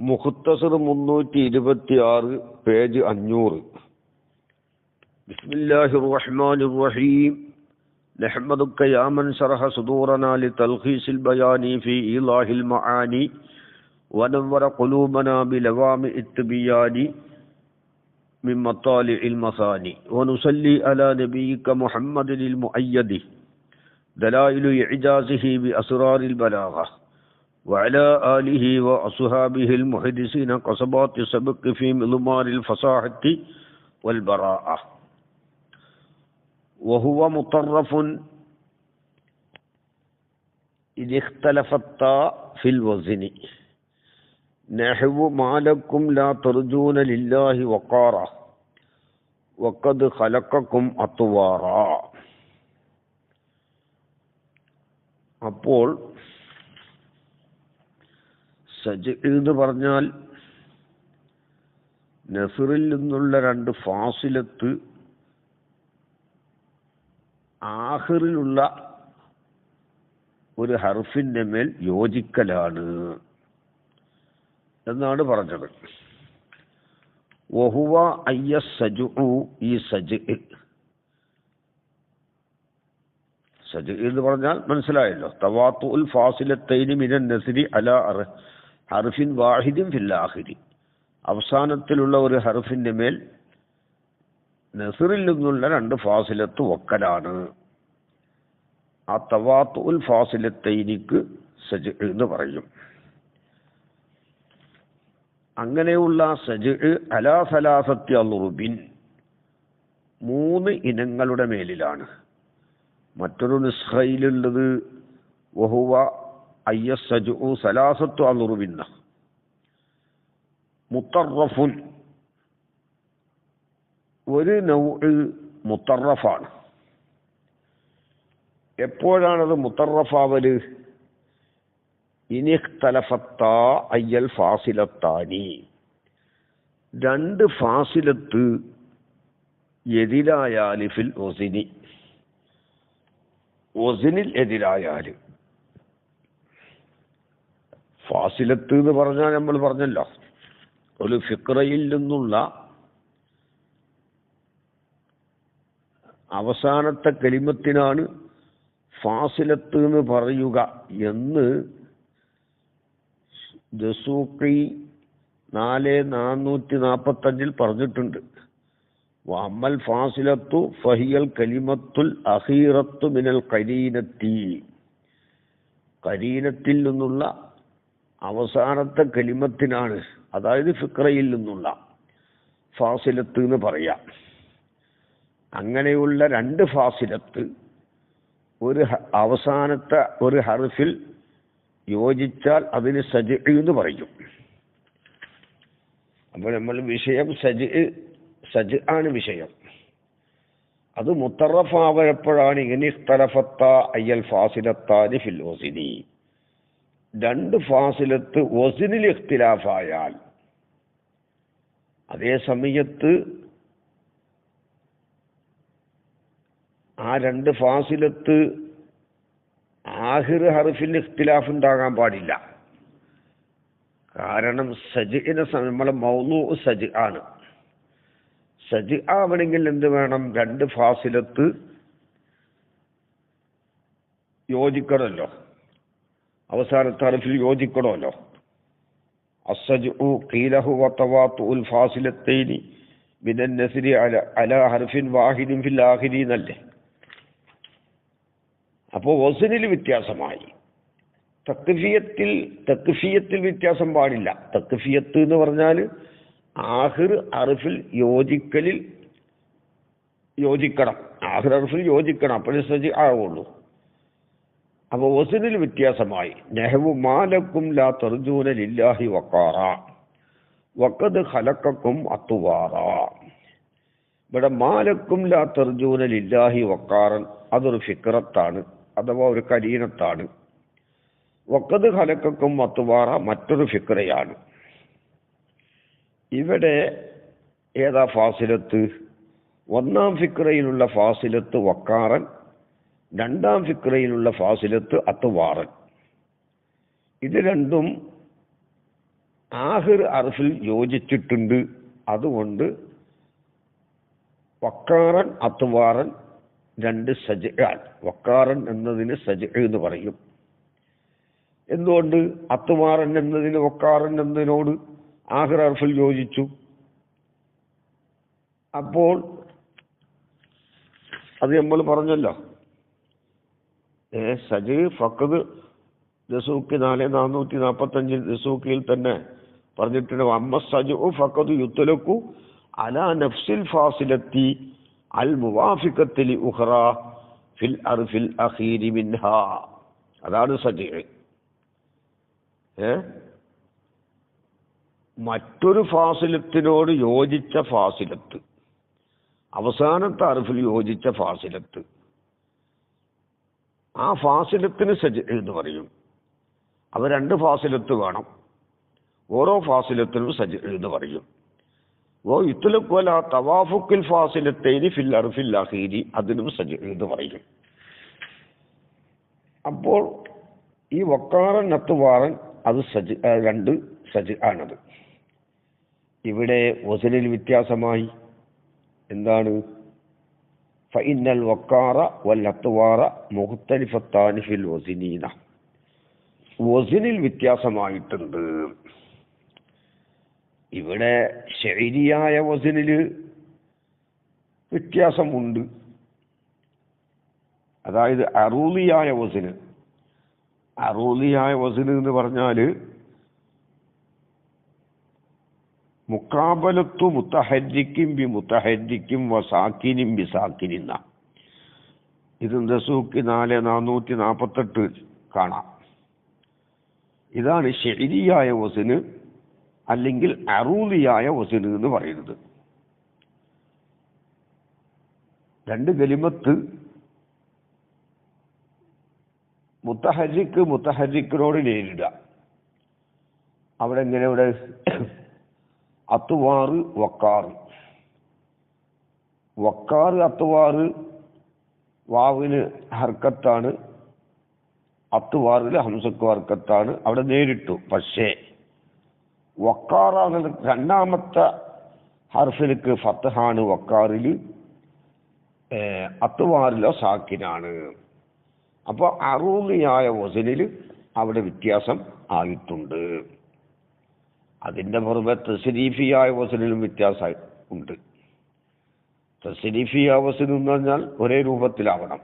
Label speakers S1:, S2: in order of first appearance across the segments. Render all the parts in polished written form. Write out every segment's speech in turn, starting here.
S1: Muktsar 326 page 500. ബിസ്മില്ലാഹിർ റഹ്മാനിർ റഹീം. നഹ്മദുക യാ മൻ ശറഹ സുദൂറനാ ലിതൽഖീസിൽ ബയാനി ഫീ ഇളാഹിൽ മആനി വനവ്വറ ഖുലൂബനാ ബിലവാമിഇത് തിബിയാനി മിൻ മത്താലിഇൽ മസാനി വനുസല്ലി അലാ നബിയിക മുഹമ്മദിൽ മുഅയ്യദി ദലായിലു ഇഅ്ജാസിഹി ബിഅസ്റാറിൽ ബലാഗ وعلى آله وأصحابه المحدثين قصبات السبق في مضمار الفصاحة والبراءة وهو مطرف إذ اختلف الطاء في الوزن نحو ما لكم لا ترجون لله وقارا وقد خلقكم أطوارا. അപ്പോൾ സജ് എന്ന് പറഞ്ഞാൽ നസറിൽ നിന്നുള്ള 2 ഫാസിലത്ത് ആഖിറിലുള്ള ഒരു ഹർഫിന്റെ മേൽ യോജിക്കലാണ് എന്നാണ് പറഞ്ഞത്. വഹുവ അയ്യസ്സജു, ഈ സജ് എന്ന് പറഞ്ഞാൽ മനസ്സിലായല്ലോ. തവാത്തുൽ ഫാസിലത്തൈനി മിനൻ നസ്രി അലാ ഹർഫിൻ വാഹിദിൻ ഫിൽ ആഖിരി, അവസാനത്തിലുള്ള ഒരു ഹർഫിന്റെ മേൽ നസ്റിൽ നിന്നുള്ള 2 ഫാസിലത്ത് വക്കലാണ്. ആ തവാത്തുൽ ഫാസിലത്തൈനിക്ക് സജ് എന്ന് പറയും. അങ്ങനെയുള്ള സജ് അലാ സലാസത്തി അളുറുബിൻ, 3 ഇനങ്ങളുടെ മേലിലാണ്. മറ്റൊരു നിസ്ഖയിലുള്ളത് വഹുവ അയ്യസ്സജു സലാസത്തു അളുറുബിന്ന മുത്തറഫുൻ, ഒരു നൗഅ് മുത്തറഫാണ്. എപ്പോഴാണത് മുത്തറഫാവല്? ഇനിഖ്തലഫത്താ അയ്യൽ ഫാസിലത്താനി, 2 ഫാസിലത്ത് എതിരായാൽ ഫിൽ ഒസിനി, ഒസിനിൽ എതിരായാൽ. ഫാസിലത്ത് എന്ന് പറഞ്ഞാൽ നമ്മൾ പറഞ്ഞല്ലോ, ഒരു ഫിക്രയിൽ നിന്നുള്ള അവസാനത്തെ കലിമത്തിനാണ് ഫാസിലത്ത് എന്ന് പറയുക എന്ന് ദസൂഖി 445 പറഞ്ഞിട്ടുണ്ട്. വഅമ്മൽ ഫാസിലത്തു ഫഹിയൽ കലിമത്തുൽ അഖീറത്തു മിനൽ ഖരീനത്തി, ഖരീനത്തിൽ നിന്നുള്ള അവസാനത്തെ കലിമത്തിനാണ്, അതായത് ഫിക്രയിൽ നിന്നുള്ള ഫാസിലത്ത് എന്ന് പറയാം. അങ്ങനെയുള്ള 2 ഫാസിലത്ത് ഒരു അവസാനത്തെ ഒരു ഹർഫിൽ യോജിച്ചാൽ അതിന് സജ് എന്ന് പറയും. അപ്പോൾ നമ്മൾ വിഷയം സജ് ആണ് വിഷയം. അത് മുത്തറഫാവപ്പോഴാണ് ഇങ്ങനെ ഇഖ്തലഫത്ത അയ്യൽ ഫാസിലത്താനി ഫിൽ ഒസിനി, 2 ഫാസിലത്ത് ഒസിനിൽ ഇഖ്തിലാഫായാൽ, അതേ സമയത്ത് ആ 2 ഫാസിലത്ത് ആഖിർ ഹർഫിൽ ഇഖ്തിലാഫ് ഉണ്ടാകാൻ പാടില്ല. കാരണം സജ്ഇനെ നമ്മളെ മൗളൂ സജ് ആണ്. സജ് ആവണമെങ്കിൽ എന്ത് വേണം? 2 ഫാസിലത്ത് യോജിക്കണമല്ലോ, അവസാനത്തെ ഹർഫിൽ യോജിക്കണമല്ലോ. അസ്സജ്ഉ ഖീലഹു വതവാത്തുൽ ഫാസിലത്തൈനി മിനൻ നസ്രി അലാ ഹർഫിൻ വാഹിദിൻ ഫിൽ ആഖിരി എന്നല്ലേ. അപ്പോൾ വസ്നിൽ വ്യത്യാസമായി. തക്ഫിയത്തിൽ വ്യത്യാസം പാടില്ല. തക്ഫിയത്ത് എന്ന് പറഞ്ഞാൽ ആഖിർ ഹർഫിൽ യോജിക്കണം, ആഖിർ ഹർഫിൽ യോജിക്കണം, അപ്പോഴേ സജ് ആവുള്ളൂ. അപ്പോൾ വസ്നിൽ വ്യത്യാസമായി. നഹ്വു മാലക്കും ലാ തർജൂന ലില്ലാഹി വഖാറ വഖദ് ഖലഖക്കും അത്വാറാ. ഇവിടെ മാലക്കും ലാ തർജൂന ലില്ലാഹി വഖാറൻ, അതൊരു ഫിക്രത്താണ്, അഥവാ ഒരു കരീനത്താണ്. വഖദ് ഖലഖക്കും അത്വാറ മറ്റൊരു ഫിക്രയാണ്. ഇവിടെ ഏതാ ഫാസിലത്ത്? 1ാം ഫിക്രയിലുള്ള ഫാസിലത്ത് വക്കാറൻ, 2ാം ഫിക്രയിലുള്ള ഫാസിലത്ത് അത്വാറൻ. ഇത് രണ്ടും ആഹിർ അർഫിൽ യോജിച്ചിട്ടുണ്ട്. അതുകൊണ്ട് വക്കാറൻ അത്വാറൻ രണ്ട് സജ്ആൻ. വക്കാറൻ എന്നതിന് സജ്അ എന്ന് പറയും. എന്തുകൊണ്ട്? അത്വാറൻ എന്നതിന് വക്കാറൻ എന്നതിനോട് ആഹിർ അർഫിൽ യോജിച്ചു. അപ്പോൾ അത് നമ്മൾ പറഞ്ഞല്ലോ, സജ് ഫഖദ് ദസൂക്കി 4445 ദസൂക്കിയിൽ തന്നെ പറഞ്ഞിട്ടുണ്ട്. അമ്മ സജു ഫഖദ് യുത്ലഖു അലാ നഫ്സിൽ ഫാസിലത്തി അൽ മുവാഫിഖത്തി ലി ഉഖറ ഫിൽ അർഫിൽ അഖീരി മിൻഹാ. അതാണ് സജ്. മറ്റൊരു ഫാസിലത്തിനോട് യോജിച്ച ഫാസിലത്ത്, അവസാനത്തെ അർഫിൽ യോജിച്ച ഫാസിലത്ത്, ആ ഫാസിലത്തിന് സജ് എന്ന് പറയും. അത് രണ്ട് ഫാസിലത്ത് വേണം. ഓരോ ഫാസിലത്തിനും സജ് എന്ന് പറയും. ഓ ഇത്ലഖു അലാ തവാഫുക്കിൽ ഫാസിലത്തൈനി ഫിൽ അർഫിൽ അഖീരി, അതിനും സജ് എന്ന് പറയും. അപ്പോൾ ഈ വക്കാറൻ അത്വാറൻ അത് സജ്, രണ്ട് സജ് ആണത്. ഇവിടെ വസനിൽ വ്യത്യാസമായി. എന്താണ്? ഫഇന്നൽ വക്കാറ വൽ അത്വാറ മുഖ്തലിഫത്താനി ഫിൽ വസിനീന. വസിനിൽ വ്യത്യാസമായിട്ടുണ്ട്. ഇവിടെ ശൈരിയായ വസിനിൽ വ്യത്യാസമുണ്ട്. അതായത് അറൂലിയായ വസിന്. അറൂലിയായ വസിന് എന്ന് പറഞ്ഞാൽ മുക്കാബലത്തു മുത്തഹരിക്കും ബി മുത്തഹരിക്കും വസാക്കിനും ബി സാക്കിനിന്ന. ഇത് ദസൂക്കി 4448 കാണാം. ഇതാണ് ശൈരിയായ വസിന്, അല്ലെങ്കിൽ അറൂലിയായ വസിന് എന്ന് പറയുന്നത്. രണ്ട് കലിമത്ത് മുത്തഹരിക്കിനോട് നേരിടുക. അവിടെ എങ്ങനെ? ഇവിടെ അത്വാറ് വക്കാറ്. വക്കാറ് അത്വാറ് വാവിന് ഹർക്കത്താണ്, അത്വാറിൽ ഹംസക്ക് ഹർക്കത്താണ്. അവിടെ നേരിട്ടു. പക്ഷേ വക്കാറാണ് രണ്ടാമത്തെ ഹർഫിലേക്ക് ഫത്ഹാണ് വക്കാറിൽ, അത്വാറിലോ സാക്കിനാണ്. അപ്പോൾ അറൂലിയായ വസനിൽ അവിടെ വ്യത്യാസം ആയിട്ടുണ്ട്. അതിൻ്റെ പുറമെ തസ്രീഫിയായ വസനിലും വ്യത്യാസം ഉണ്ട്. തസ്രീഫിയായ വസൻ എന്ന് പറഞ്ഞാൽ ഒരേ രൂപത്തിലാവണം.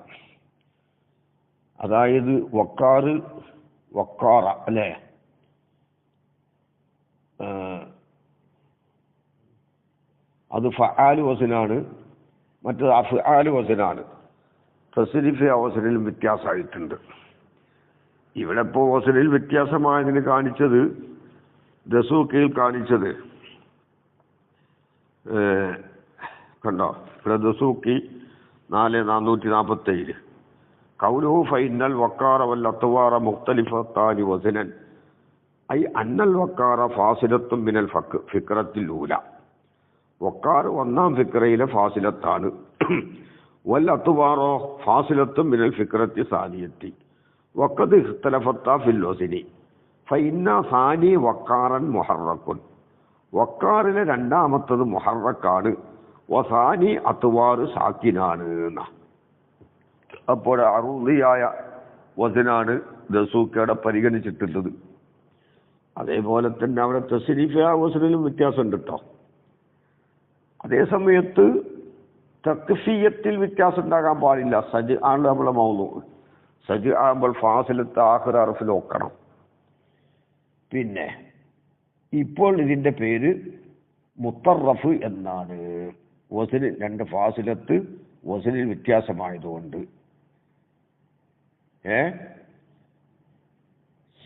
S1: അതായത് വക്കാറ് വക്കാറ അല്ലേ, അത് ഫആല് വസനാണ്, മറ്റത് അഫ്ആല് വസനാണ്. തസ്രീഫിയ വസനിലും വ്യത്യാസമായിട്ടുണ്ട്. ഇവിടെ ഇപ്പോൾ വസനിൽ വ്യത്യാസമായതിന് കാണിച്ചത്, ദസൂക്കിയിൽ കാണിച്ചത് കണ്ടോ? ഇവിടെ ദസൂക്കി 4447 ഖൗലുഹു ഫഇന്നൽ വക്കാറ വൽ അത്വാറ മുഖ്തലിഫത്താനി വസനൻ ഐ അന്നൽ വക്കാറ ഫാസിലത്തും മിനൽ ഫിക്റത്തിൽ ഊല. വക്കാർ ഒന്നാം ഫിക്രയിലെ ഫാസിലത്താണ്. വൽ അത്വാറോ ഫാസിലത്തും മിനൽ ഫിക്റത്തി സാനിയത്തി വഖദ് ഇഖ്തലഫത്താ ഫിൽ വസനി ഫഇന്ന സാനി വക്കാറൻ മുഹറക്കുൻ. വക്കാറിലെ രണ്ടാമത്തത് മുഹറക്കാണ്. വസാനി അത്വാറ് സാക്കിനാണ്. അപ്പോൾ അറൂദിയായ വസനാണ് ദസൂക്കയുടെ പരിഗണിച്ചിട്ടുള്ളത്. അതേപോലെ തന്നെ അവിടെ തസ്രീഫിയ വസനിലും വ്യത്യാസമുണ്ട് കേട്ടോ. അതേ സമയത്ത് തക്ഫിയത്തിൽ വ്യത്യാസം ഉണ്ടാകാൻ പാടില്ല. സജ് ആണ് നമ്മളെ മൗലൂ. സജ് ആകുമ്പോൾ ഫാസിലത്ത് ആഖിർ അർഫിൽ നോക്കണം. പിന്നെ ഇപ്പോൾ ഇതിൻ്റെ പേര് മുത്തറഫ് എന്നാണ്. വസനിൽ രണ്ട് ഫാസിലത്ത് വസനിൽ വ്യത്യാസമായതുകൊണ്ട്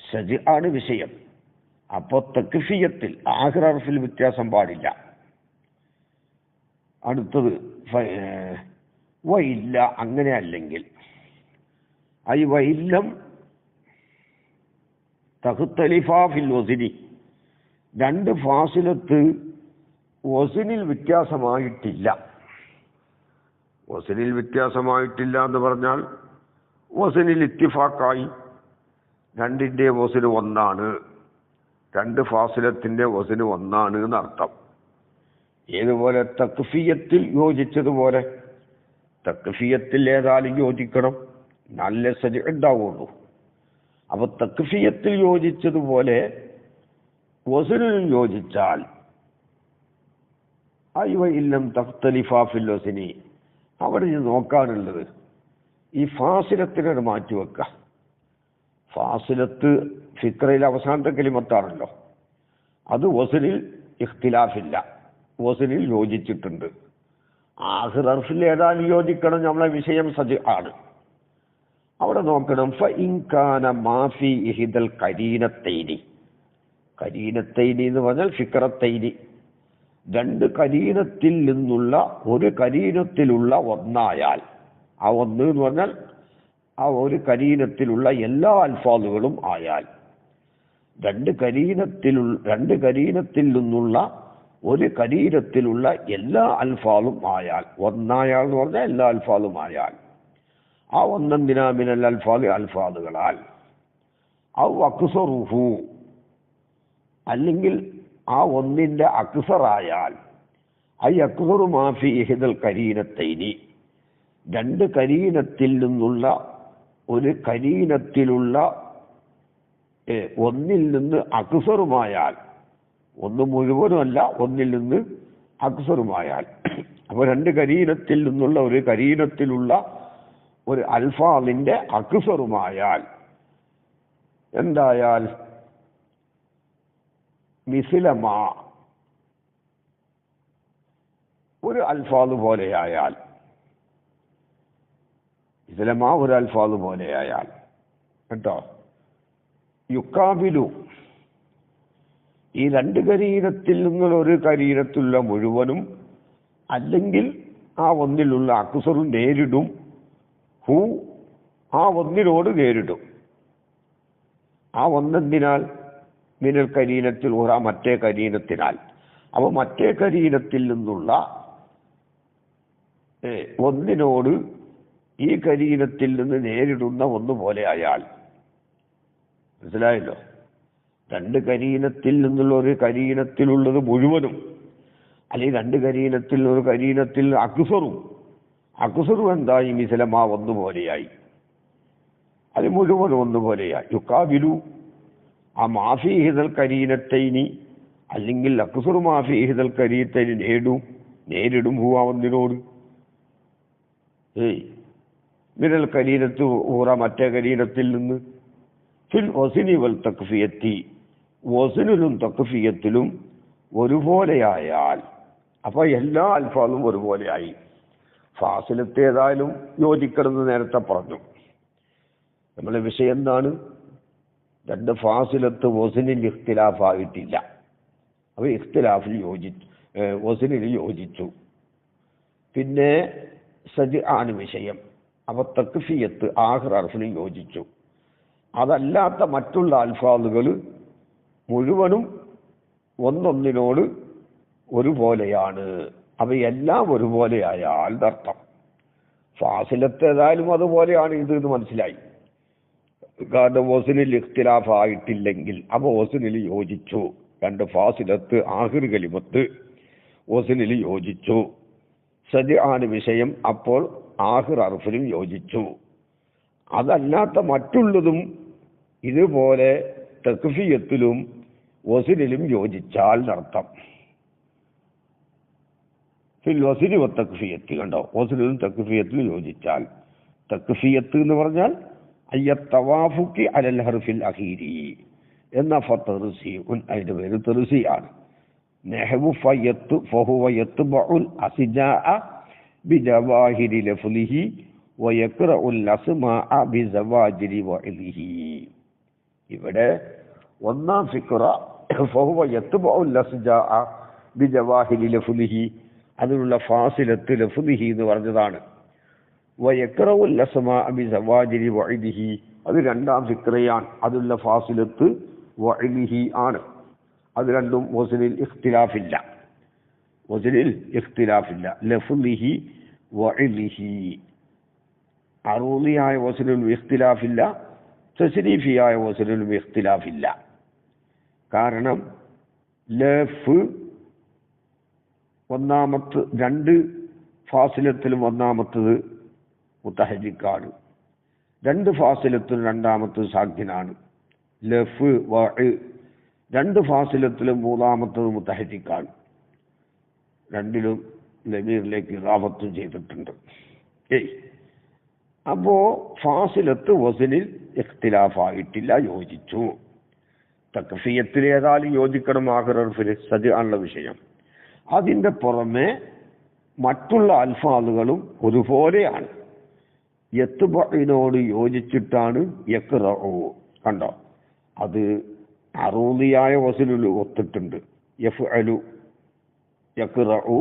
S1: സജ് ആണ് വിഷയം. അപ്പോൾ തക്ഫിയത്തിൽ ആഖിർ അർഫിൽ വ്യത്യാസം പാടില്ല. അടുത്തത് വയില്ല, അങ്ങനെ അല്ലെങ്കിൽ ഐ വയില്ലം തഖ്തലിഫാ ഫിൽ വസിനി. രണ്ട് ഫാസിലത്ത് വസിനിൽ വ്യത്യാസമായിട്ടില്ല. വസിനിൽ വ്യത്യാസമായിട്ടില്ല എന്ന് പറഞ്ഞാൽ വസിനിൽ ഇത്തിഫാക്കായി, രണ്ടിൻ്റെ വസിന് ഒന്നാണ്. രണ്ട് ഫാസിലത്തിന്റെ വസ്ന് ഒന്നാണ് എന്നർത്ഥം. ഏതുപോലെ തക്ഫിയത്തിൽ യോജിച്ചതുപോലെ തക്ഫിയത്തിൽ ഏതായാലും യോജിക്കണം, നല്ല സജ് ഉണ്ടാവുള്ളൂ. അപ്പൊ തക്ഫിയത്തിൽ യോജിച്ചതുപോലെ വസ്നിൽ യോജിച്ചാൽ അയ്വ ഇല്ലം തഖ്തലിഫാ ഫിൽ വസ്നി, അവിടെ നോക്കാനുള്ളത് ഈ ഫാസിലത്തിനൊരു മാറ്റിവെക്കുക. ഫാസിലത്ത് ഫിക്രയിൽ അവസാനത്തെ കലിമത്താണല്ലോ, അത് വസ്നിൽ ഇഖ്തിലാഫില്ല, വസ്നിൽ യോജിച്ചിട്ടുണ്ട്. ആഖിർ ഹർഫിൽ ഏതായാലും യോജിക്കണം, നമ്മളെ വിഷയം സജ് ആണ്. അവിടെ നോക്കണം ഫ ഇൻ കാന മാഫി ഇഹ്ദൽ കരീനത്തൈനി, കരീനത്തൈനി എന്ന് പറഞ്ഞാൽ ഫിക്രത്തൈനി, രണ്ട് കരീനത്തിൽ നിന്നുള്ള ഒരു കരീനത്തിലുള്ള ഒന്നായാൽ, ആ ഒന്ന് എന്ന് പറഞ്ഞാൽ ആ ഒരു കരീനത്തിലുള്ള എല്ലാ അൽഫാദുകളും ആയാൽ, രണ്ട് കരീനത്തിൽ നിന്നുള്ള ഒരു കരീനത്തിലുള്ള എല്ലാ അൽഫാദും ആയാൽ, ഒന്നായാൽ എന്ന് പറഞ്ഞാൽ എല്ലാ അൽഫാദും ആയാൽ, ആ ഒന്നെന്തിനാ മിനൽ അൽഫാദ് അൽഫാദുകളാൽ, ഔ അക്സറുഹു അല്ലെങ്കിൽ ആ ഒന്നിന്റെ അക്സറായാൽ, ഐ അക്സറു മാഫി ഇഹ്ദൽ കരീനത്തൈനി, രണ്ട് കരീനത്തിൽ നിന്നുള്ള ഒരു കരീനത്തിലുള്ള ഒന്നിൽ നിന്ന് അക്സറുമായാൽ, ഒന്ന് മുഴുവനുമല്ല ഒന്നിൽ നിന്ന് അക്സറുമായാൽ, അപ്പോൾ രണ്ട് കരീനത്തിൽ നിന്നുള്ള ഒരു കരീനത്തിലുള്ള ഒരു അൽഫാദിന്റെ അക്സറുമായാൽ, എന്തായാൽ മിസ്ലമാ ഒരു അൽഫാദ് പോലെയായാൽ, മിസ്ലമാ ഒരു അൽഫാദ് പോലെയായാൽ കേട്ടോ. യുക്കാബിലു ഈ രണ്ട് കരീനത്തിൽ നിന്നുള്ള ഒരു കരീനത്തിലുള്ള മുഴുവനും അല്ലെങ്കിൽ ആ ഒന്നിലുള്ള അക്സറും നേരിടും, ഹു ആ ഒന്നിനോട് നേരിടും. ആ ഒന്നെന്തിനാൽ മിനൽ കരീനത്തിൽ ഉറ മറ്റേ കരീനത്തിനാൽ. അപ്പോൾ മറ്റേ കരീനത്തിൽ നിന്നുള്ള ഒന്നിനോട് ഈ കരീനത്തിൽ നിന്ന് നേരിടുന്ന ഒന്നുപോലെ ആയാൽ, മനസ്സിലായല്ലോ. രണ്ട് കരീനത്തിൽ നിന്നുള്ള ഒരു കരീനത്തിലുള്ളത് മുഴുവനും, അല്ലെങ്കിൽ രണ്ട് കരീനത്തിൽ ഒരു കരീനത്തിൽ അക്സറും എന്തായി മിസലമാ ഒന്നുപോലെയായി, അത് മുഴുവനും ഒന്നുപോലെയായി. യുക്കാബിലു ആ മാഫി ഹിദൽ കരീനത്തൈനി അല്ലെങ്കിൽ അക്സറു മാഫി ഹിദൽ കരീനത്തൈനി നേരിടും ഹുവ ഒന്നിനോട്, മിനൽ കരീനത്ത് ഊറ മറ്റേ കരീനത്തിൽ നിന്ന്, ഫിൽ വസ്നി വൽ തക്ഫിയത്തി വസ്നിലും തക്ഫിയത്തിലും ഒരുപോലെയായാൽ, അപ്പോൾ എല്ലാ അൽഫാദും ഒരുപോലെയായി. ഫാസിലത്ത് ഏതായാലും യോജിക്കണമെന്ന് നേരത്തെ പറഞ്ഞു. നമ്മളെ വിഷയം എന്താണ്? രണ്ട് ഫാസിലത്ത് വസ്നിൽ ഇഖ്തിലാഫായിട്ടില്ല, അപ്പോൾ ഇഖ്തിലാഫിൽ വസ്നിൽ യോജിച്ചു. പിന്നെ സജ് ആണ് വിഷയം, അപ്പോൾ തക്ഫിയത്ത് ആഖിർ ഹർഫിൽ യോജിച്ചു. അതല്ലാത്ത മറ്റുള്ള അൽഫാദുകൾ മുഴുവനും ഒന്നൊന്നിനോട് ഒരുപോലെയാണ്. അപ്പോൾ എല്ലാം ഒരുപോലെയായാൽ അർത്ഥം ഫാസിലത്ത് ഏതായാലും അതുപോലെയാണ് ഇത് മനസ്സിലായി. കാരണം വസ്നിൽ ഇഖ്തിലാഫ് ആയിട്ടില്ലെങ്കിൽ അപ്പോൾ വസ്നിൽ യോജിച്ചു. രണ്ട് ഫാസിലത്ത് ആഖിർ കലിമത്ത് വസ്നിൽ യോജിച്ചു. സജ് ആണ് വിഷയം, അപ്പോൾ ആഖിർ ഹർഫിലും യോജിച്ചു. അതല്ലാത്ത മറ്റുള്ളതും ഇതുപോലെ തക്ഫിയത്തിലും വസ്നിലും യോജിച്ചാൽ അർത്ഥം. ഫിൽ വസ്നി വ തക്ഫിയത്ത് കണ്ടോ, വസ്നിലും തക്ഫിയത്തിലും യോജിച്ചാൽ. തക്ഫിയത്ത് എന്ന് പറഞ്ഞാൽ അയ്യത്തവാഫുക്കി അലൽ ഹർഫിൽ അഖീരി എന്ന ഫതർസി, അതിന്റെ പേര് തെർസിയാണ്. നഹ്വു ഫയത്ത് ഫഹുവ യത്ബഉൽ അസ്ജാഅ ബിജവാഹിരി ലഫ്ലിഹി വയഖറഉൽ അസ്മാഅ ബിസവാജിരി വഇദിഹി. ഇവിടെ ഒന്നാം ഫിക്ര ഫഹുവ യത്ബഉൽ അസ്ജാഅ ബിജവാഹിരി ലഫ്ലിഹി, അതിനുള്ള ഫാസിലത്ത് ലഫ്ലിഹി എന്ന് പറഞ്ഞതാണ്. വയഖറഉൽ അസ്മാഅ ബിസവാജിരി വഇദിഹി, അത് രണ്ടാം ഫിക്രയാണ്. അതിലുള്ള ഫാസിലത്ത് വഇദിഹി ആണ്. അത് രണ്ടും വസ്നിൽ ഇഖ്തിലാഫില്ല, ലഫ്ലിഹി വഇദിഹി. അറൂദിയായ വസ്നിലും ഇഖ്തിലാഫില്ല, തസ്രീഫിയായ വസ്നിലും ഇഖ്തിലാഫില്ല. കാരണം ലഫ് രണ്ട് ഫാസിലത്തിലും ഒന്നാമത്തത് മുത്തഹരിക്കാണ്, രണ്ട് ഫാസിലത്തിലും രണ്ടാമത്തത് സാഖിനാണ്. ലഫ് രണ്ട് ഫാസിലത്തിലും മൂന്നാമത്തത് മുത്തഹരിക്കാണ്. രണ്ടിലും ലമീറിലേക്ക് ഇറാഫത്തും ചെയ്തിട്ടുണ്ട്. അപ്പോ ഫാസിലത്ത് വസനിൽ ഇഖ്തിലാഫായിട്ടില്ല, യോജിച്ചു. തക്ഫിയത്തിൽ ഏതായാലും യോജിക്കണം, ആഖിറർഫിൽ സജ് ആണുള്ള വിഷയം. അതിൻ്റെ പുറമെ മറ്റുള്ള അൽഫാദുകളും ഒരുപോലെയാണ്. യത്ബഇനോട് യോജിച്ചിട്ടാണ് യഖ്റഉ. കണ്ടോ, അത് അറൂദിയായ വസനിൽ ഒത്തിട്ടുണ്ട്. യഫ്അലു, യഖ്റഉ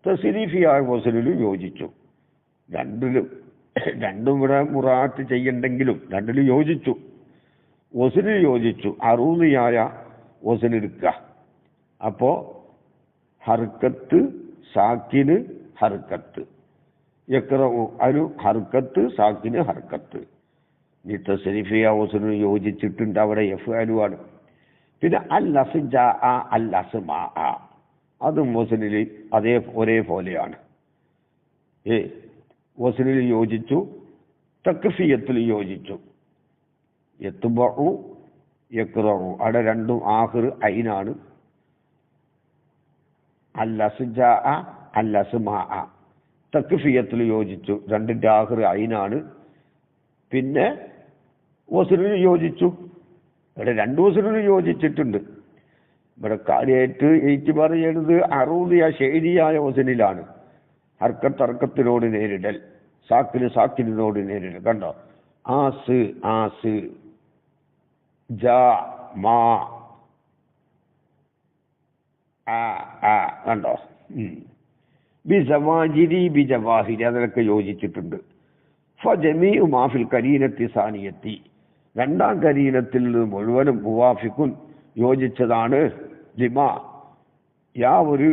S1: തസ്രീഫിയായ വസനിൽ യോജിച്ചു. രണ്ടും ഇവിടെ മുറാത്ത് ചെയ്യണ്ടെങ്കിലും രണ്ടിലും യോജിച്ചു. വസനിൽ യോജിച്ചു, അറൂദിയായ വസനെടുക്കുക. അപ്പോ ഹർക്കത്ത് സാക്കിന് ഹർക്കത്ത്, യഖ്റഉ അരു ഹർക്കത്ത് സാക്കിന് ഹർക്കത്ത്. ഈ തസ്രീഫിയ വസനിൽ യോജിച്ചിട്ടുണ്ട്, അവിടെ യഫ്അലു ആണ്. പിന്നെ അൽ അസ്ജാ അൽ അസ്മാ, അതും വസനിൽ ഒരേപോലെയാണ്. വസനിൽ യോജിച്ചു, തക്ഫിയത്തിൽ യോജിച്ചു. യത്ബഉ യഖ്റഉ അവിടെ രണ്ടും ആഖിർ ഐനാണ്. അൽ അസ്ജാ അൽ അസ്മാ തക്ഫിയത്തിൽ യോജിച്ചു, രണ്ടിൻ്റെ ആഖിർ ഐനാണ്. പിന്നെ വസനിൽ യോജിച്ചു, ഇവിടെ രണ്ട് വസനിൽ യോജിച്ചിട്ടുണ്ട്. ഇവിടെ കാര്യമായിട്ട് ഏറ്റുപാട് ചെയ്യണത് അറൂദിയ ശൈലിയായ വസനിലാണ്. ഹർക്കത്തിനോട് നേരിടൽ, സാക്കിനോട് നേരിടൽ. കണ്ടോ, ആസ് ജാ മാ കണ്ടോ. ബിസവാജിരി ബിജവാഹിരി അതിനൊക്കെ യോജിച്ചിട്ടുണ്ട്. ഫജമീഉ മാഫിൽ കരീനത്തി സാനിയത്തി, രണ്ടാം കരീനത്തിൽ നിന്ന് മുഴുവനും മുവാഫിഖുൻ യോജിച്ചതാണ്. ലിമാ ഒരു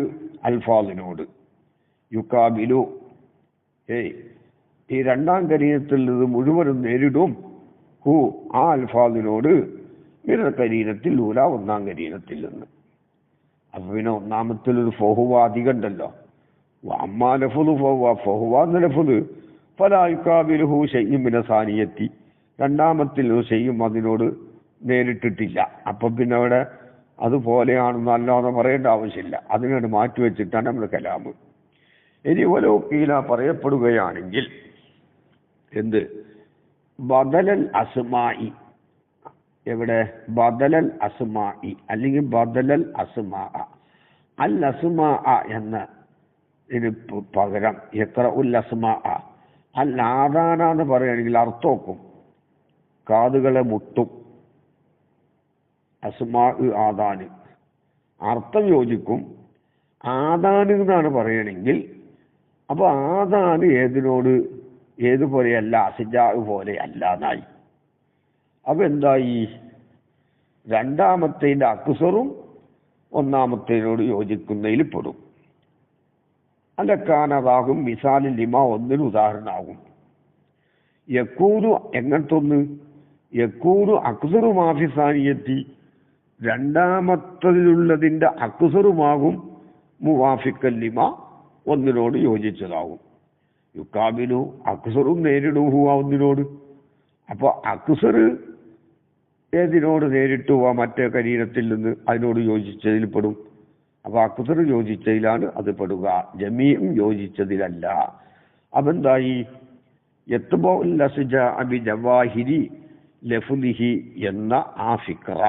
S1: അൽഫാദിനോട്. യുക്കാബിലു ഈ രണ്ടാം കരീനത്തിൽ നിന്ന് മുഴുവനും നേരിടും. ഹു ആ അൽഫാദിനോട് മിനൽ കരീനത്തിൽ ഊല ഒന്നാം കരീനത്തിൽ നിന്ന്. അപ്പൊ പിന്നെ ഒന്നാമത്തിലൊരു ഫഹുവ അധികം ഉണ്ടല്ലോ. അമ്മാ ലഫുദ് ഫഹുവ എന്ന ലഫുദ് ഫലാ യുക്കാബിലുഹു ശൈഉൻ മിന സാനിയത്തി, രണ്ടാമത്തിൽ ശൈഉം അതിനോട് നേരിട്ടിട്ടില്ല. അപ്പം പിന്നെ അവിടെ അതുപോലെയാണെന്ന് അല്ലാതെ പറയേണ്ട ആവശ്യമില്ല. അതിനോട് മാറ്റിവെച്ചിട്ടാണ് നമ്മുടെ കലാമ്. ഇനി വലൗഖീല പറയപ്പെടുകയാണെങ്കിൽ എന്ത് ബദലൽ അസ്മായി, എവിടെ ബദലൽ അസ്മായി അല്ലെങ്കിൽ ബദലൽ അസ്മാ, അൽ അസ്മാ എന്ന ഇതിന് പകരം യഖ്റഉൽ അസ്മാ അൽ ആദാന എന്ന് പറയുകയാണെങ്കിൽ അർത്ഥമൊക്കും, കാതുകളെ മുട്ടും. അസ്മാ ആദാന് അർത്ഥം യോജിക്കും. ആദാന് എന്നാണ് പറയണമെങ്കിൽ അപ്പൊ ആദാന് ഏതുപോലെയല്ല, അസ്ജാ പോലെയല്ല എന്നായി. അപ്പൊ എന്തായി, രണ്ടാമത്തേതിൻ്റെ അക്സറും ഒന്നാമത്തേതിനോട് യോജിക്കുന്നതിൽ പെടും. അലക്കാനതാകും മിസാലിൽ ലിമ ഒന്നിന് ഉദാഹരണമാകും. യക്കൂനു എങ്ങനത്തൊന്ന്, യക്കൂനു അക്സറു മാഫി സാനിയത്തി, രണ്ടാമത്തതിലുള്ളതിൻ്റെ അക്സറുമാകും മുവാഫിക്കൽ ലിമ ഒന്നിനോട് യോജിച്ചതാകും. യുക്കാബിലു അക്സറും നേരിടുഹു ഒന്നിനോട്. അപ്പോൾ അക്സർ ഏതിനോട് നേരിട്ടു മറ്റേ കരീനത്തിൽ നിന്ന് അതിനോട് യോജിച്ചതിൽ പെടും. അപ്പോൾ അക്സർ യോജിച്ചതിലാണ് അത് പെടുക, ജമീഉം യോജിച്ചതിലല്ല. അപ്പം എന്തായി, യത്ബഉൽ അസ്ജാ ബിജവാഹിരി ലഫ്ദിഹി എന്ന ആ ഫിക്ര,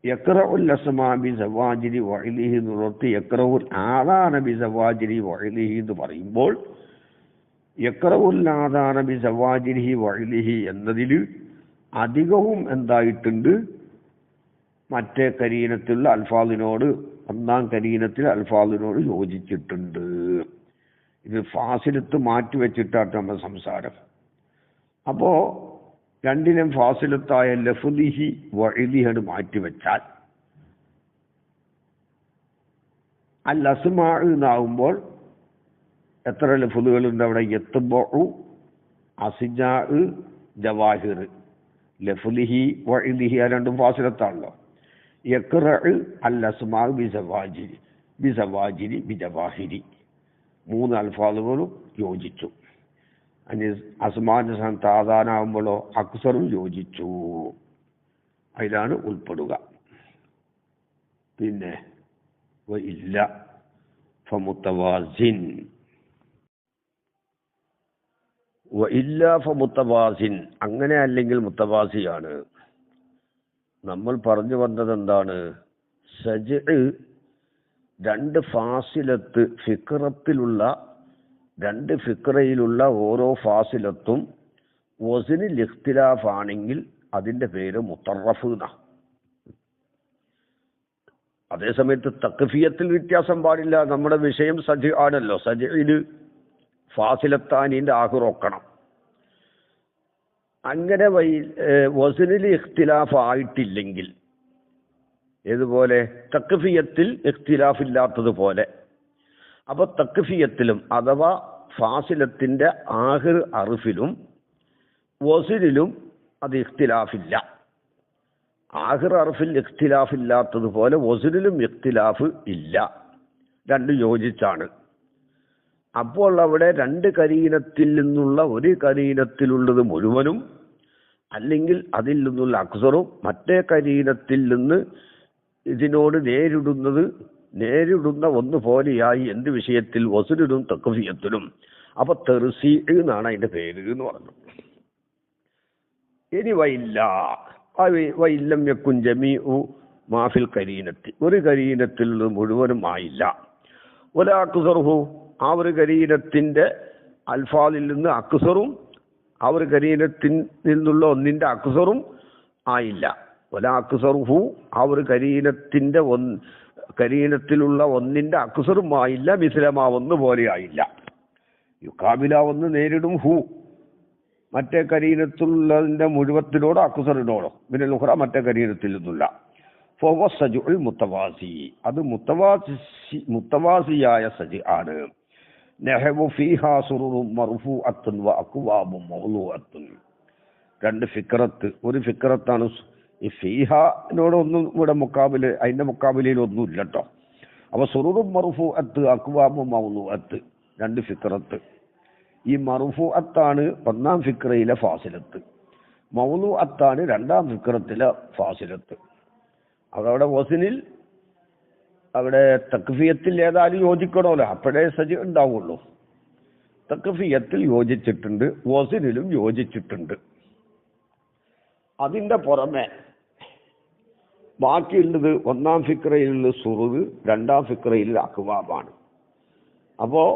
S1: യഖ്റഉൽ അസ്മാ ബിസവാജിരി വഇലിഹി എന്നുള്ളത് യഖ്റഉൽ ആദാന ബിസവാജിരി വഇലിഹി എന്ന് പറയുമ്പോൾ യഖ്റഉൽ ആദാന ബിസവാജിരി വഇലിഹി എന്നതിൽ അധികവും എന്തായിട്ടുണ്ട്, മറ്റേ കരീനത്തിലുള്ള അൽഫാദിനോട്, ഒന്നാം കരീനത്തിൽ അൽഫാദിനോട് യോജിച്ചിട്ടുണ്ട്. ഇത് ഫാസിലത്ത് മാറ്റിവെച്ചിട്ടാണ് നമ്മുടെ സംസാരം. അപ്പോ രണ്ടിനും ഫാസിലത്തായ ലഫ്ദിഹി വഇലിഹി മാറ്റിവെച്ചാൽ അൽ അസ്മാ എന്നാകുമ്പോൾ എത്ര ലഫ്ദുകളുണ്ട് അവിടെ? യത്ബഉ, അസ്ജാ, ജവാഹിർ. ലഫ്ദിഹി വഇലിഹി രണ്ടും ഫാസിലത്താണല്ലോ. യഖ്റഉ അൽ അസ്മാ ബിസവാജിരി ബിജവാഹിരി 3 അൽഫാലുകളും യോജിച്ചു. അനി അസ്മാന്റെ സ്ഥാനം താതാനാവുമ്പോഴോ അക്സറും യോജിച്ചു. അതിലാണ് ഉൾപ്പെടുക. പിന്നെ ഇല്ല ഫമുത്തവാസിൻ ഇല്ല ഫമുത്തവാസിൻ അങ്ങനെ അല്ലെങ്കിൽ മുത്തവാസിയാണ്. നമ്മൾ പറഞ്ഞു വന്നത് എന്താണ്? സജ്അ് 2 ഫാസിലത്ത് ഫിക്റത്തിലുള്ള 2 ഫിക്റയിലുള്ള ഓരോ ഫാസിലത്തും വസ്നിൽ ഇഖ്തിലാഫ് ആണെങ്കിൽ അതിൻ്റെ പേര് മുത്തറഫ് എന്നാണ്. അതേസമയത്ത് തക്ഫിയത്തിൽ വ്യത്യാസം പാടില്ല. നമ്മുടെ വിഷയം സജ് ആണല്ലോ. സജ്ഇൽ ഫാസിലത്താനിൻ്റെ ആഖിർ ഒക്കണം. അങ്ങനെ വസ്നിൽ ഇഖ്തിലാഫ് ആയിട്ടില്ലെങ്കിൽ, ഏതുപോലെ തക്ഫിയത്തിൽ ഇഖ്തിലാഫ് ഇല്ലാത്തതുപോലെ, അപ്പോൾ തക്ഫിയത്തിലും അഥവാ ഫാസിലത്തിൻ്റെ ആഖിർ അർഫിലും വസ്നിലും അത് ഇഖ്തിലാഫില്ല. ആഖിർ അർഫിൽ ഇഖ്തിലാഫ് ഇല്ലാത്തതുപോലെ വസ്നിലും ഇഖ്തിലാഫ് ഇല്ല. 2 യോജിച്ചാണ്. അപ്പോൾ അവിടെ 2 കരീനത്തിൽ നിന്നുള്ള ഒരു കരീനത്തിലുള്ളത് മുഴുവനും, അല്ലെങ്കിൽ അതിൽ നിന്നുള്ള അക്സറും മറ്റേ കരീനത്തിൽ നിന്ന് ഇതിനോട് നേരിടുന്ന ഒന്നുപോലെയായി എന്ത് വിഷയത്തിൽ? വസ്നിലും തക്ഫിയത്തിലും. അപ്പൊ തെർസീ എന്നാണ് അതിന്റെ പേര് എന്ന് പറഞ്ഞു. ഇനി വൈല്ലം യക്കുൻ ജമീഉ മാഫിൽ കരീനത്തി, ഒരു കരീനത്തിൽ മുഴുവനും ആയില്ല. ഒലാ അക്സറുഹു, ആ ഒരു കരീനത്തിന്റെ അൽഫാദിൽ നിന്ന് അക്സറും ആ ഒരു കരീനത്തിൽ നിന്നുള്ള ഒന്നിന്റെ അക്സറും ആയില്ല. ഒലാ അക്സറുഹു, ആ ഒരു കരീനത്തിലുള്ള ഒന്നിന്റെ അക്സറും ആയില്ല. മിസ്ലമാ, ഒന്നുപോലെ ആയില്ല. യുക്കാബില, ഒന്ന് നേരിടും. ഹു, മറ്റേ കരീനത്തിലുള്ളതിന്റെ മുഴുവത്തിനോടോ അക്സറിനോടോ. പിന്നെ ലുഹ്റ മറ്റേ കരീനത്തിൽ നിന്നുള്ള. ഫഹുവ സജ്ഉൽ മുത്തവാസി, അത് മുത്തവാസിയായ സജ് ആണ്. നഹവു ഫീഹാ സുറുറും മർഫൂഅത്തുൻ വ അക്വാബും മൗലൂഅത്തുൻ. 2 ഫിക്റത്ത്, ഒരു ഫിക്റത്താണ്. ഈ ഫീഹാനോടൊന്നും ഇവിടെ അതിന്റെ മുക്കാബിലയിൽ ഒന്നും ഇല്ല കേട്ടോ. അപ്പൊ സുറുറും മർഫൂഅത്ത് അക്വാബും മൗലൂഅത്ത് 2 ഫിക്റത്ത്. ഈ മർഫൂഅത്താണ് 1-ാം ഫിക്റയിലെ ഫാസിലത്ത്, മൗലൂഅത്താണ് 2-ാം ഫിക്റത്തിലെ ഫാസിലത്ത്. അതവിടെ വസ്നിൽ അവിടെ തക്ഫിയത്തിൽ ഏതായാലും യോജിക്കണമല്ലോ, അപ്പോഴേ സജ് ഉണ്ടാവുള്ളൂ. തക്ഫിയത്തിൽ യോജിച്ചിട്ടുണ്ട്, വസ്നിലും യോജിച്ചിട്ടുണ്ട്. അതിൻ്റെ പുറമെ ബാക്കിയുള്ളത് 1-ാം ഫിക്റയിലുള്ള സുറുർ, 2-ാം ഫിക്റയിലെ അക്വാബാണ്. അപ്പോൾ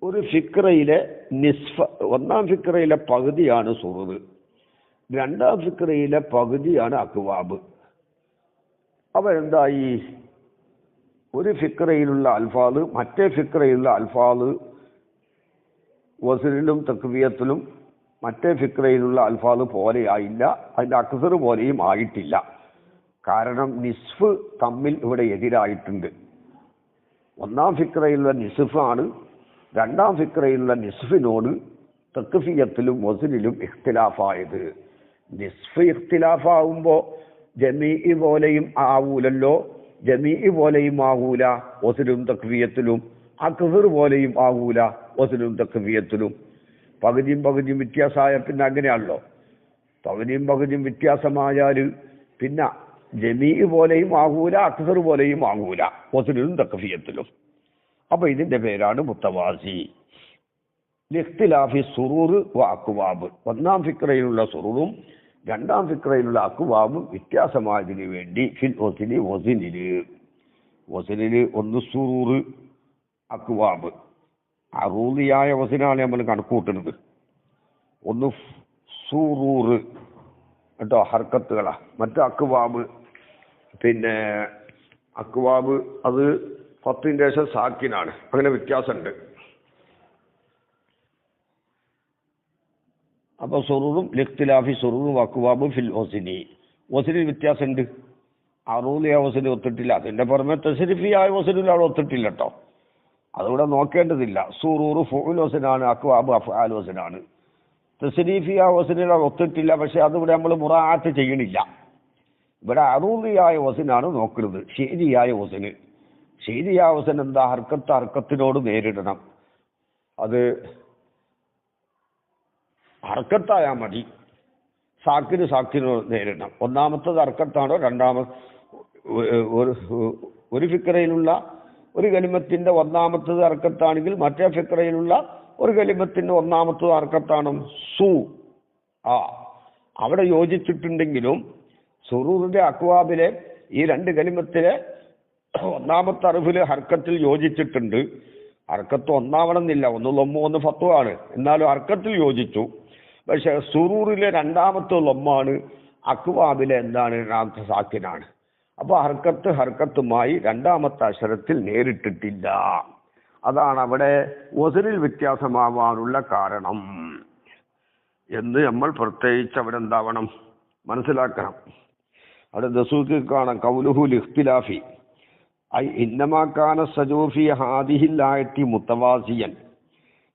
S1: ഒരു ഫിക്റയിലെ നിസ്ഫ, 1-ാം ഫിക്റയിലെ പകുതിയാണ് സുറുർ, 2-ാം ഫിക്റയിലെ പകുതിയാണ് അക്വാബ്. അപ്പോൾ എന്തായി? ഒരു ഫിക്റയിലുള്ള അൽഫാദ് മറ്റേ ഫിക്റയിലുള്ള അൽഫാദ് വസ്നിലും തക്ഫിയത്തിലും മറ്റേ ഫിക്റയിലുള്ള അൽഫാദ് പോലെ ആയില്ല, അതിൻ്റെ അക്സർ പോലെയും ആയിട്ടില്ല. കാരണം നിസ്ഫ് തമ്മിൽ ഇവിടെ എതിരായിട്ടുണ്ട്. 1-ാം ഫിക്റയിലുള്ള നിസ്ഫ് ആണ് 2-ാം ഫിക്റയിലുള്ള നിസ്ഫിനോട് തക്ഫിയത്തിലും വസ്നിലും ഇഖ്തിലാഫായത്. നിസ്ഫ് ഇഖ്തിലാഫാവുമ്പോൾ ജമീഇ പോലെയും ആവൂലല്ലോ. ജമീഇ പോലെയും ആകൂല വസ്നും തക്ഫിയത്തിലും, അക്സർ പോലെയും ആകൂല വസ്നും തക്ഫിയത്തിലും. പകുതിയും വ്യത്യാസമായ പിന്നെ അങ്ങനെയാണല്ലോ. പകുതിയും വ്യത്യാസമായാൽ പിന്നെ ജമീഇ പോലെയും ആകൂല, അക്സർ പോലെയും ആകൂല വസ്നും തക്ഫിയത്തിലും. അപ്പൊ ഇതിന്റെ പേരാണ് മുത്തവാസി. ഇഖ്തിലാഫി സുറൂർ വ അക്വാബ്, 1-ാം ഫിക്റയിലുള്ള സുറൂറും 2-ാം ഫിക്റയിലുള്ള അക്വാബും വ്യത്യാസമായതിന് വേണ്ടി ഫിൽ വസ്നില് ഒന്ന് സുറൂർ, അക്വാബ്. അറൂദിയായ വസ്നാണ് നമ്മൾ കണക്കൂട്ടുന്നത്. ഒന്ന് സുറൂർ കേട്ടോ, ഹർക്കത്തുകളാ. മറ്റു അക്വാബ്, പിന്നെ അക്വാബ് അത് 10ന്റെ ശേഷം സാക്കിനാണ്. അങ്ങനെ വ്യത്യാസമുണ്ട്. അപ്പോൾ സുറൂറും ലിഖ്തിലാഫി സുറൂറും അക്വാബും ഫിൽ വസ്നിൽ വ്യത്യാസമുണ്ട്. അറൂദിയ വസ്ന് ഒത്തിട്ടില്ല. അതിന്റെ പുറമെ തസ്രിഫിയായ വസ്നിൽ അവിടെ ഒത്തിട്ടില്ല കേട്ടോ. അതിവിടെ നോക്കേണ്ടതില്ല. സുറൂർ ഫുഉൽ വസ്നാണ്, അക്വാബ് അഫ്ആൽ വസ്നാണ്. തസ്രീഫിയ വസ്നിൽ ഒത്തിട്ടില്ല, പക്ഷെ അതിവിടെ നമ്മൾ മുറാഅത്ത് ചെയ്യണില്ല. ഇവിടെ അറൂദിയായ വസനാണ് നോക്കുന്നത്. ശരിയായ വസന്, ശരിയായ വസൻ എന്താ? ഹർക്കത്ത് ഹർക്കത്തിനോട് നേരിടണം. അത് ഹർക്കത്തായാൽ മതി, സാക്കിന് സാക്കിനോട് നേരിടണം. ഒന്നാമത്തത് ഹർക്കത്താണോ ഒരു ഫിക്രയിലുള്ള ഒരു കലിമത്തിന്റെ ഒന്നാമത്തത് ഹർക്കത്താണെങ്കിൽ മറ്റേ ഫിക്രയിലുള്ള ഒരു കലിമത്തിന്റെ ഒന്നാമത്തത് ഹർക്കത്താണ്. അവിടെ യോജിച്ചിട്ടുണ്ടെങ്കിലും സുറൂറിന്റെ അക്വാബിലെ ഈ രണ്ട് കലിമത്തിലെ ഒന്നാമത്തെ അറുഫില് ഹർക്കത്തിൽ യോജിച്ചിട്ടുണ്ട്. ഹർക്കത്ത് ഒന്നാവണമെന്നില്ല, ഒന്ന് ലൊമ്മ ഒന്ന് ഫത്വമാണ്, എന്നാലും ഹർക്കത്തിൽ യോജിച്ചു. പക്ഷെ സുറൂറിലെ രണ്ടാമത്തെ ലൊമ്മാണ്, അക്വാബിലെ എന്താണ്? രണ്ടാമത്തെ സാക്കിനാണ്. അപ്പൊ ഹർക്കത്തുമായി രണ്ടാമത്തെ അക്ഷരത്തിൽ നേരിട്ടിട്ടില്ല. അതാണ് അവിടെ വസനിൽ വ്യത്യാസമാവാനുള്ള കാരണം എന്ന് നമ്മൾ പ്രത്യേകിച്ച് അവിടെ എന്താവണം? മനസ്സിലാക്കണം. അവിടെ ദസൂക്ക് കാണാം കൗലുഹുൽ ഇഖ്തിലാഫി ഐ ഇന്നമാക്കാന സജൂഫി ഹാദിഹിൽ ആയത്തി മുത്തവാസിയൻ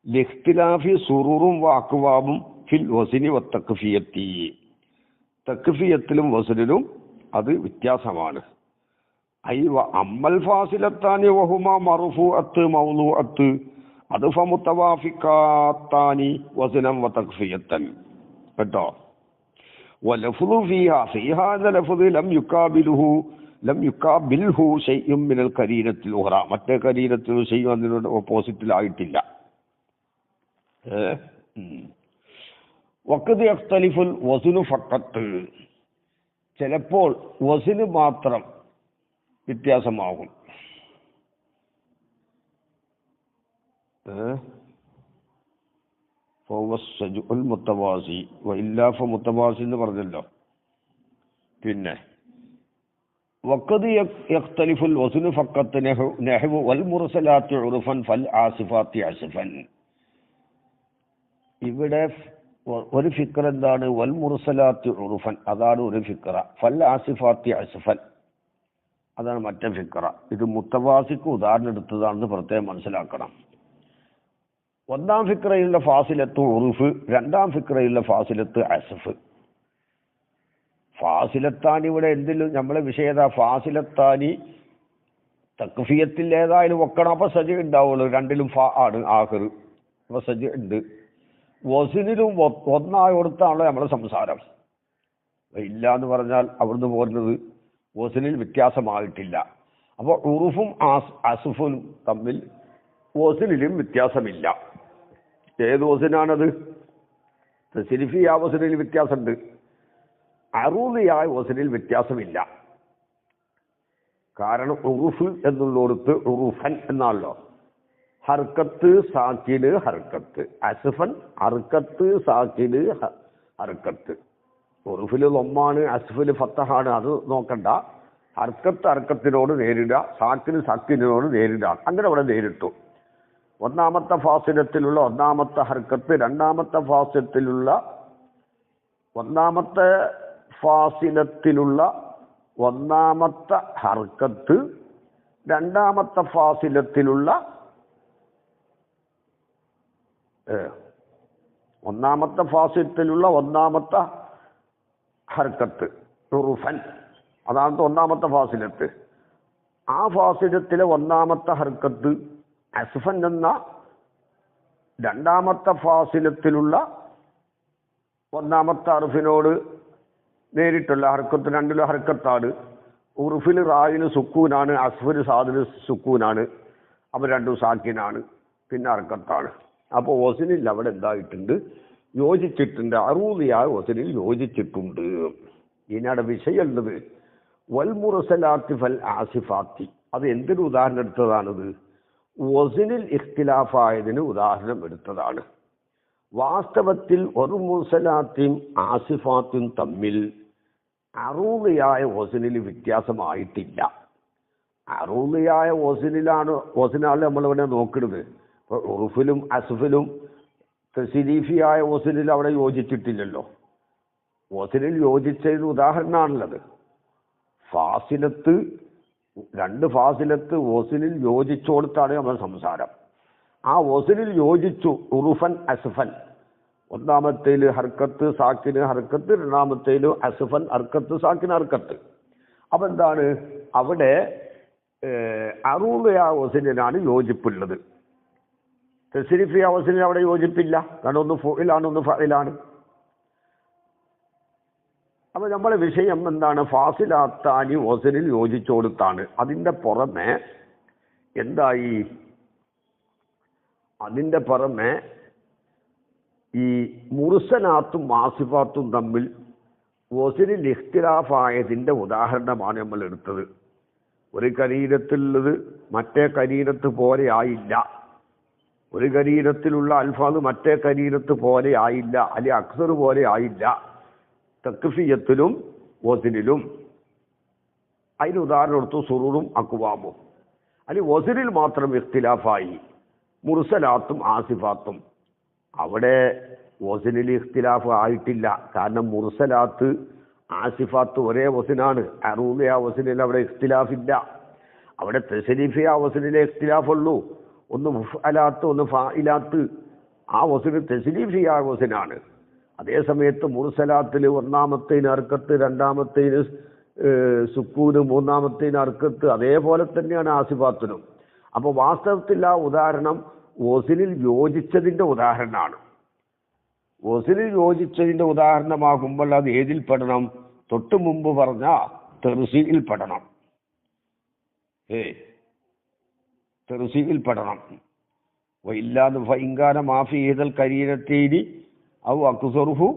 S1: ലിഖ്തിലാഫി സുറൂറും വാക്കുവാബും ഫിൽ വസനി വ തക്ഫിയത്തി. തക്ഫിയത്തിലും വസനിലും അത് വ്യത്യാസമാണ്. ഐ വ അമ്മൽ ഫാസിലത്താനി വഹുമ മർഫൂഅത്ത് മൗലൂഅത്ത് അത് ഫമുത്തവാഫിഖാത്താനി വസനം വ തക്ഫിയത്തൻ. കേട്ടോ? വലഫ്ളു ഫീഹാ ലഫ്ള് ലം യുക്കാബിൽഹു ശൈഉം മിനൽ ഖരീനത്തിൽ ഉഖ്റ. മറ്റേ ഖരീനത്തിൽ ശൈഉം അതിനോട് ഓപ്പോസിറ്റിലായിട്ടില്ല. വഖദ് യഖ്തലിഫുൽ വസ്നു ഫഖത്ത്. ചിലപ്പോൾ വസ്ന് മാത്രം വ്യത്യാസമാകും. മുത്തവാസി വഇല്ലാഫ മുത്തവാസി എന്ന് പറഞ്ഞല്ലോ. പിന്നെ വഖദ് യഖ്തലിഫുൽ വസ്നു ഫഖത്ത് നഹ്വു വൽ മുർസലാത്തി ഉർഫൻ ഫൽ ആസിഫാത്തി അസ്ഫൻ. ഇവിടെ ഒരു ഫിക്ര എന്താണ്? വൽ മുർസലാത്തി ഉർഫൻ, അതാണ് ഒരു ഫിക്ര. ഫൽ ആസിഫാത്തി അസ്ഫൻ, അതാണ് മറ്റേ ഫിക്ര. ഇത് മുത്തവാസിക്ക് ഉദാഹരണം എടുത്തതാണെന്ന് പ്രത്യേകം മനസ്സിലാക്കണം. ഒന്നാം ഫിക്രയിലുള്ള ഫാസിലത്ത് ഉറുഫ്, രണ്ടാം ഫിക്രയിലുള്ള ഫാസിലത്ത് അസ്ഫ്. ഫാസിലത്താനി ഇവിടെ എന്തിലും നമ്മളെ വിഷയത ഫാസിലത്താനി തക്ഫിയത്തിൽ ഏതായാലും വെക്കണം. അപ്പൊ സജ ഉണ്ടാവുള്ളൂ. രണ്ടിലും ഫ ആണ് ആഖിർ. അപ്പൊ സജ ഉണ്ട്. വസ്നിലും ഒന്നായി കൊടുത്താണല്ലോ നമ്മളെ സംസാരം. ഇല്ല എന്ന് പറഞ്ഞാൽ അവിടുന്ന് പോരുന്നത് വസ്നിൽ വ്യത്യാസമായിട്ടില്ല. അപ്പോൾ ഉറുഫും അസ്ഫും തമ്മിൽ വസ്നിലും വ്യത്യാസമില്ല. ഏത് വസ്നാണത്? തസ്രീഫിയ വസ്നിൽ വ്യത്യാസമുണ്ട്, അറൂദിയായ വസ്നിൽ വ്യത്യാസമില്ല. കാരണം ഉറുഫ് എന്നുള്ളിടത്ത് ഉറുഫൻ എന്നാണല്ലോ. ഹർക്കത്ത് സാക്കിന് ഹർക്കത്ത്, അസ്ഫൻ ഹർക്കത്ത് സാക്കിന് ഹർക്കത്ത്. ഉറുഫിൽ ലൊമ്മാണ്, അസ്ഫിൽ ഫത്തഹാണ്, അത് നോക്കണ്ട. ഹർക്കത്ത് ഹർക്കത്തിനോട് നേരിടുക, സാക്കിന് സാക്കിനോട് നേരിടുക. അങ്ങനെ അവിടെ നേരിട്ടു. ഒന്നാമത്തെ ഫാസിലത്തിലുള്ള ഒന്നാമത്തെ ഹർക്കത്ത്, രണ്ടാമത്തെ ഫാസിലത്തിലുള്ള ഒന്നാമത്തെ ഹർക്കത്ത്, രണ്ടാമത്തെ ഫാസിലത്തിലുള്ള ഒന്നാമത്തെ ഹർക്കത്ത് ഉറുഫൻ, അതാണ് ഒന്നാമത്തെ ഫാസിലത്ത്. ആ ഫാസിലത്തിലെ ഒന്നാമത്തെ ഹർക്കത്ത് അസ്ഫൻ എന്ന രണ്ടാമത്തെ ഫാസിലത്തിലുള്ള ഒന്നാമത്തെ അർഫിനോട് നേരിട്ടുള്ള ഹർക്കത്ത്. രണ്ടിലും ഹർക്കത്താണ്. ഉറുഫിൽ റായിന് സുക്കൂനാണ്, അസ്ഫിന് സാദിന് സുക്കൂനാണ്. അപ്പോൾ രണ്ടും സാക്കിനാണ്, പിന്നെ ഹർക്കത്താണ്. അപ്പോൾ വസ്നിൽ അവിടെ എന്തായിട്ടുണ്ട്? യോജിച്ചിട്ടുണ്ട്. അറൂദിയായ വസ്നിൽ യോജിച്ചിട്ടുണ്ട്. ഇതിനവിടെ വിഷയമുള്ളത് വൽ മുർസലാത്തി ഫൽ ആസിഫാത്തി. അത് എന്തിനു ഉദാഹരണം എടുത്തതാണിത്? വസ്നിൽ ഇഖ്തിലാഫായതിന് ഉദാഹരണം എടുത്തതാണ്. വാസ്തവത്തിൽ ഒരു മുർസലാത്തും ആസിഫാത്തും തമ്മിൽ അറൂദിയായ വസ്നിൽ വ്യത്യാസമായിട്ടില്ല. അറൂദിയായ വസ്നാണ് നമ്മളിവിടെ നോക്കുന്നത്. ഇപ്പോൾ ഉറുഫിലും അസ്ഫിലും തസ്രീഫിയായ വസ്നിൽ അവിടെ യോജിച്ചിട്ടില്ലല്ലോ. വസ്നിൽ യോജിച്ചതിന് ഉദാഹരണമാണുള്ളത്. ഫാസിലത്ത്, രണ്ട് ഫാസിലത്ത് വസ്നിൽ യോജിച്ചോടത്താണ് നമ്മൾ സംസാരം. ആ വസ്നിൽ യോജിച്ചു ഉറുഫൻ അസ്ഫൻ. ഒന്നാമത്തേല് ഹർക്കത്ത് സാക്കിന് ഹർക്കത്ത്, രണ്ടാമത്തേല് അസ്ഫൻ ഹർക്കത്ത് സാക്കിന് ഹർക്കത്ത്. അപ്പം എന്താണ് അവിടെ അറൂദിയ വസനിലാണ് യോജിപ്പുള്ളത്. തസ്രീഫിയ വസനിൽ അവിടെ യോജിപ്പില്ല. കാരണം ഒന്ന് ഫുഇലാണ് ഒന്ന് ഫഇലാണ്. അപ്പൊ നമ്മളെ വിഷയം എന്താണ്? ഫാസിലാത്താനി വസനിൽ യോജിച്ചു കൊടുത്താണ്. അതിൻ്റെ പുറമെ എന്തായി? അതിൻ്റെ പുറമെ ഈ മുർസലാത്തും ആസിഫാത്തും തമ്മിൽ വസനിൽ ഇഖ്തിലാഫായതിൻ്റെ ഉദാഹരണമാണ് നമ്മൾ എടുത്തത്. ഒരു കരീരത്തിലുള്ളത് മറ്റേ കരീരത്ത് പോലെ ആയില്ല. ഒരു കരീരത്തിലുള്ള അൽഫാദ് മറ്റേ കരീരത്ത് പോലെ ആയില്ല, അല്ലെ അക്സർ പോലെ ആയില്ല. തക്ഫിയത്തിലും വസനിലും അതിന് ഉദാഹരണം എടുത്തു സുറൂറും അക്വാമും. അല്ലെ വസനിൽ മാത്രം ഇഖ്തിലാഫായി മുർസലാത്തും ആസിഫാത്തും. അവിടെ വസനിൽ ഇഖ്തിലാഫ് ആയിട്ടില്ല. കാരണം മുർസലാത്ത് ആസിഫാത്ത് ഒരേ വസനാണ്. അറൂദിയ വസനിൽ അവിടെ ഇഖ്തിലാഫില്ല. അവിടെ തസ്രീഫിയ വസനിലെ ഇഖ്തിലാഫുള്ളൂ. ഒന്ന് മുഫ്അലാത്ത് ഒന്ന് ഫായിലാത്ത്. ആ വസന് തസ്രീഫിയ വസനാണ്. അതേ സമയത്ത് മുർസലാത്തിൽ ഒന്നാമത്തേന് അർക്കത്ത്, രണ്ടാമത്തേന് സുക്കൂന്, മൂന്നാമത്തേന് അർക്കത്ത്. അതേപോലെ തന്നെയാണ് ആസിഫാത്തിനും. അപ്പോൾ വാസ്തവത്തിൽ ആ ഉദാഹരണം വസനിൽ യോജിച്ചതിൻ്റെ ഉദാഹരണമാണ്. വസനിൽ യോജിച്ചതിൻ്റെ ഉദാഹരണമാകുമ്പോൾ അത് ഏതിൽ പെടണം? തൊട്ടു മുമ്പ് പറഞ്ഞ തെർസീൽ പെടണം. തെർസീൽ പെടണം. ഇല്ലാന്ന് ഫഇൻകാന മാഫി ഏതൽ കരീരത്തേനി ഔ അക്സറുഹു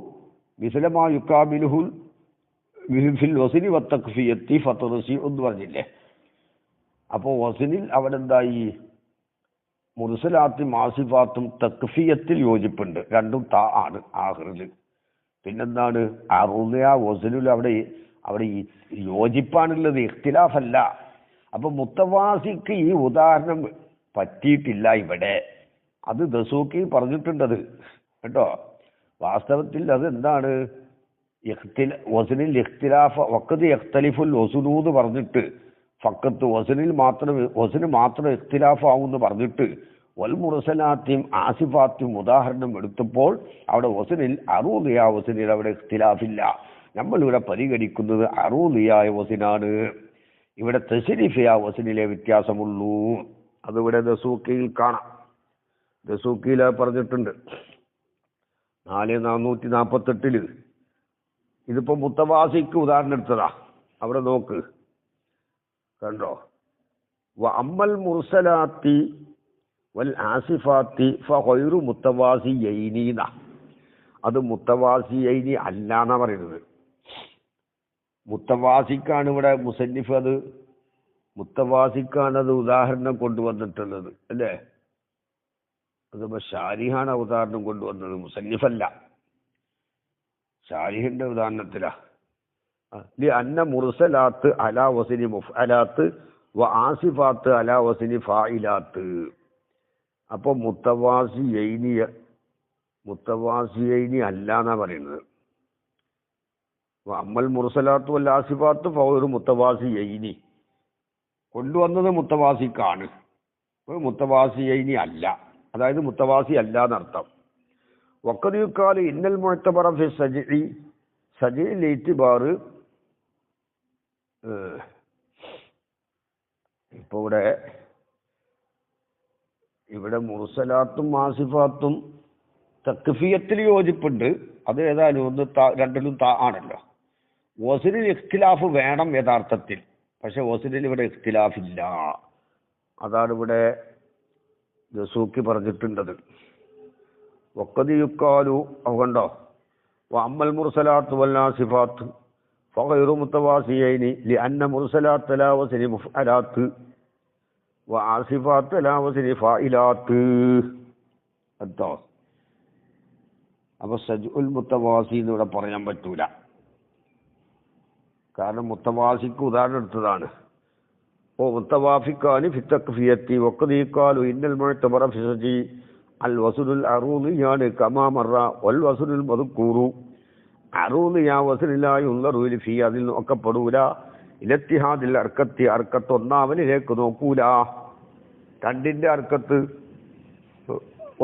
S1: മിസ്ലമാ യുക്കാബിലുഹു ഫിൽ വസനി വത്തക്ഫിയത്തി ഫതർസി എന്ന് പറഞ്ഞില്ലേ? അപ്പോൾ വസനിൽ അവിടെ എന്തായി? മുർസലാത്തും ആസിഫാത്തും തക്ഫിയത്തിൽ യോജിപ്പുണ്ട്. രണ്ടും താ ആണ് ആഖിറിൽ. പിന്നെന്താണ്? അറൂദിയ വസനിൽ അവിടെ യോജിപ്പാണുള്ളത്, ഇഖ്തിലാഫല്ല. അപ്പൊ മുത്തവാസിക്ക് ഈ ഉദാഹരണം പറ്റിയിട്ടില്ല ഇവിടെ. അത് ദസൂക്കി പറഞ്ഞിട്ടുണ്ടത് കേട്ടോ. വാസ്തവത്തിൽ അതെന്താണ്? വസനിൽ ഇഖ്തിലാഫ് വഖദ് യഖ്തലിഫുൽ വസനൂന്ന് പറഞ്ഞിട്ട് ഫക്കത്ത് വസന് മാത്രം ഇഖ്തിലാഫ് ആവുമെന്ന് പറഞ്ഞിട്ട് വൽ മുർസലാത്തിയും ആസിഫാത്തിയും ഉദാഹരണം എടുത്തപ്പോൾ അവിടെ വസനിൽ അറൂദിയ വസനിൽ അവിടെ ഇഖ്തിലാഫില്ല. നമ്മളിവിടെ പരിഗണിക്കുന്നത് അറൂദിയായ വസനാണ്. ഇവിടെ തസ്രീഫിയ വസനിലെ വ്യത്യാസമുള്ളൂ. അതിവിടെ ദസൂക്കിയിൽ കാണാം. ദസൂക്കിയിൽ പറഞ്ഞിട്ടുണ്ട് 4448. ഇതിപ്പോ മുത്തവാസിക്ക് ഉദാഹരണം എടുത്തതാ. അവിടെ നോക്ക്, കണ്ടോ? അമ്മൽ മുർസലാത്തി വൽ ആസിഫാത്തി ഫഗൈറു മുത്തവാസിയൈനി. അത് മുത്തവാസിയൈനി അല്ല എന്നാ പറയുന്നത്. മുത്തവാസിക്കാണ് ഇവിടെ മുസന്നിഫ്, അത് മുത്തവാസിക്കാണ് അത് ഉദാഹരണം കൊണ്ടുവന്നിട്ടുള്ളത് അല്ലേ? അതിപ്പോ ഷാരിഹാണ് ഉദാഹരണം കൊണ്ടുവന്നത്, മുസന്നിഫല്ല. ഷാരിഹിന്റെ ഉദാഹരണത്തിലാ അന്ന മുർസലാത്ത് അലാ വസനി മുഫ്അലാത്ത് വ ആസിഫാത്ത് അലാ വസനി ഫായിലാത്ത്. അപ്പൊ മുത്തവാസിയൈനി അല്ല എന്നാ പറയുന്നത്. അമ്മൽ മുർസലാത്ത് വൽ ആസിഫാത്ത് ഫൗറു മുത്തവാസിയൈനി കൊണ്ടുവന്നത് മുത്തവാസിക്കാണ്, മുത്തവാസിയൈനി അല്ല. അതായത് മുത്തവാസി അല്ല എന്നർത്ഥം. വഖദ് യുഖാലു ഇന്നൽ മുഅ്തബറ ഫി സജ്ഇ ഇത്തിബാർ. ഇപ്പൊ ഇവിടെ മുർസലാത്തും ആസിഫാത്തും തക്ഫിയത്തിൽ യോജിപ്പുണ്ട്. അത് ഏതായാലും ഒന്ന് രണ്ടിലും താ ആണല്ലോ. വസനിൽ ഇഖ്തിലാഫ് വേണം യഥാർത്ഥത്തിൽ, പക്ഷെ വസനിൽ ഇവിടെ ഇഖ്തിലാഫില്ല. അതാണ് ഇവിടെ ദസൂക്കി പറഞ്ഞിട്ടുണ്ടത്. വഖദ് യുഖാലു കണ്ടോ? വഅമ്മൽ മുർസലാത്ത് വൽ ആസിഫാത്ത് ഫഗൈറു മുത്തവാസിയൈനി ലിഅന്ന മുർസലാത്ത് അലാ വസനി മുഫ്അലാത്ത് വ ആസിഫാത്ത് അലാ വസനി ഫായിലാത്ത്. കേട്ടോ? അപ്പൊ സജ്ഉൽ മുത്തവാസി എന്നിവിടെ പറയാൻ പറ്റൂല. കാരണം മുത്തവാസിക്ക് ഉദാഹരണം എടുത്തതാണ്. മുത്തവാഫിക്കാനി ഫി തക്ഫിയത്തി വഖദ് യുഖാലു ഇന്നൽ മുഅ്തബറ ഫി സജ്ഇ അൽ വസനുൽ അറൂദിയാണ് കമാ മറ വൽ വസനുൽ മദ്കൂറു. അറൂദിയ വസനിലായി ഉള്ളറൂലി ഫി അതിൽ നോക്കപ്പെടൂല. ഇലത്തിഹാദിൽ അർക്കത്തി അർക്കത്ത് ഒന്നാമനിലേക്ക് നോക്കൂല. രണ്ടിന്റെ അർക്കത്ത്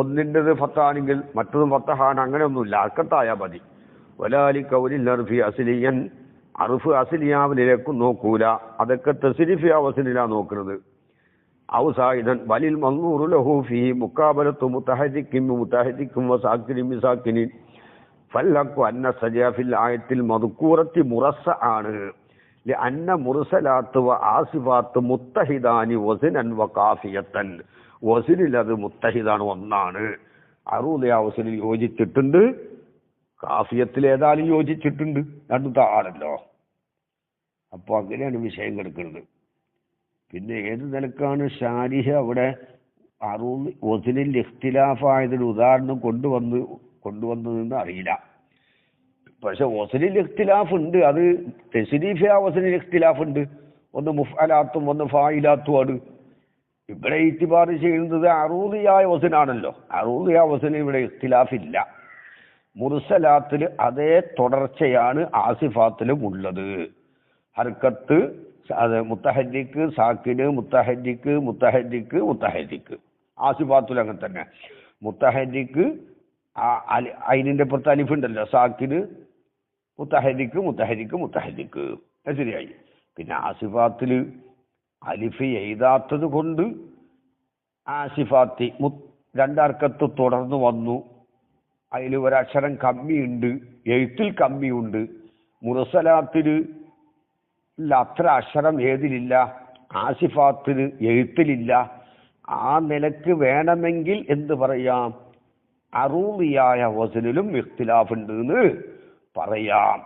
S1: ഒന്നിൻ്റെത് ഫത്താണെങ്കിൽ മറ്റതും ഫത്തഹാണ്, അങ്ങനെയൊന്നുമില്ല. അർക്കത്തായാൽ മതി. വലാലി കൗലിൽ അർഫി അസ്ലിയൻ അറുഫ് അസ്ലിയാവിലേക്കും നോക്കൂല, അതൊക്കെ തസ്രീഫിയ വസ്നിലാണ് നോക്കുന്നത്. ഔസായിദൻ വലിൽ മൻസൂറു ലഹു ഫീഹി മുഖാബലത്തു മുതഹദ്ദിഖിൻ മുതഹദ്ദിഖും വസാക്കിനിൻ ബിസാക്കിനിൻ ഫല്ലഖു അന്ന സജഅ ഫിൽ ആയത്തിൽ മദ്കൂറത്തി മുറസ്സആണ് ലഅന്ന മുർസലാത്ത് വ ആസിഫാത്ത് മുത്തഹിദാനി വസ്നൻ വ ഖാഫിയത്തൻ. വസ്നിൽ അത് മുത്തഹിദാണ്, ഒന്നാണ്. അറൂദിയ വസ്നിൽ യോജിച്ചിട്ടുണ്ട്, കാഫിയത്തിൽ ഏതായാലും യോജിച്ചിട്ടുണ്ട്, രണ്ടു താഴല്ലോ. അപ്പോൾ അങ്ങനെയാണ് വിഷയം കിടക്കുന്നത്. പിന്നെ ഏത് നിലക്കാണ് ഷാരിഹ അവിടെ അറൂദ് വസ്നിൽ ഇഖ്തിലാഫായതിന് ഉദാഹരണം കൊണ്ടുവന്നതെന്ന് അറിയില്ല. പക്ഷെ വസ്നിൽ ഇഖ്തിലാഫ് ഉണ്ട്, അത് തസ്രീഫിയ വസ്നിൽ ഇഖ്തിലാഫ് ഉണ്ട്. ഒന്ന് മുഫ്അലാത്തും ഒന്ന് ഫായിലാത്തുമാണ്. ഇവിടെ ഇത്തിബാർ ചെയ്യുന്നത് അറൂദിയായ വസ്നാണല്ലോ. അറൂദിയായ വസ്നിൽ ഇവിടെ ഇഖ്തിലാഫില്ല. മുർസലാത്തിൽ അതേ തുടർച്ചയാണ് ആസിഫാത്തിലും ഉള്ളത്. ഹർക്കത്ത്, അത് മുത്തഹദ്ദിക്ക്, സാക്കിന്, മുത്തഹദ്ദിക്ക്, മുത്തഹദ്ദിക്ക്, മുത്തഹദ്ദിക്ക്. ആസിഫാത്തിൽ അങ്ങനെ തന്നെ. മുത്തഹദ്ദിക്ക് അതിൻ്റെ പുറത്ത് അലിഫുണ്ടല്ലോ, സാക്കിന്, മുത്തഹദ്ദിക്ക്, മുത്തഹദ്ദിക്ക്, മുത്തഹദ്ദിക്ക്. ശരിയായി. പിന്നെ ആസിഫാത്തിൽ അലിഫ് എഴുതാത്തത് കൊണ്ട് ആസിഫാത്തി രണ്ടർക്കത്ത് തുടർന്ന് വന്നു. അതിൽ ഒരക്ഷരം കമ്മിയുണ്ട്, എഴുത്തിൽ കമ്മിയുണ്ട്. മുർസലാത്തിൽ അത്ര അക്ഷരം ഏതിലില്ല, ആസിഫാത്തിൽ എഴുത്തിലില്ല. ആ നിലക്ക് വേണമെങ്കിൽ എന്ത് പറയാം, അറൂദിയായ വസ്നിലും ഇഖ്തിലാഫ് ഉണ്ട് എന്ന് പറയാം.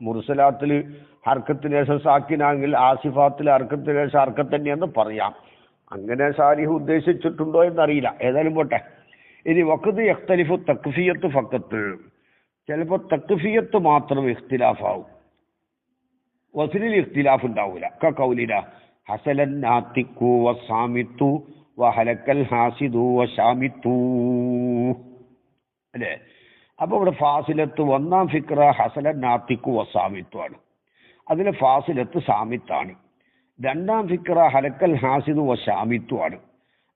S1: മുർസലാത്തിൽ ഹർക്കത്തിന് ശേഷം സാക്കിനാണെങ്കിൽ ആസിഫാത്തിൽ ഹർക്കത്തിന് ശേഷം ഹർക്കത്ത് തന്നെയെന്ന് പറയാം. അങ്ങനെ സാരിഹ് ഉദ്ദേശിച്ചിട്ടുണ്ടോ എന്നറിയില്ല. ഏതായാലും പോട്ടെ. ഇനി വഖദ് യഖ്തലിഫു തക്ഫിയത്ത് ഫഖത്ത്, ചിലപ്പോൾ തക്ഫിയത്ത് മാത്രം ഇഖ്തിലാഫാവും, വസ്നിൽ ഇഖ്തിലാഫ് ഉണ്ടാവില്ല. കഖൗലിന ഹസലൻ നാത്തിഖു വസാമിത്തു വഹലക്കൽ ഹാസിദു വശാമിത്തു അല്ലേ. അപ്പോൾ ഇവിടെ ഫാസിലത്ത് ഒന്നാം ഫിക്ര ഹസലൻ നാത്തിഖു വസാമിത്തു ആണ്. അതിലെ ഫാസിലത്ത് സാമിത്താണ്. രണ്ടാം ഫിക്ര ഹലക്കൽ ഹാസിദു വശാമിത്തു ആണ്.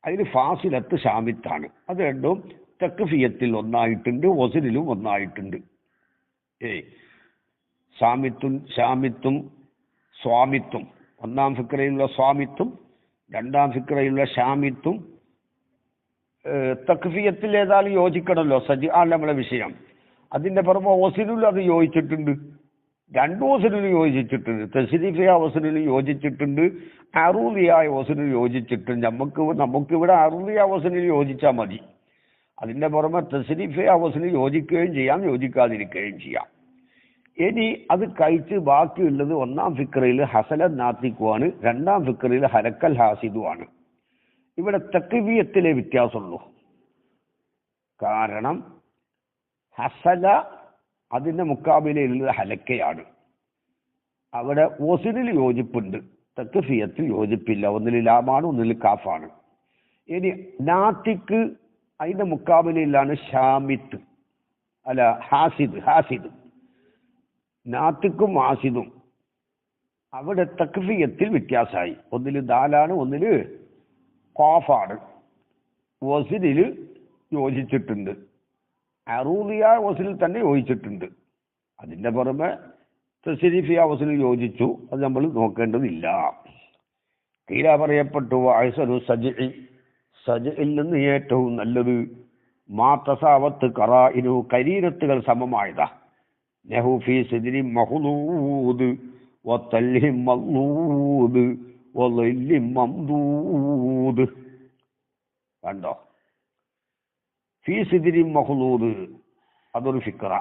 S1: അതിൽ ഫാസിലത്ത് ഷാമിത്താണ്. അത് രണ്ടും തക്ഫിയത്തിൽ ഒന്നായിട്ടുണ്ട്, വസ്നിലും ഒന്നായിട്ടുണ്ട്. സാമിത്തും ഷാമിത്തും സ്വാമിത്തും, ഒന്നാം ഫിക്രയിലുള്ള സ്വാമിത്തും രണ്ടാം ഫിക്രയിലുള്ള ഷാമിത്തും തക്ഫിയത്തിൽ ഏതായാലും യോജിക്കണമല്ലോ. ആണ് നമ്മളെ വിഷയം. അതിൻ്റെ പുറമെ വസ്നിലും അത് യോജിച്ചിട്ടുണ്ട്, രണ്ടു വസ്നിലും യോജിച്ചിട്ടുണ്ട്. തസ്രീഫിയ വസ്നിലും യോജിച്ചിട്ടുണ്ട്, അറൂദിയായ വസ്നിൽ യോജിച്ചിട്ടുണ്ട്. നമുക്കിവിടെ അറൂദിയ വസ്നിൽ യോജിച്ചാൽ മതി. അതിൻ്റെ പുറമെ തസ്രീഫിയ വസ്നിൽ യോജിക്കുകയും ചെയ്യാം, യോജിക്കാതിരിക്കുകയും ചെയ്യാം. ഇനി അത് കഴിച്ച് ബാക്കിയുള്ളത് ഒന്നാം ഫിക്രയിൽ ഹസലൻ നാത്തിക്കുമാണ്, രണ്ടാം ഫിക്രയിൽ ഹലക്കൽ ഹാസിദുമാണ്. ഇവിടെ തക്വിയത്തിലെ വ്യത്യാസമുള്ളൂ. കാരണം ഹസല അതിൻ്റെ മുക്കാബിലയിലുള്ളത് ഹലക്കയാണ്. അവിടെ വസ്നിൽ യോജിപ്പുണ്ട്, തക്ഫിയത്തിൽ യോജിപ്പില്ല. ഒന്നിൽ ലാമാണ്, ഒന്നിൽ കാഫാണ്. ഇനി നാത്തിക്ക് അതിൻ്റെ മുക്കാബിലയിലാണ് ഷാമിത്ത്, അല്ല ഹാസിദ്. നാത്തിക്കും ആസിദും അവിടെ തക്ഫിയത്തിൽ വ്യത്യാസമായി. ഒന്നിൽ ദാലാണ്, ഒന്നിൽ ഖാഫാണ്. വസ്നിൽ യോജിച്ചിട്ടുണ്ട്, അറൂദിയ വസ്നിൽ തന്നെ യോജിച്ചിട്ടുണ്ട്. അതിൻ്റെ പുറമെ തസ്രീഫിയ വസ്നിൽ യോജിച്ചു, അത് നമ്മൾ നോക്കേണ്ടതില്ല. തീര പറയപ്പെട്ടു അഹ്സനു സജ്ഇ, സജ്ഇൽ നിന്ന് ഏറ്റവും നല്ലത് മാ തസാവത്ത് ഖറാഇനു, കരീനത്തുകൾ സമമായതാ. നഹു ഫീ സിദ്രി മഹ്ലൂദ് വതൽഹി മഗ്ലൂദ് വളില്ലി മംദൂദ്. കണ്ടോ, ഫീ സിദ്രി മഹ്ലൂദ് അതൊരു ഫിക്ര,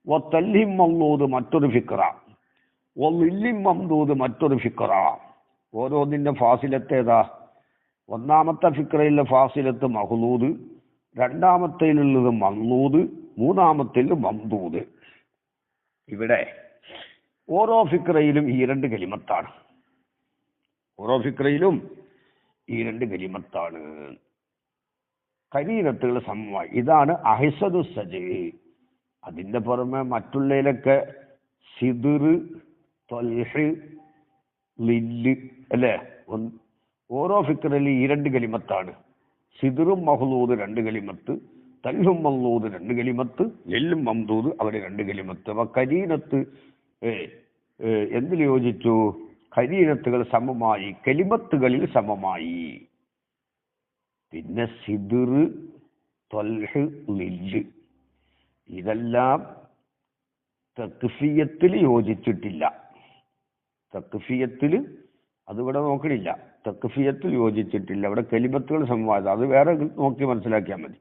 S1: വതൽഹി മഗ്ലൂദ് മറ്റൊരു ഫിക്ര, വളില്ലി മംദൂദ് മറ്റൊരു ഫിക്ര. ഓരോന്നിൻ്റെ ഫാസിലത്തേതാ? ഒന്നാമത്തെ ഫിക്രയിലെ ഫാസിലത്ത് മഹ്ലൂദ്, രണ്ടാമത്തേലുള്ളത് മംദൂദ്, മൂന്നാമത്തേൽ മംദൂദ്. ഇവിടെ ഓരോ ഫിക്രയിലും ഈ രണ്ട് കലിമത്താണ്. ഓരോ ഫിക്രയിലും ഈ രണ്ട് കലിമത്താണ്. കരീനത്തുകൾ സമമായി. ഇതാണ് അഹ്സനു സജ്ഇ. അതിൻ്റെ പുറമെ മറ്റുള്ളതിലൊക്കെ സിദ്ർ, ത്വൽഹ്, ലില്ല് അല്ലേ. ഓരോ ഫിക്രയിലും ഈ രണ്ട് കലിമത്താണ്. സിദ്റും മഹ്ലൂദ് രണ്ട് കലിമത്ത്, തൽഹും മംദൂദ് രണ്ട് കലിമത്ത്, ലില്ലും മംദൂദ് അവര് രണ്ട് കലിമത്ത്. അപ്പൊ കരീനത്ത് എന്തിൽ യോജിച്ചു? ഖരീനത്തുകൾ സമമായി, കലിമത്തുകളിൽ സമമായി. പിന്നെ സിദ്ർ, ത്വൽഹ്, ലില്ല് ഇതെല്ലാം തക്ഫിയത്തിൽ യോജിച്ചിട്ടില്ല. തക്ഫിയത്തിൽ അതിവിടെ നോക്കണില്ല. തക്ഫിയത്തിൽ യോജിച്ചിട്ടില്ല. ഇവിടെ കലിമത്തുകൾ സമവായത് അത് വേറെ നോക്കി മനസ്സിലാക്കിയാൽ മതി.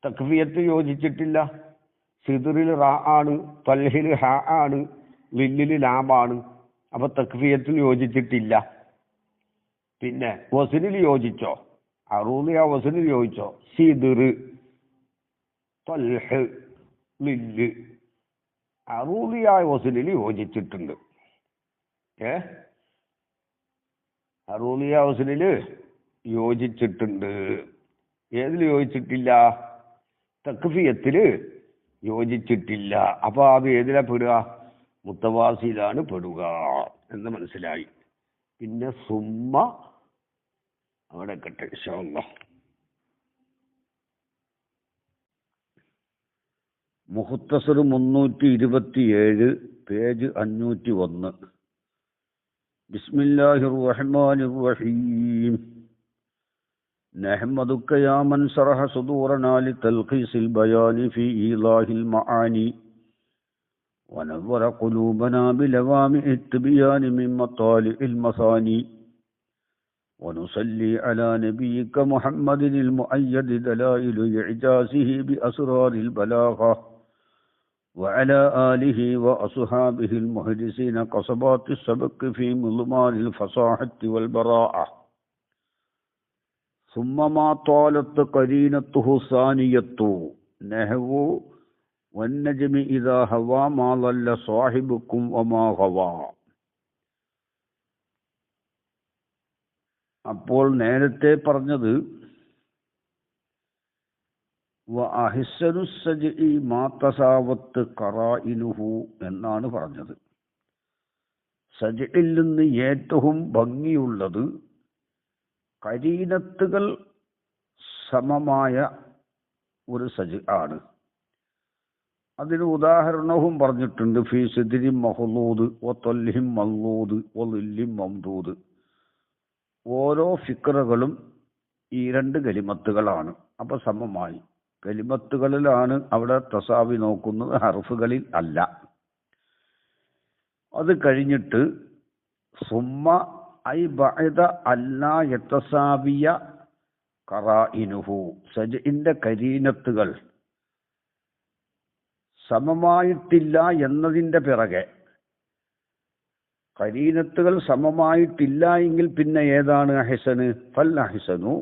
S1: തക്ഫിയത്തിൽ യോജിച്ചിട്ടില്ല. സിദ്റിൽ റാ ആണ്, ത്വൽഹിൽ ഹ ആണ്, ലില്ലിൽ ലാമാണ്. അപ്പൊ തക്ഫിയത്തിൽ യോജിച്ചിട്ടില്ല. പിന്നെ വസ്നിൽ യോജിച്ചോ? അറൂദിയ വസ്നിൽ യോജിച്ചോ? സിദ്ർ, ത്വൽഹ്, ലില്ല് അറൂദിയായ വസ്നിൽ യോജിച്ചിട്ടുണ്ട്. അറൂദിയ വസ്നിൽ യോജിച്ചിട്ടുണ്ട്. ഏതിൽ യോജിച്ചിട്ടില്ല? തക്ഫിയത്തിൽ യോജിച്ചിട്ടില്ല. അപ്പൊ അത് ഏതിലാ പെടുക? മുത്തവാസിലാണ് പെടുക എന്ന് മനസ്സിലായി. പിന്നെ സുമ്മ അവിടെ കട്ടെ ഇൻഷാ അല്ലാഹ്. മുഖ്തസർ 327 പേജ് 501. ബിസ്മില്ലാഹിർ റഹ്മാനിർ റഹീം. നഹ്മദുക യാ മൻ ശറഹ സുദൂറനാ ലിതൽഖീസിൽ ബയാനി ഫീ ഈളാഹിൽ മആനി ونور قلوبنا بلوامع التبيان من مطالع المثاني ونصلي على نبيك محمد المؤيد دلائل إعجازه بأسرار البلاغة وعلى آله وأصحابه المحدثين قصبات السبق في مضمان الفصاحة والبراءة ثم ما طالت قرينته ثانية نحو والنجم إذا هوى ما ضل صاحبكم وما غوى. അപ്പോൾ നേരത്തെ പറഞ്ഞത് വഅഹ്സനു സജ്ഇ മാ തസാവത്ത് ഖറാഇനുഹു എന്നാണ് പറഞ്ഞത്. സജ്ഇൽ നിന്ന് ഏറ്റവും ഭംഗിയുള്ളത് ഖരീനത്തുകൾ സമമായ ഒരു സജ് ആണ്. അതിന് ഉദാഹരണവും പറഞ്ഞിട്ടുണ്ട്. ഫീ സിദ്രിൻ മഹ്ലൂദ് വത്വൽഹിൻ മൽഊദ് വളില്ലിൻ മംദൂദ്. ഓരോ ഫിക്റകളും ഈ രണ്ട് കലിമത്തുകളാണ്. അപ്പൊ സമമായി. കലിമത്തുകളിലാണ് അവിടെ തസാവി നോക്കുന്നത്, ഹർഫുകളിൽ അല്ല. അത് കഴിഞ്ഞിട്ട് സുമ്മ ഐ ബഅദ അല്ലാ യതസാവിയ ഖറാഇനുഹു, സജ്ഇന്റെ കരീനത്തുകൾ സമമായിട്ടില്ല എന്നതിൻ്റെ പിറകെ. ഖരീനത്തുകൾ സമമായിട്ടില്ല എങ്കിൽ പിന്നെ ഏതാണ് അഹ്സന്? ഫൽ അഹ്സനു,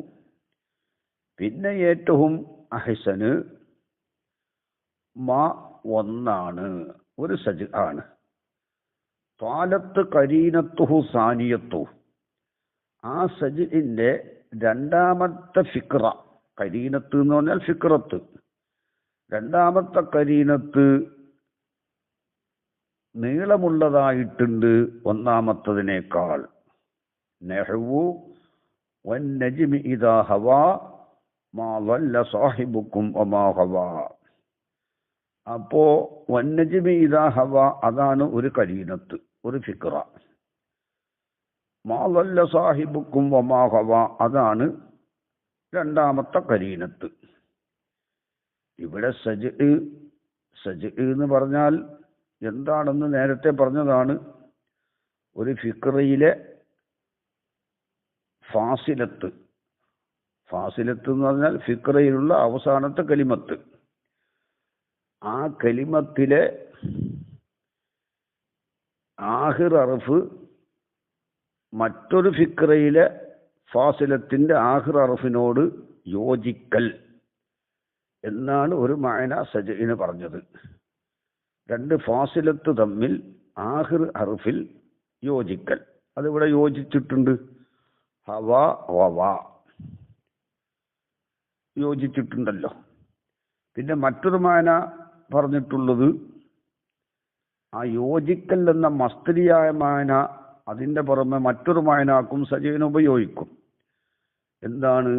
S1: പിന്നെ ഏറ്റവും അഹ്സന് മാ ഒന്നാണ്, ഒരു സജ് ആണ്. ത്വാലത്ത് ഖരീനത്തുഹു സാനിയത്തു, ആ സജ്ഇന്റെ രണ്ടാമത്തെ ഫിക്ര, ഖരീനത്ത് എന്ന് പറഞ്ഞാൽ ഫിക്രത്ത്, രണ്ടാമത്തെ ഖരീനത്ത് നീളമുള്ളതായിട്ടുണ്ട് ഒന്നാമത്തതിനേക്കാൾ. നഹ്വു വന്നജ്മി ഇദാ ഹവാ മാ ളല്ല സാഹിബുക്കും വമാ ഹവാ. അപ്പോ വന്നജ്മി ഇദാ ഹവാ അതാണ് ഒരു ഖരീനത്ത്, ഒരു ഫിക്ര. മാ ളല്ല സാഹിബുക്കും വമാ ഹവാ അതാണ് രണ്ടാമത്തെ ഖരീനത്ത്. ഇവിടെ സജ് എന്ന് പറഞ്ഞാൽ എന്താണെന്ന് നേരത്തെ പറഞ്ഞതാണ്. ഒരു ഫിക്രയിലെ ഫാസിലത്ത് എന്ന് പറഞ്ഞാൽ ഫിക്രയിലുള്ള അവസാനത്തെ കലിമത്ത്. ആ കലിമത്തിലെ ആഹിർ അർഫ് മറ്റൊരു ഫിക്രയിലെ ഫാസിലത്തിന്റെ ആഹിർ അർഫിനോട് യോജിക്കൽ എന്നാണ് ഒരു മഅന സജ്ഇന് പറഞ്ഞത്. രണ്ട് ഫാസിലത്ത് തമ്മിൽ ആഹിർ ഹർഫിൽ യോജിക്കൽ, അതിവിടെ യോജിച്ചിട്ടുണ്ട്. ഹവാ വവാ യോജിച്ചിട്ടുണ്ടല്ലോ. പിന്നെ മറ്റൊരു മഅന പറഞ്ഞിട്ടുള്ളത് ആ യോജിക്കൽ എന്ന മസ്തരിയായ മഅന അതിൻ്റെ പുറമെ മറ്റൊരു മഅനാക്കും സജ്ഇന് ഉപയോഗിക്കും. എന്താണ്?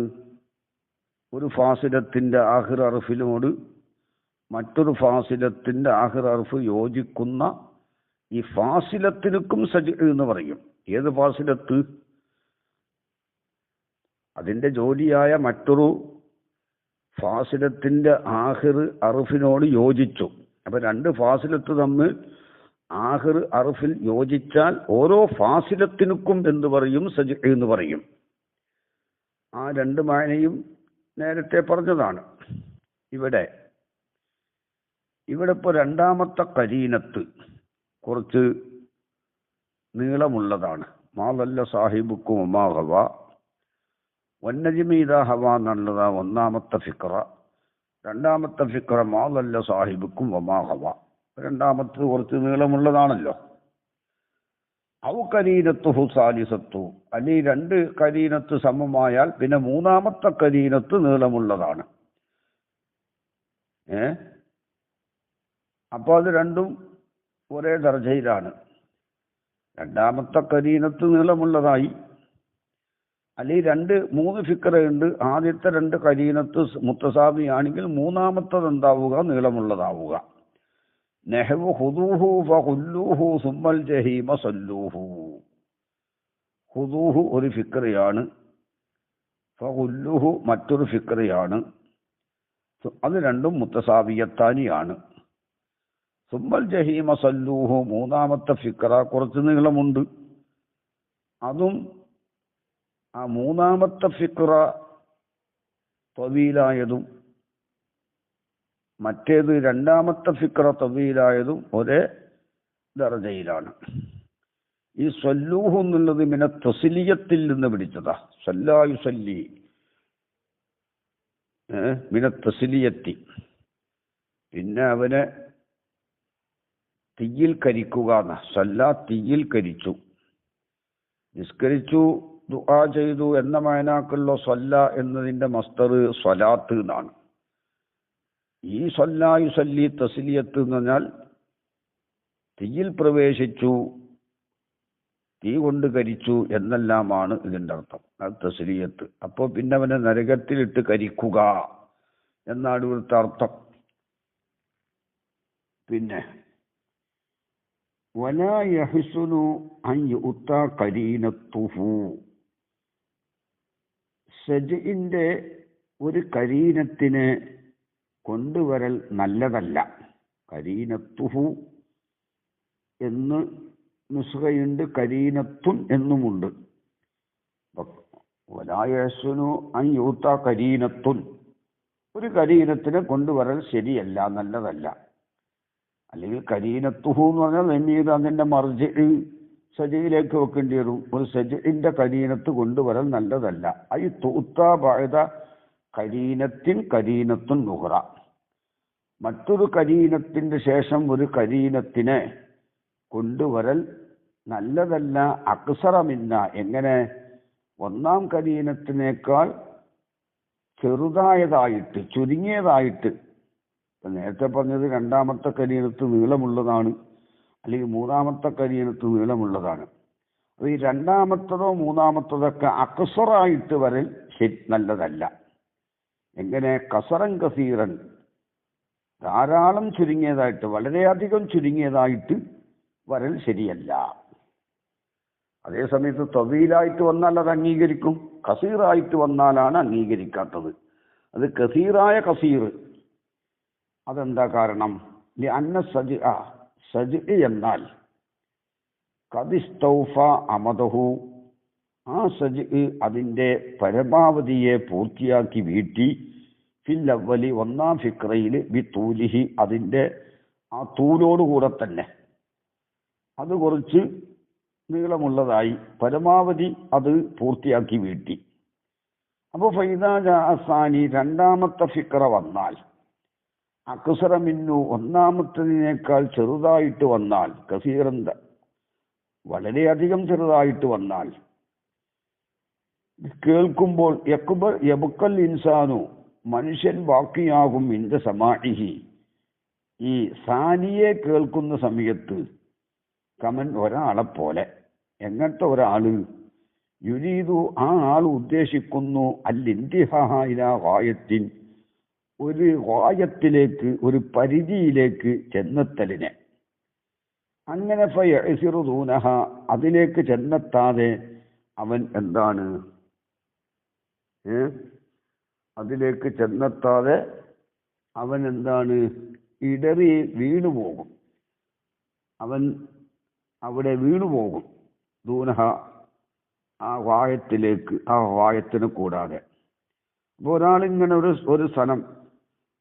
S1: ഒരു ഫാസിലത്തിന്റെ ആഖിർ ഹർഫിനോട് മറ്റൊരു ഫാസിലത്തിന്റെ ആഖിർ ഹർഫ് യോജിക്കുന്ന ഈ ഫാസിലത്തിനും സജ് എന്ന് പറയും. ഏത് ഫാസിലത്ത്? അതിൻ്റെ ജോലിയായ മറ്റൊരു ഫാസിലത്തിൻ്റെ ആഹിർ അറുഫിനോട് യോജിച്ചു. അപ്പം രണ്ട് ഫാസിലത്ത് തമ്മിൽ ആഹിർ അറുഫിൽ യോജിച്ചാൽ ഓരോ ഫാസിലത്തിനും എന്ത് പറയും? സജ് എന്ന് പറയും. ആ രണ്ട് മാനയും നേരത്തെ പറഞ്ഞതാണ്. ഇവിടെ ഇപ്പോൾ രണ്ടാമത്തെ കരീനത്ത് കുറച്ച് നീളമുള്ളതാണ്. മാലല്ല സാഹിബുക്കും ഒമാ ഹവ വന്നജിമീത ഹവ എന്നുള്ളതാ ഒന്നാമത്തെ ഫിക്ര. രണ്ടാമത്തെ ഫിക്ര മാലല്ല സാഹിബുക്കും ഒമാ ഹവ. രണ്ടാമത്തത് കുറച്ച് നീളമുള്ളതാണല്ലോ. ഔ കരീനത്തുഹു സാലിസത്തു, അല്ലെങ്കിൽ രണ്ട് കരീനത്ത് സമമായാൽ പിന്നെ മൂന്നാമത്തെ കരീനത്ത് നീളമുള്ളതാണ്. അപ്പോൾ അത് രണ്ടും ഒരേ ദർജയിലാണ്. രണ്ടാമത്തെ കരീനത്ത് നീളമുള്ളതായി, അല്ലെങ്കിൽ മൂന്ന് ഫിക്രയുണ്ട്. ആദ്യത്തെ രണ്ട് കരീനത്ത് മുത്തസാബിയാണെങ്കിൽ മൂന്നാമത്തത് എന്താവുക? നീളമുള്ളതാവുക. നെഹ്വു ഹുദൂഹു ഫഹുല്ലൂഹു സുമ്മൽ ജഹീമ സല്ലൂഹു. ഹുദൂഹു ഒരു ഫിക്രയാണ്, ഫഹുല്ലൂഹു മറ്റൊരു ഫിക്രയാണ്. അത് രണ്ടും മുത്തസാബിയത്താനിയാണ്. സുമ്മൽ ജഹീമ സല്ലൂഹു മൂന്നാമത്തെ ഫിക്ര കുറച്ച് നീളമുണ്ട്. അതും ആ മൂന്നാമത്തെ ഫിക്ര തവീലായതും മറ്റേത് രണ്ടാമത്തെ ഫിക്ര തവീലായതും ഒരേ ദർജയിലാണ്. ഈ സല്ലൂഹു എന്നുള്ളത് മിന തസ്ലിയത്തിൽ നിന്ന് പിടിച്ചതാ. സല്ലായു സല്ലി മിന തസ്ലിയത്തി. പിന്നെ അവനെ തീയിൽ കരിക്കുക എന്ന. സല്ല തീയിൽ കരിച്ചു, നിസ്കരിച്ചു, ദുആ ചെയ്തു എന്ന മഅനാക്കുള്ള സല്ല എന്നതിൻ്റെ മസ്ദർ സ്വലാത്ത് എന്നാണ്. ഈ സല്ലായു സല്ലി തസ്ലിയത്ത് എന്ന് പറഞ്ഞാൽ തീയിൽ പ്രവേശിച്ചു, തീ കൊണ്ട് കരിച്ചു എന്നെല്ലാമാണ് ഇതിൻ്റെ അർത്ഥം. അത് തസ്ലിയത്ത്. അപ്പോൾ പിന്നെ അവനെ നരകത്തിലിട്ട് കരിക്കുക എന്നാണ് ഇവിടുത്തെ അർത്ഥം. പിന്നെ വലാ യഹ്സുനു അൻ യുഅ്താ കരീനത്തുഹു. സജ്ഇന്റെ ഒരു കരീനത്തിനെ കൊണ്ടുവരൽ നല്ലതല്ല. കരീനത്തുഹു എന്ന് നുസ്ഖയുണ്ട്, കരീനത്തുൻ എന്നുമുണ്ട്. വലാ യഹ്സുനു അൻ യുഅ്താ കരീനത്തുൻ, ഒരു കരീനത്തിനെ കൊണ്ടുവരൽ ശരിയല്ല, നല്ലതല്ല. അല്ലെങ്കിൽ കരീനത്തുഹു എന്ന് പറഞ്ഞാൽ പിന്നീട് അതിൻ്റെ മർജി സജയിലേക്ക് വെക്കേണ്ടി വരും. ഒരു സജയിൻ്റെ കരീനത്ത് കൊണ്ടുവരൽ നല്ലതല്ല. ഐ തുഅ്താ ബഅദ കരീനത്തുൻ നുഹ്റ. മറ്റൊരു കരീനത്തിൻ്റെ ശേഷം ഒരു കരീനത്തിനെ കൊണ്ടുവരൽ നല്ലതല്ല. അക്സറ മിന്ന, എങ്ങനെ? ഒന്നാം കരീനത്തിനേക്കാൾ ചെറുതായതായിട്ട്, ചുരുങ്ങിയതായിട്ട്. നേരത്തെ പറഞ്ഞത് രണ്ടാമത്തെ കരീനത്ത് നീളമുള്ളതാണ്, അല്ലെങ്കിൽ മൂന്നാമത്തെ കരീനത്ത് നീളമുള്ളതാണ്. അപ്പോൾ ഈ രണ്ടാമത്തതോ മൂന്നാമത്തതൊക്കെ അക്സറായിട്ട് വരൽ ശരി നല്ലതല്ല. എങ്ങനെ? കസറൻ കസീറൻ, ധാരാളം ചുരുങ്ങിയതായിട്ട്, വളരെയധികം ചുരുങ്ങിയതായിട്ട് വരൽ ശരിയല്ല. അതേസമയത്ത് തവീലായിട്ട് വന്നാൽ അത് അംഗീകരിക്കും, കസീറായിട്ട് വന്നാലാണ് അംഗീകരിക്കാത്തത്. അത് കസീറായ കസീർ. അതെന്താ കാരണം? അന്ന സജ് എന്നാൽ കദിസ്തൗഫ അമദഹു, ആ സജ് അതിൻ്റെ പരമാവധിയെ പൂർത്തിയാക്കി വീട്ടി, ഫിൽ അവലി ഒന്നാം ഫിക്രയിൽ ബി തൂലിഹി, അതിൻ്റെ ആ തൂലോടുകൂടെ തന്നെ അത് കുറച്ച് നീളമുള്ളതായി പരമാവധി അത് പൂർത്തിയാക്കി വീട്ടി. അപ്പോൾ ഫൈദാ ജാഅ സാനി, രണ്ടാമത്തെ ഫിക്ര വന്നാൽ, അക്സറ മിന്നു ഒന്നാമത്തതിനേക്കാൾ ചെറുതായിട്ട് വന്നാൽ, കസീറന്ത വളരെയധികം ചെറുതായിട്ട് വന്നാൽ, കേൾക്കുമ്പോൾ യബുക്കൽ ഇൻസാനു, മനുഷ്യൻ ബാക്കിയാകും ഇന്റെ സമാഇഹി, ഈ സാനിയെ കേൾക്കുന്ന സമയത്ത്, കമൻ ഒരാളെപ്പോലെ. എങ്ങനത്തെ ഒരാള്? യുരീദു, ആ ആൾ ഉദ്ദേശിക്കുന്നു, അല്ലിന്തിഹാ ഇലാ ഗായത്തിൻ, ഒരു ഗായത്തിലേക്ക്, ഒരു പരിധിയിലേക്ക് ചെന്നെത്തലിനെ. അങ്ങനെ ഫയസിറു ദൂനഹ, അതിലേക്ക് ചെന്നെത്താതെ അവൻ എന്താണ്, അതിലേക്ക് ചെന്നെത്താതെ അവൻ എന്താണ്, ഇടറി വീണുപോകും. അവൻ അവിടെ വീണുപോകും. ദൂനഹ, ആ വായത്തിലേക്ക്, ആ വായത്തിന് കൂടാതെ. അപ്പോൾ ഒരാളിങ്ങനെ ഒരു സ്ഥലം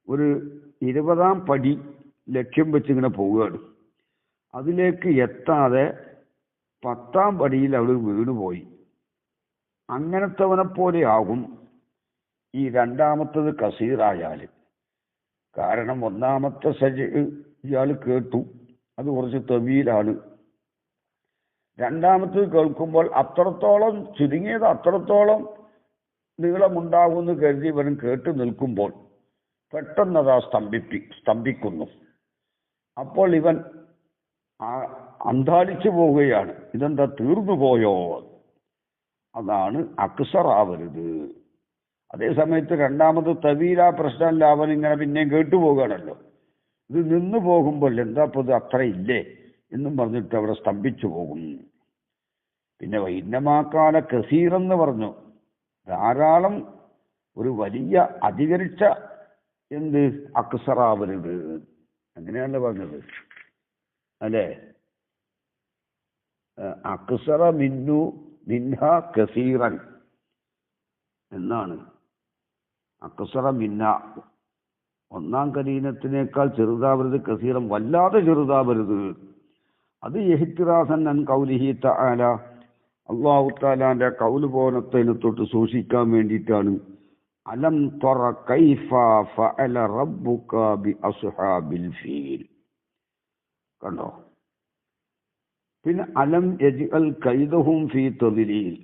S1: ഒരു 20-ാം പടി ലക്ഷ്യം വെച്ചിങ്ങനെ പോവുകയാണ്. അതിലേക്ക് എത്താതെ 10-ാം പടിയിൽ അവിടെ വീണുപോയി. അങ്ങനത്തവനെ പോലെ ആകും ഈ രണ്ടാമത്തത് കസീറായാൽ. കാരണം ഒന്നാമത്തെ ഇയാൾ കേട്ടു, അത് കുറച്ച് തവീലാണ്. രണ്ടാമത്തത് കേൾക്കുമ്പോൾ അത്രത്തോളം ചുരുങ്ങിയത് അത്രത്തോളം നീളമുണ്ടാകുമെന്ന് കരുതി ഇവൻ കേട്ട് നിൽക്കുമ്പോൾ പെട്ടെന്നതാ സ്തംഭിക്കുന്നു. അപ്പോൾ ഇവൻ അന്ധാളിച്ചു പോവുകയാണ്. ഇതെന്താ, തീർന്നു പോയോ? അതാണ് അക്സറാവരുത്. അതേ സമയത്ത് രണ്ടാമത് തവീല പ്രശ്നമല്ല, അവൻ ഇങ്ങനെ പിന്നെയും കേട്ടുപോകുകയാണല്ലോ. ഇത് നിന്നു പോകുമ്പോൾ എന്താ ഇത് അത്ര ഇല്ലേ എന്നും പറഞ്ഞിട്ട് അവിടെ സ്തംഭിച്ചു പോകും. പിന്നെ ഇന്നമാക്കാല കസീറെന്ന് പറഞ്ഞു, ധാരാളം, ഒരു വലിയ അധികരിച്ച അക്സറാവരുത്, അങ്ങനെയാണല്ലോ പറഞ്ഞത് അല്ലേ. അക്സറ മിൻഹ കസീറൻ എന്നാണ്. അക്സറ മിന്ന, ഒന്നാം കരീനത്തിനേക്കാൾ ചെറുതാവരുത്, കസീറൻ വല്ലാതെ ചെറുതാവരുത്. അത് ഇഹ്തിറാസൻ അൻ ഖൗലിഹി തആല, അല്ലാഹു തആലാന്റെ ഖൗല് പോലത്തതിനെ തൊട്ട് സൂക്ഷിക്കാൻ വേണ്ടിയിട്ടാണ്. അലം തറ കൈഫ ഫഅല റബ്ബുക ബി അസ്ഹാബിൽ ഫീൽ. കണ്ടോ? പിന്നെ അലം യജ്അൽ കൈദഹും ഫീ തദ്ലീൽ.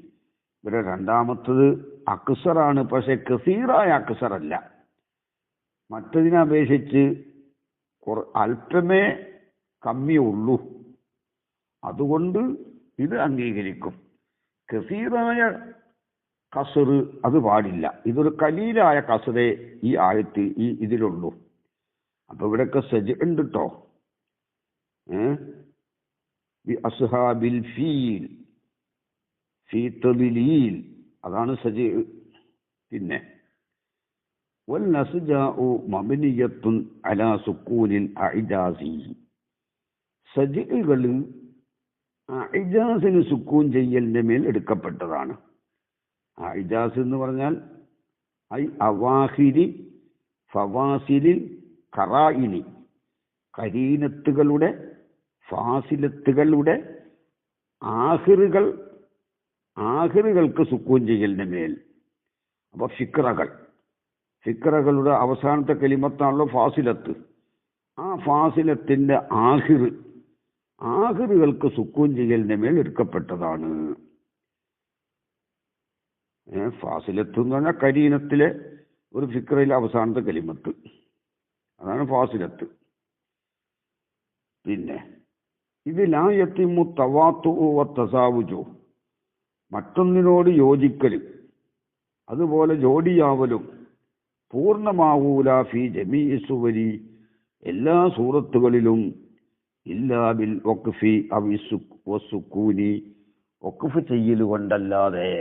S1: ഇവിടെ രണ്ടാമത്തത് അക്സറാണ്, പക്ഷെ കസീറായ അക്സറല്ല. മറ്റതിനെ അപേക്ഷിച്ച് അല്പമേ കമ്മിയുള്ളൂ. അതുകൊണ്ട് ഇത് അംഗീകരിക്കും. കസീറായ കസറ് അത് പാടില്ല. ഇതൊരു കലീലായ കസറേ ഈ ആയത്ത് ഇതിലുള്ളൂ. അപ്പൊ ഇവിടെയൊക്കെ സജ് ഉണ്ട് കേട്ടോ. അസ്ഹാബിൽ ഫീൽ ഫീ തദ്ലീൽ, അതാണ് സജ്. പിന്നെ വൽനസ്ജാഉ മബ്നിയത്തുൻ അലാ സുക്കൂനിൽ അഇജാസി. സജ്ഇകൾ അഇജാസിന് സുക്കൂൻ ചെയ്യലിന്റെ മേൽ എടുക്കപ്പെട്ടതാണ്. അഇജാസ് എന്ന് പറഞ്ഞാൽ ഐ അവാഹിരി ഫവാസിലിൽ ഖറായിനി, കരീനത്തുകളുടെ ഫാസിലത്തുകളുടെ ആഹിറുകൾക്ക് സുക്കൂൻ ചെയ്യലിന്റെ മേൽ. അപ്പൊ ഫിക്രകളുടെ അവസാനത്തെ കലിമത്താണല്ലോ ഫാസിലത്ത്. ആ ഫാസിലത്തിന്റെ ആഹിറുകൾക്ക് സുക്കൂൻ ചെയ്യലിന്റെ മേൽ എടുക്കപ്പെട്ടതാണ്. ഫാസിലത്ത് എന്ന് പറഞ്ഞാൽ കരീനത്തിലെ ഒരു ഫിക്രയിലെ അവസാനത്തെ കലിമത്ത്, അതാണ് ഫാസിലത്ത്. പിന്നെ ഇത് ലാ യത്തിമു തവാത്തുഉ വതസാവുജു, മറ്റൊന്നിനോട് യോജിക്കലും അതുപോലെ ജോഡിയാവലും പൂർണ്ണമാവൂല ഫീ ജമീഇ സുവരി, എല്ലാ സൂറത്തുകളിലും, ഇല്ലാ ബിൽ വഖഫി അവി വസുക്കൂനി, വഖഫ് ചെയ്യലുകൊണ്ടല്ലാതെ,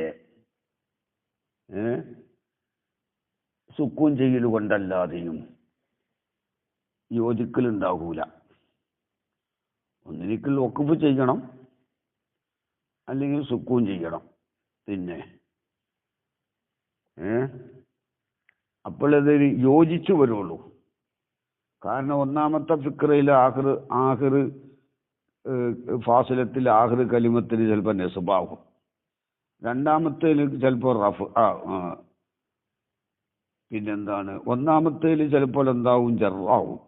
S1: സുക്കൂൻ ചെയ്യലുകൊണ്ടല്ലാതെയും യോജിക്കലുണ്ടാകൂല. ഒന്നിരിക്കൽ വഖഫ് ചെയ്യണം, അല്ലെങ്കിൽ സുക്കൂൻ ചെയ്യണം. പിന്നെ അപ്പോഴത് യോജിച്ചു വരുള്ളൂ. കാരണം ഒന്നാമത്തെ ഫിക്രയിൽ ആഹിർ ഫാസിലത്തിൽ ആഹിർ കലിമത്തിന് ചിലപ്പോൾ നെസ്ബാകും, രണ്ടാമത്തേൽ ചിലപ്പോൾ റഫ് പിന്നെന്താണ്, ഒന്നാമത്തേൽ ചിലപ്പോൾ എന്താവും, ജറാവും,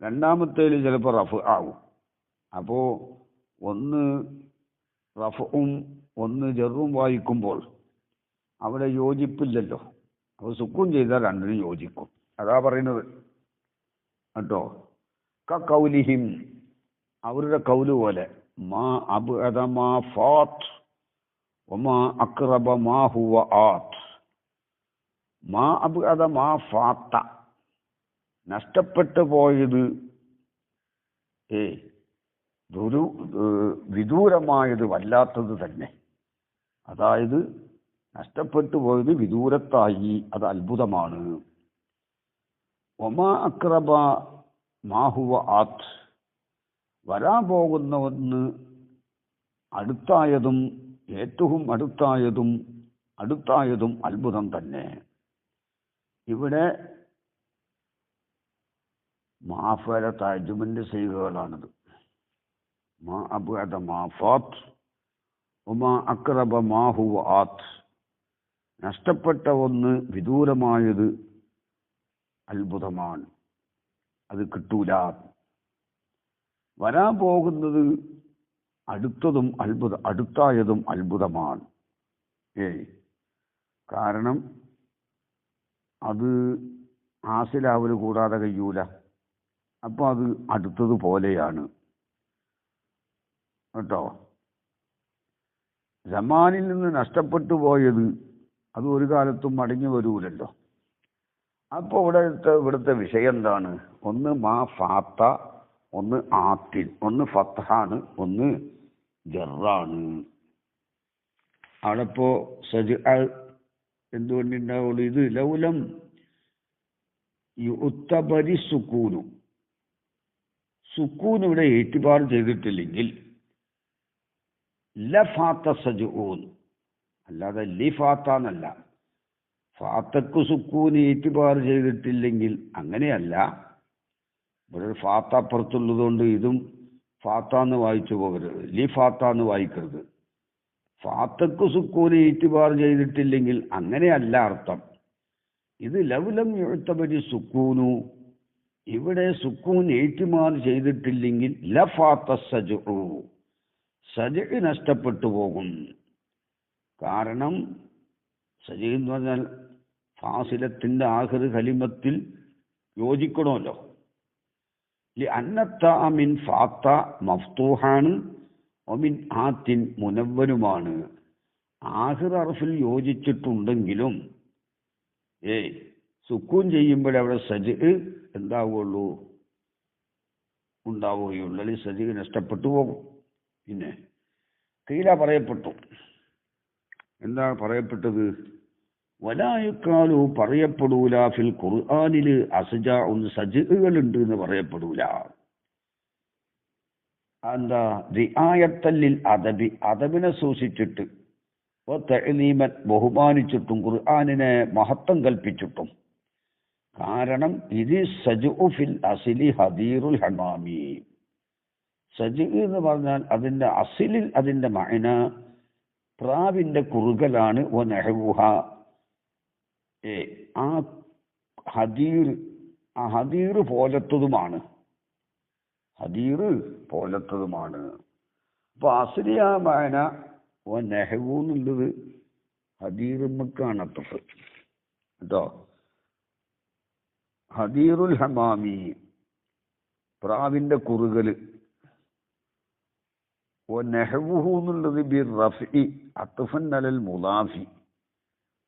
S1: രണ്ടാമത്തേൽ ചിലപ്പോൾ റഫ് ആവും. അപ്പോൾ ഒന്ന് റഫും ഒന്ന് ജറും വായിക്കുമ്പോൾ അവിടെ യോജിപ്പില്ലല്ലോ. അപ്പോൾ സുക്കൂൻ ചെയ്താൽ രണ്ടിനും യോജിക്കും. അതാ പറയുന്നത് കേട്ടോ. കൗലിഹിം, അവരുടെ കൗല് പോലെ, മാ അബ്അദ മാ ഫാത്ത് വമാ അഖ്റബ മാ ഹുവ ആത്ത്. മാ അബ്അദ മാ ഫാത്ത, നഷ്ടപ്പെട്ടു പോയത് വിദൂരമായത് വല്ലാത്തത് തന്നെ. അതായത് നഷ്ടപ്പെട്ടു പോയത് വിദൂരത്തായി, അത് അത്ഭുതമാണ്. ഒമാ അക്രബ മാഹുവ ആത്ത്, വരാൻ പോകുന്ന ഒന്ന് അടുത്തായതും ഏറ്റവും അടുത്തായതും അത്ഭുതം തന്നെ. ഇവിടെ മാഫല തഅജ്ജുബിന്റെ സീഗകളാണിത്. മാ അബ്അദ മാഫാത്ത് ഒമാ അക്രബ മാഹുവ ആത്ത്, നഷ്ടപ്പെട്ട ഒന്ന് വിദൂരമായത് അത്ഭുതമാണ്, അത് കിട്ടൂല. വരാൻ പോകുന്നത് അടുത്തായതും അത്ഭുതമാണ്. കാരണം അത് ആസിലാവൽ കൂടാതെ കഴിയൂല. അപ്പോൾ അത് അടുത്തതുപോലെയാണ് കേട്ടോ. സമാനിൽ നിന്ന് നഷ്ടപ്പെട്ടു പോയത് അത് ഒരു കാലത്തും മടങ്ങി വരൂലല്ലോ. അപ്പോൾ ഇവിടുത്തെ വിഷയം എന്താണ്? ഒന്ന് മാ ഫാത്ത, ഒന്ന് ആത്തിൽ, ഒന്ന് ഫത്ഹാണ്, ഒന്ന് ജറാണ്. അവിടെപ്പോ സജ് എന്തുകൊണ്ടുണ്ടാവുള്ളൂ? ഇത് ലൗലം യുത്തബരി സുക്കൂനു, സുക്കൂൻ ഇവിടെ ഏറ്റുപാർ ചെയ്തിട്ടില്ലെങ്കിൽ ലഫാത്ത സജൂൻ, അല്ലാതെ ലിഫാത്താന്നല്ല. ഫാത്തക്ക് സുക്കൂൻ ഏറ്റുപാർ ചെയ്തിട്ടില്ലെങ്കിൽ അങ്ങനെയല്ല. ഇവിടെ ഒരു ഫാത്ത അപ്പുറത്തുള്ളതുകൊണ്ട് ഇതും ഫാത്താന്ന് വായിച്ചു പോകരുത്, ലിഫാത്താന്ന് വായിക്കരുത്. ഫാത്തക്ക് സുക്കൂൻ ഏറ്റുപാർ ചെയ്തിട്ടില്ലെങ്കിൽ അങ്ങനെയല്ല അർത്ഥം. ഇത് ലൗലം യുഅ്തബരി സുക്കൂനു, ഇവിടെ സുക്കൂൻ ഏറ്റുമാർ ചെയ്തിട്ടില്ലെങ്കിൽ ലഫാത്ത സജു, സജ് നഷ്ടപ്പെട്ടു പോകും. കാരണം സജ് എന്ന് പറഞ്ഞാൽ ഫാസിലത്തിന്റെ ആഖിർ കലിമത്തിൽ യോജിക്കണമല്ലോ. അന്നത്ത മിൻ ഫാത്ത മഫ്തൂഹാണ്, ഒമിൻ ആത്തിൻ മുനവ്വനുമാണ്. ആഖിർ അർഫിൽ യോജിച്ചിട്ടുണ്ടെങ്കിലും സുക്കൂൻ ചെയ്യുമ്പോഴവിടെ സജ് ഉണ്ടാവുകയുള്ളൂ, അല്ലെങ്കിൽ സജ് നഷ്ടപ്പെട്ടു പോകും. പിന്നെ കീല പറയപ്പെട്ടു, എന്താ പറയപ്പെട്ടത്? വലായുക്കാലു പറയപ്പെടൂല ഫിൽ ഖുർആനില് അസ്ജാഉൻ സജ്ഉകളുണ്ട് എന്ന് പറയപ്പെടൂല. എന്താ? റിആയത്തല്ലിൽ അദബി, അദബിനെ സൂക്ഷിച്ചിട്ട്, തഅലീമൻ ബഹുമാനിച്ചിട്ടും, ഖുർആനിനെ മഹത്വം കൽപ്പിച്ചിട്ടും. കാരണം ഇത് സജ്ഉ ഫിൽ അസ്ലി ഹദീറുൽ ഹമാമി, സജ് എന്ന് പറഞ്ഞാൽ അതിന്റെ അസിലിൽ അതിന്റെ മഅന പ്രാവിന്റെ കുറുകലാണ്. ആ ഹദീർ പോലത്തതുമാണ്, അപ്പൊ അസ്ലിയ മഅന നെഹവു എന്നുള്ളത് ഹദീറുമ്മക്കാണ് അത്തഫ് കേട്ടോ. ഹദീറുൽ ഹമാമി, പ്രാവിന്റെ കുറുകല്. നെഹവുഹു എന്നുള്ളത് ബിർ റഫ്ഇ അത്ഫൻ അലൽ മുദാഫി,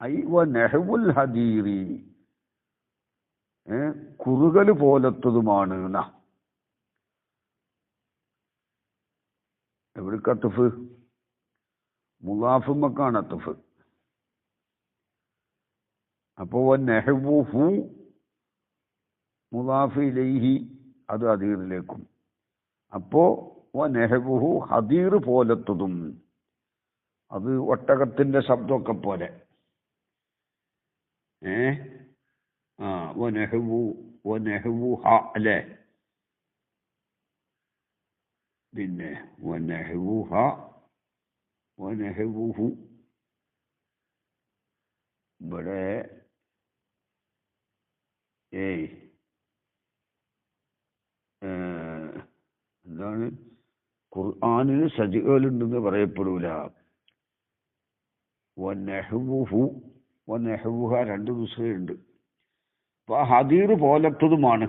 S1: ഐ നെഹവുൽ ഹദീറി, കുറുകല് പോലത്തതുമാണ്. എവിടേക്ക് അത്ഫ്? മുദാഫുമ്മക്കാണ് അത്ഫ്. അപ്പോ നെഹവുഹു മുദാഫ് ഇലൈഹി, അത് ഹദീറിലേക്കും. അപ്പോ നെഹവുഹു ഹദീർ പോലത്തതും, അത് ഒട്ടകത്തിന്റെ ശബ്ദമൊക്കെ പോലെ. നെഹവുഹ അല്ലേ? പിന്നെ നെഹവുഹു ഇവിടെ എന്താണ്? ഖുർആനിന് സജ്ഉകളുണ്ടെന്ന് പറയപ്പെടൂല. നെഹവുഹ രണ്ട് ദിവസമുണ്ട്. അപ്പൊ ഹദീർ പോലത്തതുമാണ്.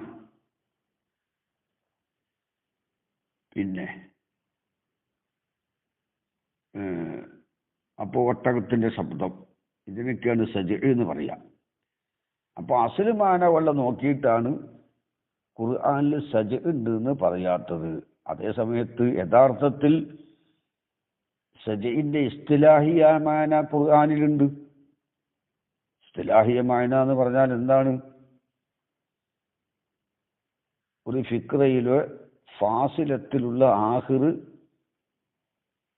S1: പിന്നെ അപ്പോൾ ഒട്ടകത്തിന്റെ ശബ്ദം, ഇതിനൊക്കെയാണ് സജ്ഉ എന്ന് പറയാം. അപ്പൊ അസ്ലുമാന വല്ല നോക്കിയിട്ടാണ് ഖുർആനിൽ സജ്ഉ ഉണ്ട് എന്ന് പറയാത്തത്. അതേ സമയത്ത് യഥാർത്ഥത്തിൽ സജഇന്റെ ഇസ്തിലാഹിയായ മാന ഖുർആനിലുണ്ട്. ഇസ്തിലാഹിയ മാന എന്ന് പറഞ്ഞാൽ എന്താണ്? ഒരു ഫിക്രയിലെ ഫാസിലത്തിലുള്ള ആഖിർ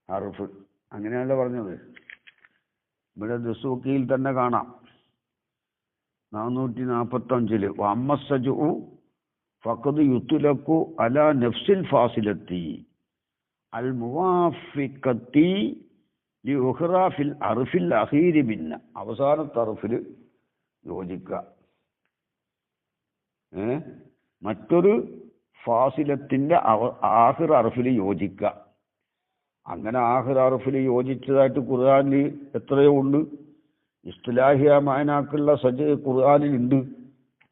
S1: ഹർഫ്, അങ്ങനെയല്ല പറഞ്ഞത്. ഇവിടെ ദുസൂക്കിയിൽ തന്നെ കാണാം 445 വഅമ്മസ്സജഉ ഫഖദ് യുത്ലഖു അലാ നഫ്സിൽ ഫാസിലത്തി അൽ മുവാഫിഖത്തി ലിഉഖ്റാ ഫിൽ അർഫിൽ അഖീരി മിന്ന. അവസാനത്തെ അർഫിൽ യോജിക്കുക, മറ്റൊരു ഫാസിലത്തിന്റെ ആഖിർ അർഫിൽ യോജിക്കുക. അങ്ങനെ ആഖിർ അർഫിൽ യോജിച്ചതായിട്ട് ഖുർആനിൽ എത്രയോ ഉണ്ട്. ഇസ്തിലാഹിയ മാനാക്കുള്ള സജ് ഖുർആനിൽ ഉണ്ട്.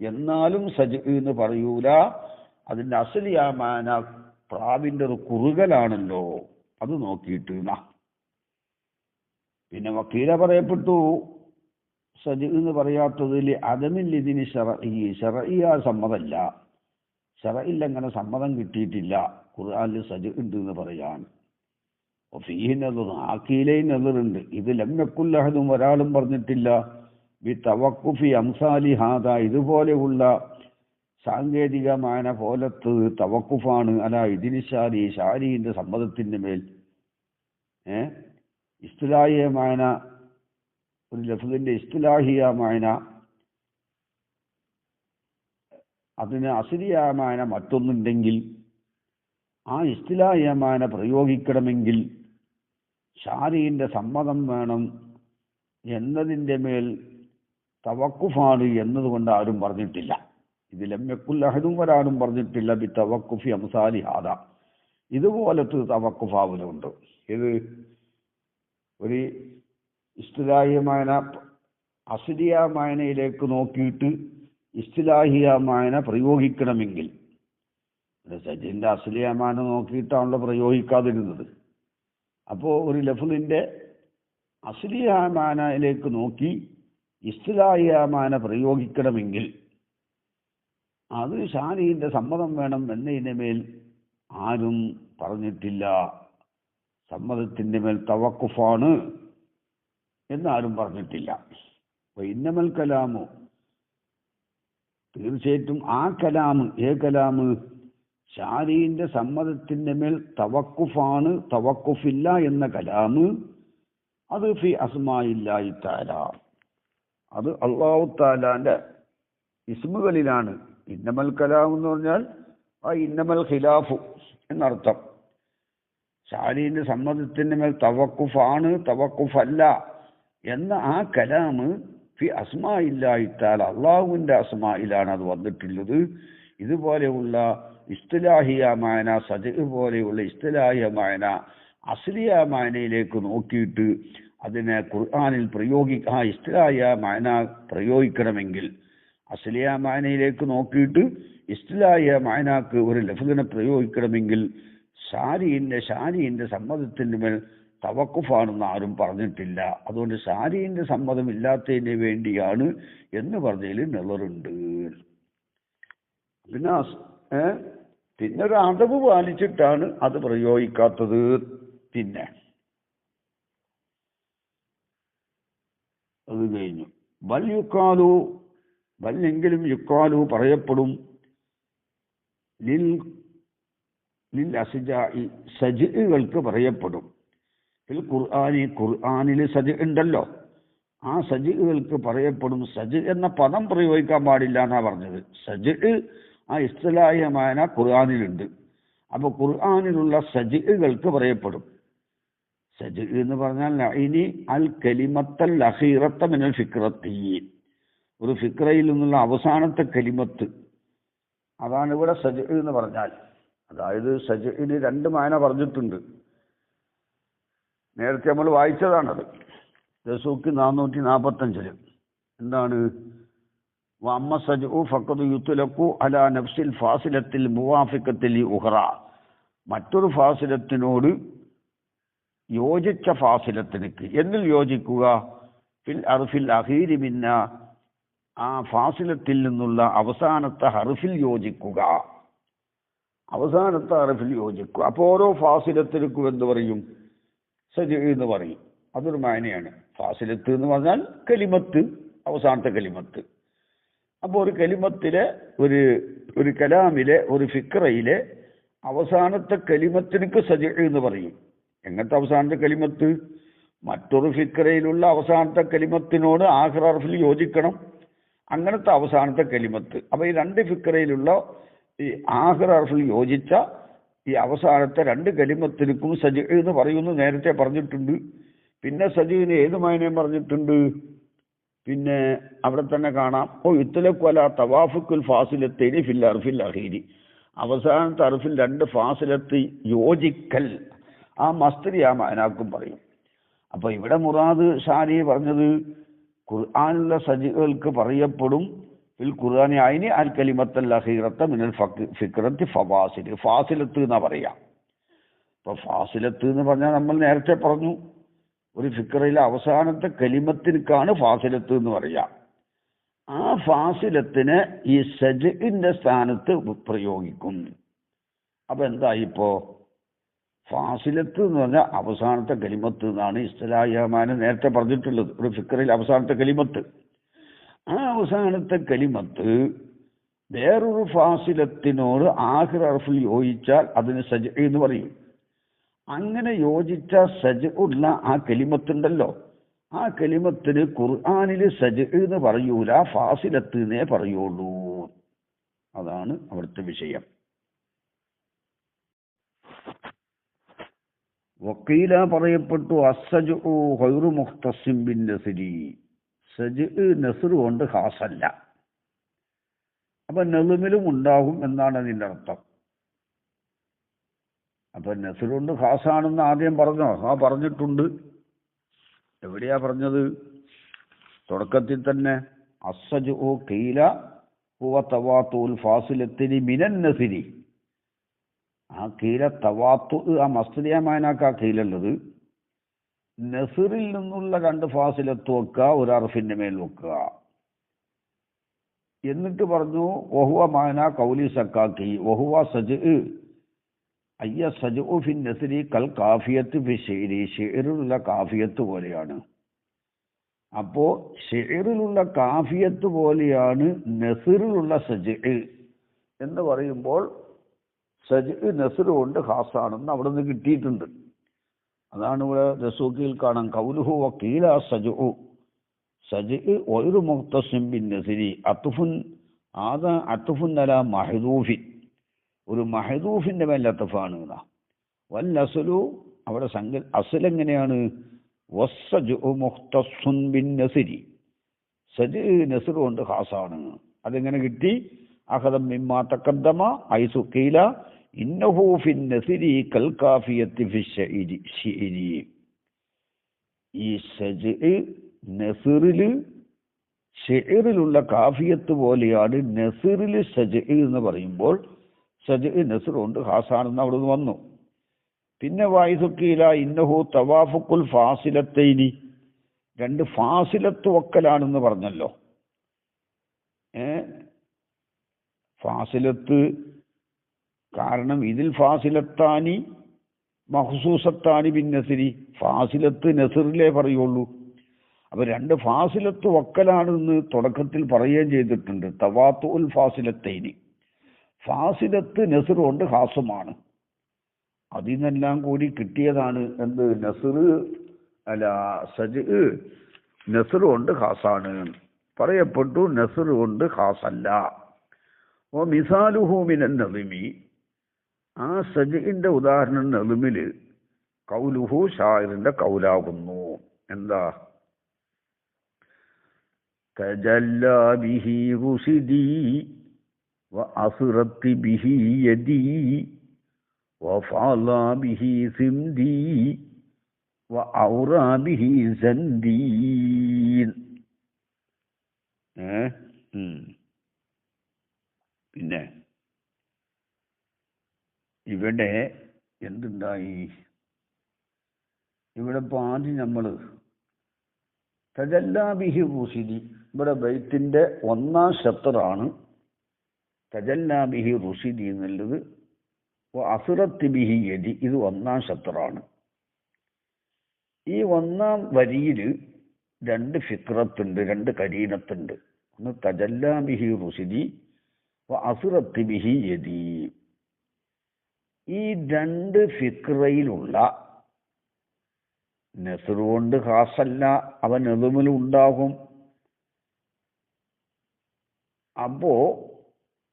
S1: എന്നാലും സജ് എന്ന് പറയൂല. അതിൻ്റെ അസ്ലിയ മാന പ്രാവിൻ്റെ ഒരു കുറുകലാണല്ലോ, അത് നോക്കിയിട്ട്. പിന്നെ വക്കീല പറയപ്പെട്ടു സജ് എന്ന് പറയാത്തതിൽ അതമിൽ ഇതിന് ശറഇയ്യ സമ്മതമല്ല. ശറഇൽ അങ്ങനെ സമ്മതം കിട്ടിയിട്ടില്ല ഖുർആനിൽ സജ് ഉണ്ട് എന്ന് പറയാൻ. ആക്കീലയും നെതിറുണ്ട്. ഇത് ലംയക്കുല്ലഹദും ഒരാളും പറഞ്ഞിട്ടില്ല ബി തവക്കുഫി അംസാലി ഹാദ, ഇതുപോലെയുള്ള സാങ്കേതികമായ പോലത്ത് തവക്കുഫാണ് അല ഇതിന് ഷാരിന്റെ സമ്മതത്തിൻ്റെ മേൽ. ഇസ്തിലാഹിയമായ ഒരു ലഫ്ദിന്റെ ഇസ്തിലാഹിയമായ അതിന് അസ്ലിയമായ മറ്റൊന്നുണ്ടെങ്കിൽ ആ ഇസ്തിലാഹിയമായ പ്രയോഗിക്കണമെങ്കിൽ ഷാരിന്റെ സമ്മതം വേണം എന്നതിൻ്റെ മേൽ തവക്കുഫാണ് എന്നതുകൊണ്ട് ആരും പറഞ്ഞിട്ടില്ല. ഇത് ലംയക്കുല്ലഹദും ഒരാളും പറഞ്ഞിട്ടില്ല ബി തവക്കുഫി അംസാലി ഹാദ, ഇതുപോലത്തെ തവക്കുഫാവലുണ്ട്. ഇത് ഒരു ഇസ്തിലാഹിയമായ അസ്ലിയ മായനയിലേക്ക് നോക്കിയിട്ട് ഇസ്തിലാഹിയ മായന പ്രയോഗിക്കണമെങ്കിൽ, സജിന്റെ അസ്ലിയ മാന നോക്കിയിട്ടാണല്ലോ പ്രയോഗിക്കാതിരുന്നത്. അപ്പോൾ ഒരു ലഫ്ലിന്റെ അസ്ലിയ മാനയിലേക്ക് നോക്കി ഇസ്തിലാഹിയ മാന പ്രയോഗിക്കണമെങ്കിൽ അത് ഷാരിന്റെ സമ്മതം വേണം എന്നതിൻ്റെ മേൽ ആരും പറഞ്ഞിട്ടില്ല. സമ്മതത്തിൻ്റെ മേൽ തവക്കുഫാണ് എന്നാരും പറഞ്ഞിട്ടില്ല. ഇന്നമൽ കലാമു, തീർച്ചയായിട്ടും ആ കലാമ്, കലാമ് ഷാരിന്റെ സമ്മതത്തിൻ്റെ മേൽ തവക്കുഫാണ്, തവക്കുഫില്ല എന്ന കലാമ് അത് ഫി അസ്മാഇല്ലാഹി തആല, അത് അല്ലാഹു തആലാന്റെ ഇസ്മുകളിലാണ്. ഇന്നമൽ കലാം എന്ന് പറഞ്ഞാൽ ആ ഇന്നമൽ ഖിലാഫു എന്നർത്ഥം. ഷാരിന്റെ സമ്മതത്തിൻ്റെ മേൽ തവക്കുഫാണ്, തവക്കുഫല്ല എന്ന ആ കലാമ് ഫി അസ്മാഇല്ലാഹി തആല, അള്ളാഹുവിന്റെ അസ്മായിലാണ് അത് വന്നിട്ടുള്ളത്. ഇതുപോലെയുള്ള ഇസ്തിലാഹിയ മാന, സജ് പോലെയുള്ള ഇസ്തിലാഹിയ മാന അസ്ലിയ മാനയിലേക്ക് നോക്കിയിട്ട് അതിനെ ഖുർആനിൽ ആ ഇസ്തിലാഹിയ മാന പ്രയോഗിക്കണമെങ്കിൽ, അസ്ലിയ മാനയിലേക്ക് നോക്കിയിട്ട് ഇസ്തിലാഹിയ മാനാക്ക് ഒരു ലഫ്ദിനെ പ്രയോഗിക്കണമെങ്കിൽ ഷാരിന്റെ സമ്മതത്തിൻ്റെ മേൽ തവക്കുഫാണെന്ന് ആരും പറഞ്ഞിട്ടില്ല. അതുകൊണ്ട് ഷാരിന്റെ സമ്മതം ഇല്ലാത്തതിന് വേണ്ടിയാണ് എന്ന് പറഞ്ഞതിൽ നെളറുണ്ട്. പിന്നെ ഒരു അടവ് പാലിച്ചിട്ടാണ് അത് പ്രയോഗിക്കാത്തത്. പിന്നെ അത് കഴിഞ്ഞു. ബൽ യുക്കാലു, ബല്ലെങ്കിലും യുക്കാലു പറയപ്പെടും ലിൽ അസ്ജാഇ, സജ്ഇകൾക്ക് പറയപ്പെടും. ഖുർആനിൽ സജ് ഉണ്ടല്ലോ, ആ സജ്ഇകൾക്ക് പറയപ്പെടും. സജ് എന്ന പദം പ്രയോഗിക്കാൻ പാടില്ല എന്നാ പറഞ്ഞത്. സജ് ആ ഇസ്തിലാഹിയമായ ഖുർആനിലുണ്ട്. അപ്പൊ ഖുർആനിലുള്ള സജ്ഇകൾക്ക് പറയപ്പെടും. സജ് എന്ന് പറഞ്ഞാൽ ഇനി അൽ കലിമത്തൽ അഖീറത്ത മിനൽ ഫിക്രത്തി, ഒരു ഫിക്രയിൽ നിന്നുള്ള അവസാനത്തെ കലിമത്ത്, അതാണ് ഇവിടെ സജ് എന്ന് പറഞ്ഞാൽ. അതായത് സജ്ഇന് രണ്ട് മാന പറഞ്ഞിട്ടുണ്ട്. നേരത്തെ നമ്മൾ വായിച്ചതാണത് ദസൂക്ക് 445. എന്താണ്? വഅമ്മ സജ്ഉ ഫഖദ് യുത്ലഖു അലാ നഫ്സിൽ ഫാസിലത്തിൽ മുവാഫിഖത്തിൽ ഉഖറ, മറ്റൊരു ഫാസിലത്തിനോട് യോജിച്ച ഫാസിലത്തിലേക്ക്. എന്നിൽ യോജിക്കുക? ഫിൽ അർഫിൽ അഖീരി മിന്ന, ആ ഫാസിലത്തിൽ നിന്നുള്ള അവസാനത്തെ ഹർഫിൽ യോജിക്കുക. അവസാനത്തെ ഹർഫിൽ യോജിക്കും. അപ്പോൾ ഓരോ ഫാസിലത്തിനും എന്ത് പറയും? സജ് എന്ന് പറയും. അതൊരു മാനയാണ്. ഫാസിലത്ത് എന്ന് പറഞ്ഞാൽ കലിമത്ത്, അവസാനത്തെ കലിമത്ത്. അപ്പോൾ ഒരു കലിമത്തിലെ ഒരു കലാമിലെ ഒരു ഫിക്രയിലെ അവസാനത്തെ കലിമത്തിനക്ക് സജ് എന്ന് പറയും. എങ്ങനത്തെ അവസാനത്തെ കലിമത്ത്? മറ്റൊരു ഫിക്രയിലുള്ള അവസാനത്തെ കലിമത്തിനോട് ആഖിർ ഹർഫിൽ യോജിക്കണം. അങ്ങനത്തെ അവസാനത്തെ കലിമത്ത്. അപ്പോൾ ഈ രണ്ട് ഫിക്രയിലുള്ള ഈ ആഖിർ ഹർഫിൽ യോജിച്ച ഈ അവസാനത്തെ രണ്ട് കലിമത്തിനും സജ് എന്ന് പറയുന്നു നേരത്തെ പറഞ്ഞിട്ടുണ്ട്. പിന്നെ സജീവിന് ഏത് മായനയും പറഞ്ഞിട്ടുണ്ട്. പിന്നെ അവിടെ തന്നെ കാണാം, യുത്തലക്കുല തവാഫുൽ ഫാസിലത്തേനി ഫിൽ അർഫിൽ അഖീരി, അവസാനത്തെ അർഫിൽ രണ്ട് ഫാസിലത്ത് യോജിക്കൽ. ആ മസ്തരി ആ മാനാക്കും പറയും. അപ്പൊ ഇവിടെ മുറാദ് ഷാരി പറഞ്ഞത് ഖുർആനിലുള്ള സജീകൾക്ക് പറയപ്പെടും ഫിൽ ഖുർആനി അയിനി അൽ കലിമത്തൽ അഖീറത്ത മിനൽ ഫിക്രത്തി ഫവാസിൽ, ഫാസിലത്ത് എന്നാ പറയാം. അപ്പൊ ഫാസിലത്ത് എന്ന് പറഞ്ഞാൽ നമ്മൾ നേരത്തെ പറഞ്ഞു, ഒരു ഫിക്രയിലെ അവസാനത്തെ കലിമത്തിനേക്കാണ് ഫാസിലത്ത് എന്ന് പറയാം. ആ ഫാസിലത്തിന് ഈ സജ്ഇന്റെ സ്ഥാനത്ത് പ്രയോഗിക്കും. അപ്പൊ എന്തായിപ്പോ? ഫാസിലത്ത് എന്ന് പറഞ്ഞാൽ അവസാനത്തെ കലിമത്ത് എന്നാണ് ഇസ്തിലാഹമാനെ നേരത്തെ പറഞ്ഞിട്ടുള്ളത്. ഒരു ഫിക്രയിൽ അവസാനത്തെ കലിമത്ത്, ആ അവസാനത്തെ കലിമത്ത് വേറൊരു ഫാസിലത്തിനോട് ആഖിർ ഹർഫിൽ യോജിച്ചാൽ അതിന് സജ് എന്ന് പറയും. അങ്ങനെ യോജിച്ച സജ് ഉള്ള ആ കലിമത്തുണ്ടല്ലോ, ആ കലിമത്തിന് ഖുർആനിൽ സജ് എന്ന് പറയൂല, ഫാസിലത്ത് എന്നേ പറയുള്ളൂ. അതാണ് അവിടുത്തെ വിഷയം. വക്കീല പറയപ്പെട്ടു അസ്സജ് ഖൈറു മുഖ്തസിം ബിൻ നസ്രി, സജ് നസ്ർ കൊണ്ട് ഖാസല്ല. അപ്പൊ നളുമിലും ഉണ്ടാകും എന്നാണ് അതിൻ്റെ അർത്ഥം. അപ്പൊ നസ്ർ കൊണ്ട് ഖാസാണെന്ന് ആദ്യം പറഞ്ഞോ? ആ പറഞ്ഞിട്ടുണ്ട്. എവിടെയാ പറഞ്ഞത്? തുടക്കത്തിൽ തന്നെ അസ്സജ് ഖീല ഹുവ തവാത്തുൽ ഫാസിലത്തിന് മിനൻ നസ്രി. ആ കീല തവാത്തു, ആ മസ്തരിയമാനാക്കാ കീലുള്ളത്. നസറിൽ നിന്നുള്ള രണ്ട് ഫാസിലത്ത് വെക്കുക, ഒരു അർഫിന്റെ മേൽ വെക്കുക. എന്നിട്ട് പറഞ്ഞു വഹുവ മാന കൗലി സക്കാക്കി വഹുവ സജ് അയ്യ സജ് ഫിൻ നസ്രി കൽ കാഫിയത്ത് ഫി ഷെയ്രി, ഷെയ്റിലുള്ള കാഫിയത്ത് പോലെയാണ്. അപ്പോ ഷെയ്റിലുള്ള കാഫിയത്ത് പോലെയാണ് നസറിലുള്ള സജ് എന്ന് പറയുമ്പോൾ സജ് നസ്ർ കൊണ്ട് ഖാസാണെന്ന് അവിടെ നിന്ന് കിട്ടിയിട്ടുണ്ട്. അതാണ് ഇവിടെ ദസൂക്കിയിൽ കാണാൻ കൗലുഹു വക്കീല സജ് സജ് ഒരു മുഖ്തസിം ബിൻ നസ്രി അത്ഫുൻ, ആദ അത്ഫുൻ അല മഹദൂഫിൻ, ഒരു മഹദൂഫിന്റെ മേൽ അത്ഫാണ്. വൽ അസ്ലു, അവിടെ അസ്ൽ എങ്ങനെയാണ്? വസ്സജ് മുഖ്തസുൻ ബിൻ നസ്രി, സജ് നസ്ർ കൊണ്ട് ഖാസാണ്. അതെങ്ങനെ കിട്ടി? അഖദം മിമ്മാ തഖദ്ദമ ഐസു ഖീല ഇന്നഹു ഫിൻ നസ്രി കൽ കാഫിയത്തി ഫി ഷിഇരി. ഈ സജ് നസ്റില് ഷിഇറിലുള്ള കാഫിയത്ത് പോലെയാണ് നസ്റിൽ സജ് എന്ന് പറയുമ്പോൾ സജ് നസ്ർ കൊണ്ട് ഖാസാണെന്ന് അവിടെ നിന്ന് വന്നു. പിന്നെ വൈസു ഖീല ഇന്നഹു തവാഫുൽ ഫാസിലത്തൈനി, രണ്ട് ഫാസിലത്ത് വക്കലാണെന്ന് പറഞ്ഞല്ലോ. ഫാസിലത്ത് കാരണം ഇതിൽ ഫാസിലത്താനി മഖ്സൂസത്താനി ബിൻ നസ്രി, ഫാസിലത്ത് നസ്റിലേ പറയുള്ളൂ. അപ്പൊ രണ്ട് ഫാസിലത്ത് വക്കലാണെന്ന് തുടക്കത്തിൽ പറയുകയും ചെയ്തിട്ടുണ്ട്. തവാത്തുൽ ഫാസിലത്തൈനി, ഫാസിലത്ത് നസ്ർ കൊണ്ട് ഖാസുമാണ്. അതിനെല്ലാം കൂടി കിട്ടിയതാണ് എന്ത്? നസ്ർ അല്ല സജ് നസ്ർ കൊണ്ട് ഖാസാണ് പറയപ്പെട്ടു, നസ്ർ കൊണ്ട് ഖാസല്ല. ഓ മിസാലുഹു മിനൻ നളിമി, ആ സജിന്റെ ഉദാഹരണം നളിമില് കൗലുഹു ഷായറിന്റെ കൗലാകുന്നു. എന്താ? തജല്ലാ ബിഹി റുഷിദി വ അസ്റത്തി ബിഹി യദി വ ഫഅലാ ബിഹി സിംദി വ ഔറാ ബിഹി സൻദീൻ. പിന്നെ ഇവിടെ എന്തുണ്ടായി? ഇവിടെ ഇപ്പോൾ ആദ്യം നമ്മൾ തജല്ലാ ബിഹി റുഷിദി, ഇവിടെ ബൈത്തിന്റെ ഒന്നാം ഷത്റാണ് തജല്ലാ ബിഹി റുഷിദി എന്നുള്ളത്.
S2: അസുറത്തി ബിഹി യദി, ഇത് ഒന്നാം ഷത്റാണ്. ഈ ഒന്നാം വരിയിൽ രണ്ട് ഫിക്രത്തുണ്ട്, രണ്ട് കരീനത്തുണ്ട്. ഒന്ന് തജല്ലാ ബിഹി റുസിദി അസുറത്തി ബിഹി യദി. ഈ രണ്ട് ഫിക്രയിലുള്ള നെസ്ർ കൊണ്ട് ഖാസല്ല, അവൻ എളുമിലുണ്ടാകും. അപ്പോ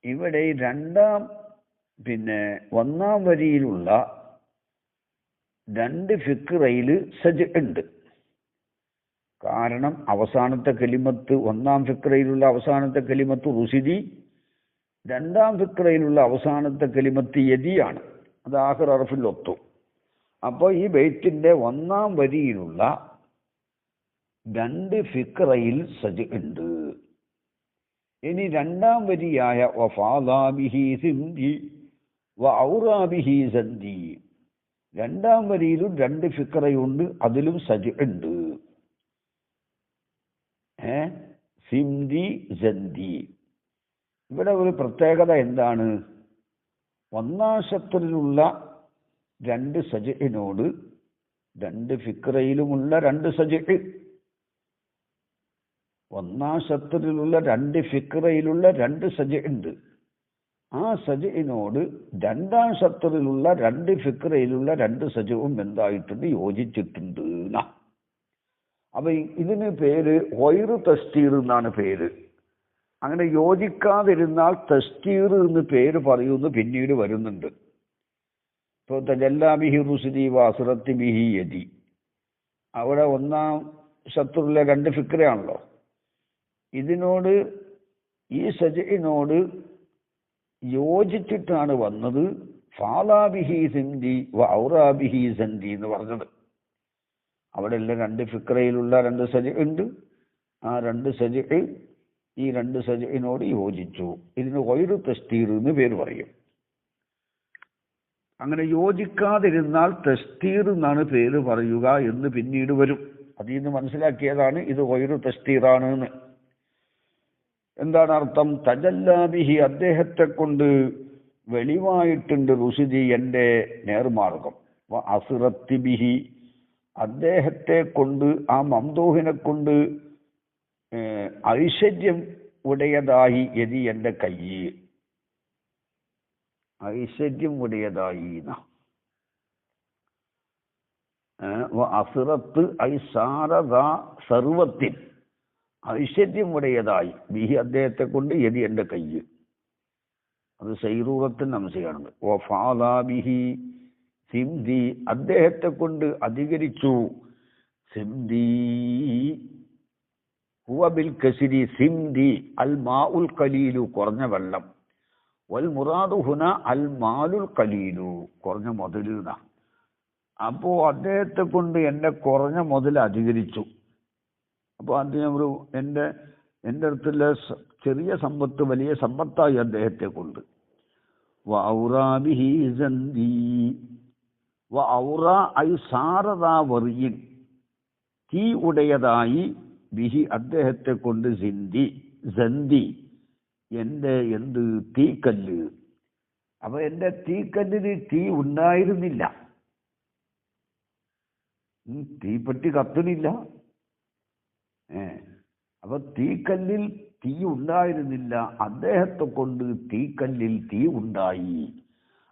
S2: ഇവിടെ ഒന്നാം വരിയിലുള്ള രണ്ട് ഫിക്രയിൽ സജ് ഉണ്ട്. കാരണം അവസാനത്തെ കലിമത്ത്, ഒന്നാം ഫിക്രയിലുള്ള അവസാനത്തെ കലിമത്ത് റുസിദി, രണ്ടാം ഫിക്രയിലുള്ള അവസാനത്തെ കലിമത്ത് യദിയാണ്. അത് ആഖിർ ഹർഫിൽ ഒത്തു. അപ്പോൾ ഈ ബൈത്തിന്റെ ഒന്നാം വരിയിലുള്ള രണ്ട് ഫിക്രയിൽ സജ് ഉണ്ട്. ഇനി രണ്ടാം വരിയായ വഫാദാബിഹി സിന്ദി വഔറാബിഹി സന്ദി, രണ്ടാം വരിയിലും രണ്ട് ഫിക്രയുണ്ട്, അതിലും സജ് ഉണ്ട്. സിന്ദി സന്ദി. ഇവിടെ ഒരു പ്രത്യേകത എന്താണ്? ഒന്നാം ഷത്രിലുള്ള രണ്ട് സജഇനോട് രണ്ട് ഫിക്രയിലുമുള്ള രണ്ട് സജഇ, ഒന്നാം ഷത്രിലുള്ള രണ്ട് ഫിക്രയിലുള്ള രണ്ട് സജ ഉണ്ട്. ആ സജഇനോട് രണ്ടാം ഷത്രിലുള്ള രണ്ട് ഫിക്രയിലുള്ള രണ്ട് സജവും എന്തായിട്ടുണ്ട്? യോജിച്ചിട്ടുണ്ട്. അപ്പൊ ഇതിന് പേര് ഗൈറു തസ്തീർ എന്നാണ് പേര്. അങ്ങനെ യോജിക്കാതിരുന്നാൽ തസ്തീർ എന്ന് പേര് പറയുമെന്ന് പിന്നീട് വരുന്നുണ്ട്. ഇപ്പോൾ തജല്ലാ ബിഹി റുസ്ദി വഅസ്റത്തി ബിഹി യദി, അവിടെ ഒന്നാം ഷത്രുള്ള രണ്ട് ഫിക്രയാണല്ലോ. ഇതിനോട്, ഈ സജഇനോട് യോജിച്ചിട്ടാണ് വന്നത് ഫാലാബിഹി സിന്ദി വഔറാബിഹി സന്ദി എന്ന് പറഞ്ഞത്. അവിടെ എല്ലാം രണ്ട് ഫിക്രയിലുള്ള രണ്ട് സജ ഉണ്ട്. ആ രണ്ട് സജ ഈ രണ്ട് സജഇനോട് യോജിച്ചു. ഇതിന് ഗൈറു തസ്തീർ എന്ന് പേര് പറയും. അങ്ങനെ യോജിക്കാതിരുന്നാൽ തസ്തീർ എന്നാണ് പേര് പറയുക എന്ന് പിന്നീട് വരും. അതിൽ നിന്ന് മനസ്സിലാക്കിയതാണ് ഇത് ഗൈറു തസ്തീറാണ് എന്ന്. എന്താണ് അർത്ഥം? തജല്ലാബിഹി, അദ്ദേഹത്തെ കൊണ്ട് വെളിവായിട്ടുണ്ട് റുസ്ദി, എൻ്റെ നേർമാർഗം. അസ്റത്തി ബിഹി, അദ്ദേഹത്തെ കൊണ്ട്, ആ മംദൂഹിനെ കൊണ്ട് ഐശ്വര്യം ഉടയതായി യദി, എൻ്റെ കയ്യ് ഐശ്വര്യം ഉടയതായി. അസ്റത്ത് ഐ സാരദ സർവത്തിൻ, ഐശ്വര്യം ഉടയതായി ബിഹി, അദ്ദേഹത്തെ കൊണ്ട് യദി, എൻ്റെ കയ്യ്. അത് സൈറൂറത്തിന് അംശയാണ്. വഫാദാബിഹി സിംദി, അദ്ദേഹത്തെ കൊണ്ട് അധികരിച്ചു. സിംദി ഹുവ ബിൽ കസ്രി സിംദി അൽ മാഉൽ ഖലീലു, കുറഞ്ഞ വെള്ളം. വൽ മുറാദു ഹുന അൽ മാലുൽ ഖലീലു, കുറഞ്ഞ മുതൽ. അപ്പോ അദ്ദേഹത്തെ കൊണ്ട് എൻ്റെ കുറഞ്ഞ മുതൽ അധികരിച്ചു. അപ്പോൾ അദ്ദേഹം എൻ്റെ അടുത്തുള്ള ചെറിയ സമ്പത്ത് വലിയ സമ്പത്തായി അദ്ദേഹത്തെ കൊണ്ട്. വഔറാബിഹി സന്ദി, വഔറ ഐ സാരദാ വറിയിൻ, തീ ഉടയതായി, ബിഹി, അദ്ദേഹത്തെ കൊണ്ട്, സിന്ദി സന്ദി, എൻ്റെ എന്ത് തീക്കല്ല്. അപ്പൊ എൻ്റെ തീക്കല്ലിന് തീ ഉണ്ടായിരുന്നില്ല, തീപ്പെട്ടി കത്തുന്നില്ല. അപ്പൊ തീക്കല്ലിൽ തീ ഉണ്ടായിരുന്നില്ല, അദ്ദേഹത്തെ കൊണ്ട് തീക്കല്ലിൽ തീ ഉണ്ടായി.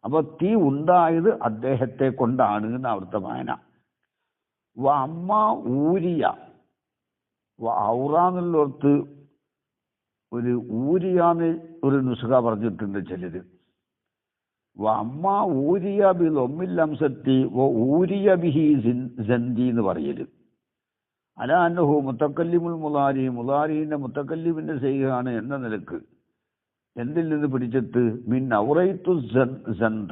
S2: അപ്പൊ തീ ഉണ്ടായത് അദ്ദേഹത്തെ കൊണ്ടാണ് എന്ന് അവിടുത്തെ വായന. അമ്മ ഊരിയ, ഔറാന്നുള്ളടത്ത് ഒരു ഊരിയാന്ന് ഒരു നുസ്ഖ പറഞ്ഞിട്ടുണ്ട് ചിലര്. അമ്മ ഊരിയ ബിൽ ഒമ്മിൽ അംസത്തി ഊരിയ ബിഹി സന്ദി എന്ന് പറയല്. അല അന്നഹു മുത്തക്കല്ലിമുൽ മുലാരി, മുലാരിന്റെ മുത്തക്കല്ലിമിന്റെ ചെയ്യുകയാണ് എന്ന നിലക്ക് എന്തിൽ നിന്ന് പിടിച്ചിട്ട് മിൻ ഔറൈത്തു സന്ദ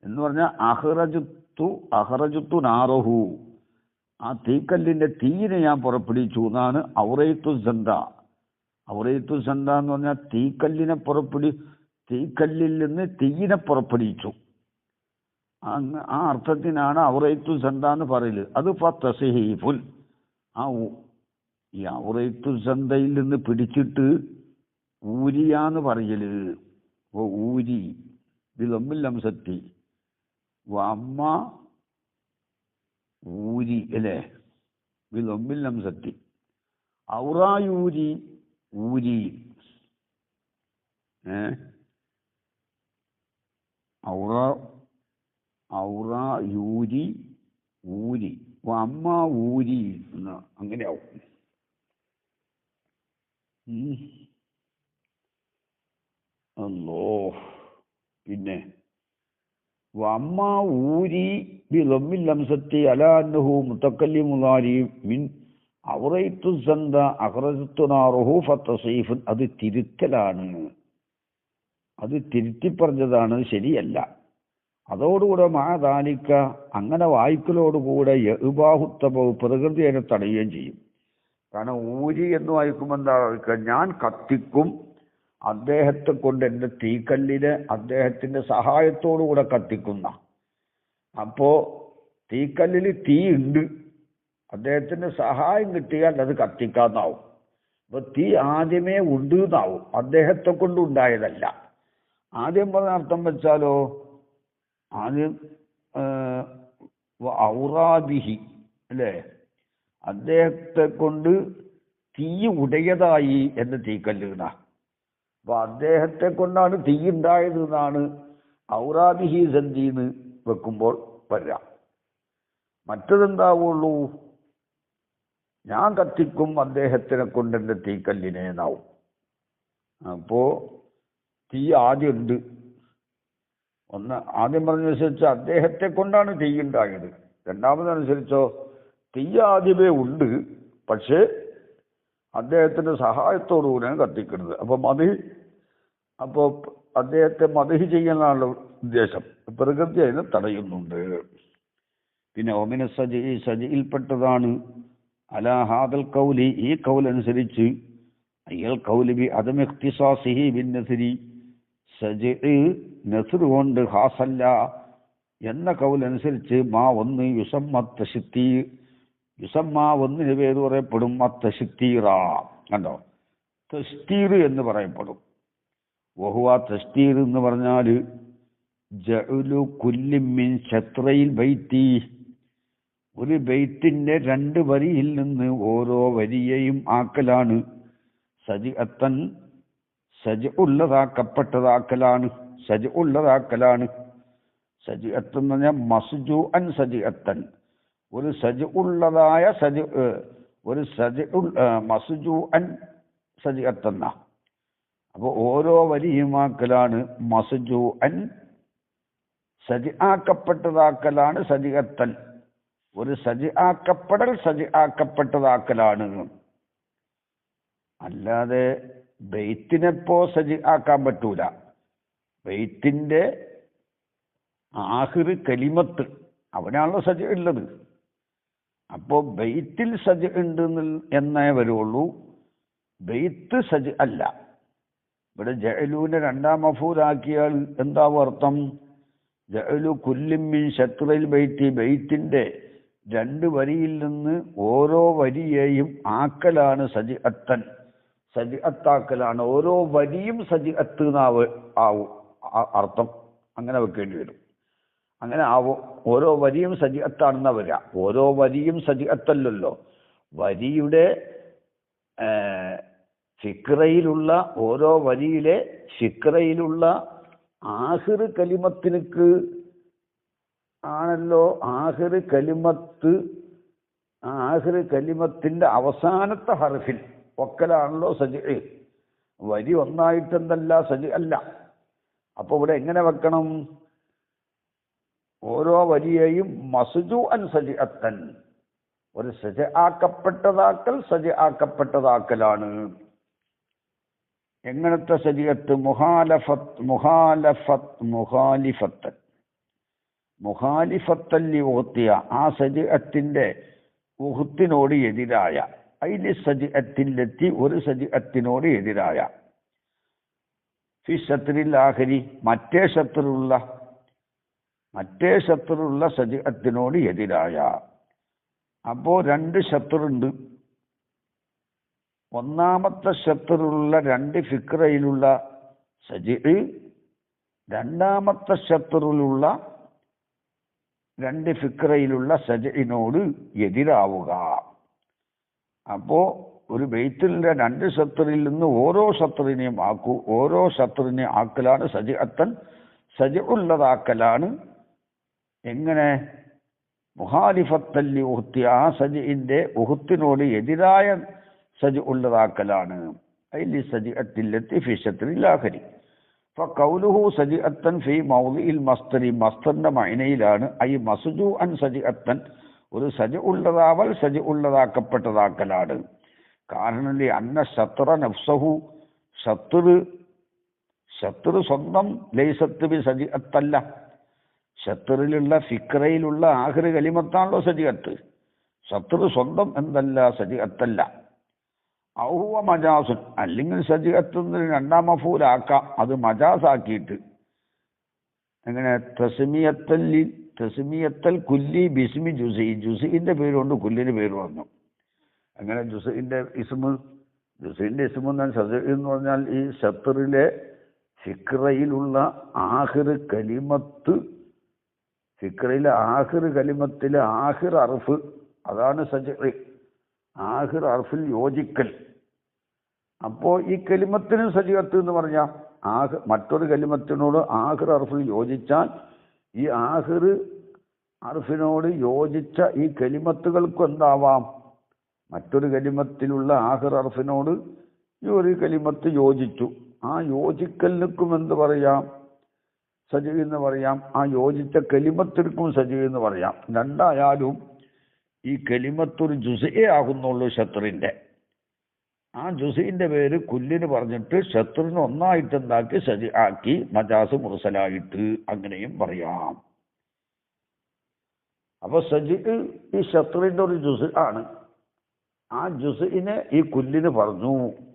S2: എന്ന് പറഞ്ഞാൽ അഹ്റജുത്തു നാറഹു, ആ തീക്കല്ലിന്റെ തീയിനെ ഞാൻ പുറപ്പെടുവിച്ചു എന്നാണ് ഔറൈത്തു സന്ദ. ഔറൈത്തു സന്ദ എന്ന് പറഞ്ഞാൽ തീക്കല്ലിൽ നിന്ന് തീയിനെ പുറപ്പെടുവിച്ചു. ആ അർത്ഥത്തിനാണ് ഔറൈത്തു സന്ദ എന്ന് പറയല്. അത് ഫത്തസഹീഫുൽ, ഈ ഔറൈത്തു സന്ദയിൽ നിന്ന് പിടിച്ചിട്ട് ഊരിയാന്ന് പറയല്. ഊരി ബിളമ്മിൽ ലംസത്തി വമ്മ ഊരി അല്ലേ ബിളമ്മിൽ ലംസത്തി ഔറായൂരി ഊരി ഔറായൂരി ഊരി അമ്മ ഊരി എന്ന് അങ്ങനെയാവും. അല്ലോ പിന്നെ വമ്മ ഊരി ബിളമ്മിൽ ലംസത്തി അലാ അന്നഹു മുതക്കല്ലിമുദാരി മിൻ ഔറൈത്തു സന്ദ അഖ്റജത്തു നാറുഹു ഫതസീഫുൻ. അത് തിരുത്തലാണ്, അത് തിരുത്തി പറഞ്ഞതാണ്, ശരിയല്ല. അതോടുകൂടെ മാതാലിക്ക അങ്ങനെ വായിക്കലോടുകൂടെ യഹ്ബാഹുത്തബ പ്രകൃതി അതിനെ തടയുകയും ചെയ്യും. കാരണം ഊരി എന്ന് വായിക്കുമ്പോൾ എന്താ ഞാൻ കത്തിക്കും അദ്ദേഹത്തെ കൊണ്ട് എൻ്റെ തീക്കല്ലിനെ അദ്ദേഹത്തിൻ്റെ സഹായത്തോടുകൂടെ കത്തിക്കുന്ന. അപ്പോൾ തീക്കല്ലിൽ തീ ഉണ്ട്, അദ്ദേഹത്തിൻ്റെ സഹായം കിട്ടിയാൽ അത് കത്തിക്കാന്നാവും. അപ്പോൾ തീ ആദ്യമേ ഉണ്ട് എന്നാവും, അദ്ദേഹത്തെ കൊണ്ട് ഉണ്ടായതല്ല. ആദ്യം പറഞ്ഞ അർത്ഥം വെച്ചാലോ ആദ്യം ഔറാബിഹി അല്ലേ, അദ്ദേഹത്തെ കൊണ്ട് തീ ഉടയതായി എന്ന് തീക്കല്ലുന്ന. അപ്പൊ അദ്ദേഹത്തെ കൊണ്ടാണ് തീ ഉണ്ടായത് എന്നാണ് ഔറാബിഹി സന്ധിന്ന് വെക്കുമ്പോൾ വരാം. മറ്റതെന്താവുള്ളൂ ഞാൻ കത്തിക്കും അദ്ദേഹത്തിനെ കൊണ്ട് എൻ്റെ തീക്കല്ലിനെ എന്നാവും. അപ്പോ തീ ആദ്യം ഉണ്ട്. ആദ്യം പറഞ്ഞനുസരിച്ച് അദ്ദേഹത്തെ കൊണ്ടാണ് തീ ഉണ്ടായത്. രണ്ടാമതനുസരിച്ചോ തീ ആദ്യമേ ഉണ്ട്, പക്ഷേ അദ്ദേഹത്തിൻ്റെ സഹായത്തോടുകൂടിയാണ് കത്തിക്കുന്നത്. അപ്പോൾ അദ്ദേഹത്തെ മദ്ഹ് ചെയ്യാനാണല്ലോ ഉദ്ദേശം. പ്രകൃതി അതിനെ തടയുന്നുണ്ട്. പിന്നെ ഒമിന സജിയിൽപ്പെട്ടതാണ് അലാ ഹാദൽ കൗലി, ഈ കൗലനുസരിച്ച് അയ്യൽ കൗലി ബി അദം ഇഖ്തിസാസിഹി ബിൻ നസ്രി, സജ് നസ്ർ കൊണ്ട് ഹാസല്ല എന്ന കൗലനുസരിച്ച് മാ ഒന്ന് യുസമ്മ തശ്തീർ, യുസമ്മ ഒന്നിന് പേര് പറയപ്പെടും അത്തശ്തീറ. കണ്ടോ, തശ്തീർ എന്ന് പറയപ്പെടും. വഹുവ തശ്തീർ എന്ന് പറഞ്ഞാൽ ജഅലു കുല്ലി മിൻ ശത്രയിൽ ബൈത്തി, ഒരു ബൈത്തിന്റെ രണ്ട് വരിയിൽ നിന്ന് ഓരോ വരിയെയും ആക്കലാണ്. സജിഅത്തൻ സജ് ഉള്ളതാക്കപ്പെട്ടതാക്കലാണ്, സജ് ഉള്ളതാക്കലാണ്. സജിഅത്ത് എന്ന് പറഞ്ഞാൽ മസ്ജു അൻ സജിഅത്തൻ, ഒരു സജ് ഉള്ളതായ സജ്, ഒരു സജ് മസ്ജു അൻ സജിഅത്തന്ന. അപ്പോൾ ഓരോ വരിയുമാക്കലാണ് മസ്ജു അൻ, സജ് ആക്കപ്പെട്ടതാക്കലാണ് സജിഅത്തൻ, ഒരു സജ് ആക്കപ്പെടൽ സജ് ആക്കപ്പെട്ടതാക്കലാണ്. അല്ലാതെ ബെയ്ത്തിനെപ്പോ സജ് ആക്കാൻ പറ്റൂല. ബെയ്ത്തിന്റെ ആഖിർ കലിമത്ത് അവനാണല്ലോ സജ് ഉള്ളത്. അപ്പോൾ ബെയ്ത്തിൽ സജ് ഉണ്ട് എന്നേ വരുള്ളൂ, ബെയ്ത്ത് സജ് അല്ല. ഇവിടെ ജഅലൂനെ രണ്ടാം മഫൂലാക്കിയാൽ എന്താവും അർത്ഥം? ജഅലു കുല്ലിൻ മിൻ ശത്രിൽ ബൈത്തി, ബൈത്തിന്റെ രണ്ട് വരിയിൽ നിന്ന് ഓരോ വരിയെയും ആക്കലാണ് സജിഅത്തൻ, സജിഅത്താക്കലാണ്. ഓരോ വരിയും സജിഅത്ത് ആവും അർത്ഥം, അങ്ങനെ വെക്കേണ്ടി വരും. അങ്ങനെ ആവും, ഓരോ വരിയും സജിഅത്താണെന്നാ വരിക. ഓരോ വരിയും സജിഅത്തല്ലല്ലോ, വരിയുടെ ഫിക്രയിലുള്ള ഓരോ വരിയിലെ ഫിക്രയിലുള്ള ആഖിർ കലിമത്തിനക്ക് ആണല്ലോ ആഖിർ കലിമത്ത്, ആഖിർ കലിമത്തിന്റെ അവസാനത്തെ ഹർഫിൽ ഒക്കലാണല്ലോ സജ്. വരി ഒന്നായിട്ടെന്തല്ല സജ് അല്ല. അപ്പൊ ഇവിടെ എങ്ങനെ വെക്കണം? ഓരോ വരിയെയും മസ്ജു അൻ സജിഅത്തൻ, ഒരു സജ ആക്കപ്പെട്ടതാക്കൽ സജ ആക്കപ്പെട്ടതാക്കലാണ്. എങ്ങനത്തെ സജിഅത്ത്? മുഖാലിഫത്തല്ലി ഓത്തിയ, ആ സജിഅത്തിന്റെ ഉഹത്തിനോട് എതിരായ, അതിന് സജിഅത്തിലെത്തി ഒരു സജിഅത്തിനോട് എതിരായ. ഫി ശത്രിൽ ആഖിരി, മറ്റേ ശത്രുള്ള സജിഅത്തിനോട് എതിരായ. അപ്പോ രണ്ട് ശത്രുണ്ട്. ഒന്നാമത്തെ ശത്രുള്ള രണ്ട് ഫിക്രയിലുള്ള സജി, രണ്ടാമത്തെ ഷത്റിലുള്ള രണ്ട് ഫിക്രയിലുള്ള സജഇനോട് എതിരാവുക. അപ്പോ ഒരു ബൈത്തിലെ രണ്ട് ഷത്റിൽ നിന്ന് ഓരോ ഷത്റിനെയും ഓരോ ഷത്റിനെ ആക്കലാണ് സജഅത്തൻ, സജഉള്ളതാക്കലാണ്. എങ്ങനെ? മുഖാലിഫത്തല്ലി ഉഹ്തി, ആ സജഇന്റെ ഉഹ്ത്തിനോട് എതിരായ സജഉള്ളതാക്കലാണ്. അയ്ലി സജഅത്തില്ലത്തി ഫി ഷത്റിൽ ആഖരി. ഫഖൗലുഹു സജിഅത്തൻ ഫി മൗദിഇൽ മസ്തരി, മസ്തറിന്റെ മഅനയിലാണ്. ഐ മസ്ജൂഅൻ സജിഅത്തൻ, ഒരു സജഉള്ളതാവൽ സജഉള്ളതാക്കപ്പെട്ടതാക്കലാണ്. കാരണം അന്ന ഷത്ര നഫ്സഹു, ഷത്ർ സ്വന്തം ലൈസത്ത് ബി സജിഅത്തല്ല. ഷത്റിലുള്ള ഫിക്രയിലുള്ള ആഖിറ് കലിമത്താണല്ലോ സജിഅത്ത്. ഷത്ർ സ്വന്തം എന്തല്ല, സജിഅത്തല്ല. ഔഹുവ മജാസുൻ, അല്ലെങ്കിൽ സജിഅത്ത് രണ്ടാം മഫൂലാക്കാം, അത് മജാസാക്കിയിട്ട്. എങ്ങനെ? തസ്മിയത്തൽ കുല്ലി ബിസ്മി ജുസി, ജുസിന്റെ പേരുകൊണ്ട് കുല്ലിന് പേര് പറഞ്ഞു. അങ്ങനെ ജുസിന്റെ ഇസ്മ് എന്നാൽ സജ എന്ന് പറഞ്ഞാൽ ഈ ഷത്റിലെ ഫിക്രയിലുള്ള ആഖിറ് കലിമത്ത്, ഫിക്രയിലെ ആഖിറ് കലിമത്തിലെ ആഖിർ അർഫ്, അതാണ് സജ. ആഖിർ അർഫിൽ യോജിക്കൽ. അപ്പോൾ ഈ കലിമത്തിന് സജിഅത്ത് എന്ന് പറഞ്ഞാൽ മറ്റൊരു കലിമത്തിനോട് ആഖിർ അർഫിൽ യോജിച്ചാൽ ഈ ആഖിർ അർഫിനോട് യോജിച്ച ഈ കലിമത്തുകൾക്ക് എന്താവാം? മറ്റൊരു കലിമത്തിലുള്ള ആഖിർ അർഫിനോട് ഈ ഒരു കലിമത്ത് യോജിച്ചു, ആ യോജിക്കലിനും എന്ത് പറയാം? സജി എന്ന് പറയാം. ആ യോജിച്ച കലിമത്തിനും സജി എന്ന് പറയാം. രണ്ടായാലും ഈ കലിമത്തൊരു ജുസേ ആകുന്നുള്ളൂ ഷത്റിന്റെ. ആ ജുസൈന്റെ പേര് കുല്ലിന് പറഞ്ഞിട്ട് ഷത്റിന് ഒന്നായിട്ട് എന്താക്കി സജി ആക്കി, മജാസ് മുർസലായിട്ട് അങ്ങനെയും പറയാം. അപ്പൊ സജി ഈ ഷത്റിന്റെ ഒരു ജുസ് ആണ്. ആ ജുസിനെ ഈ കുല്ലിന് പറഞ്ഞു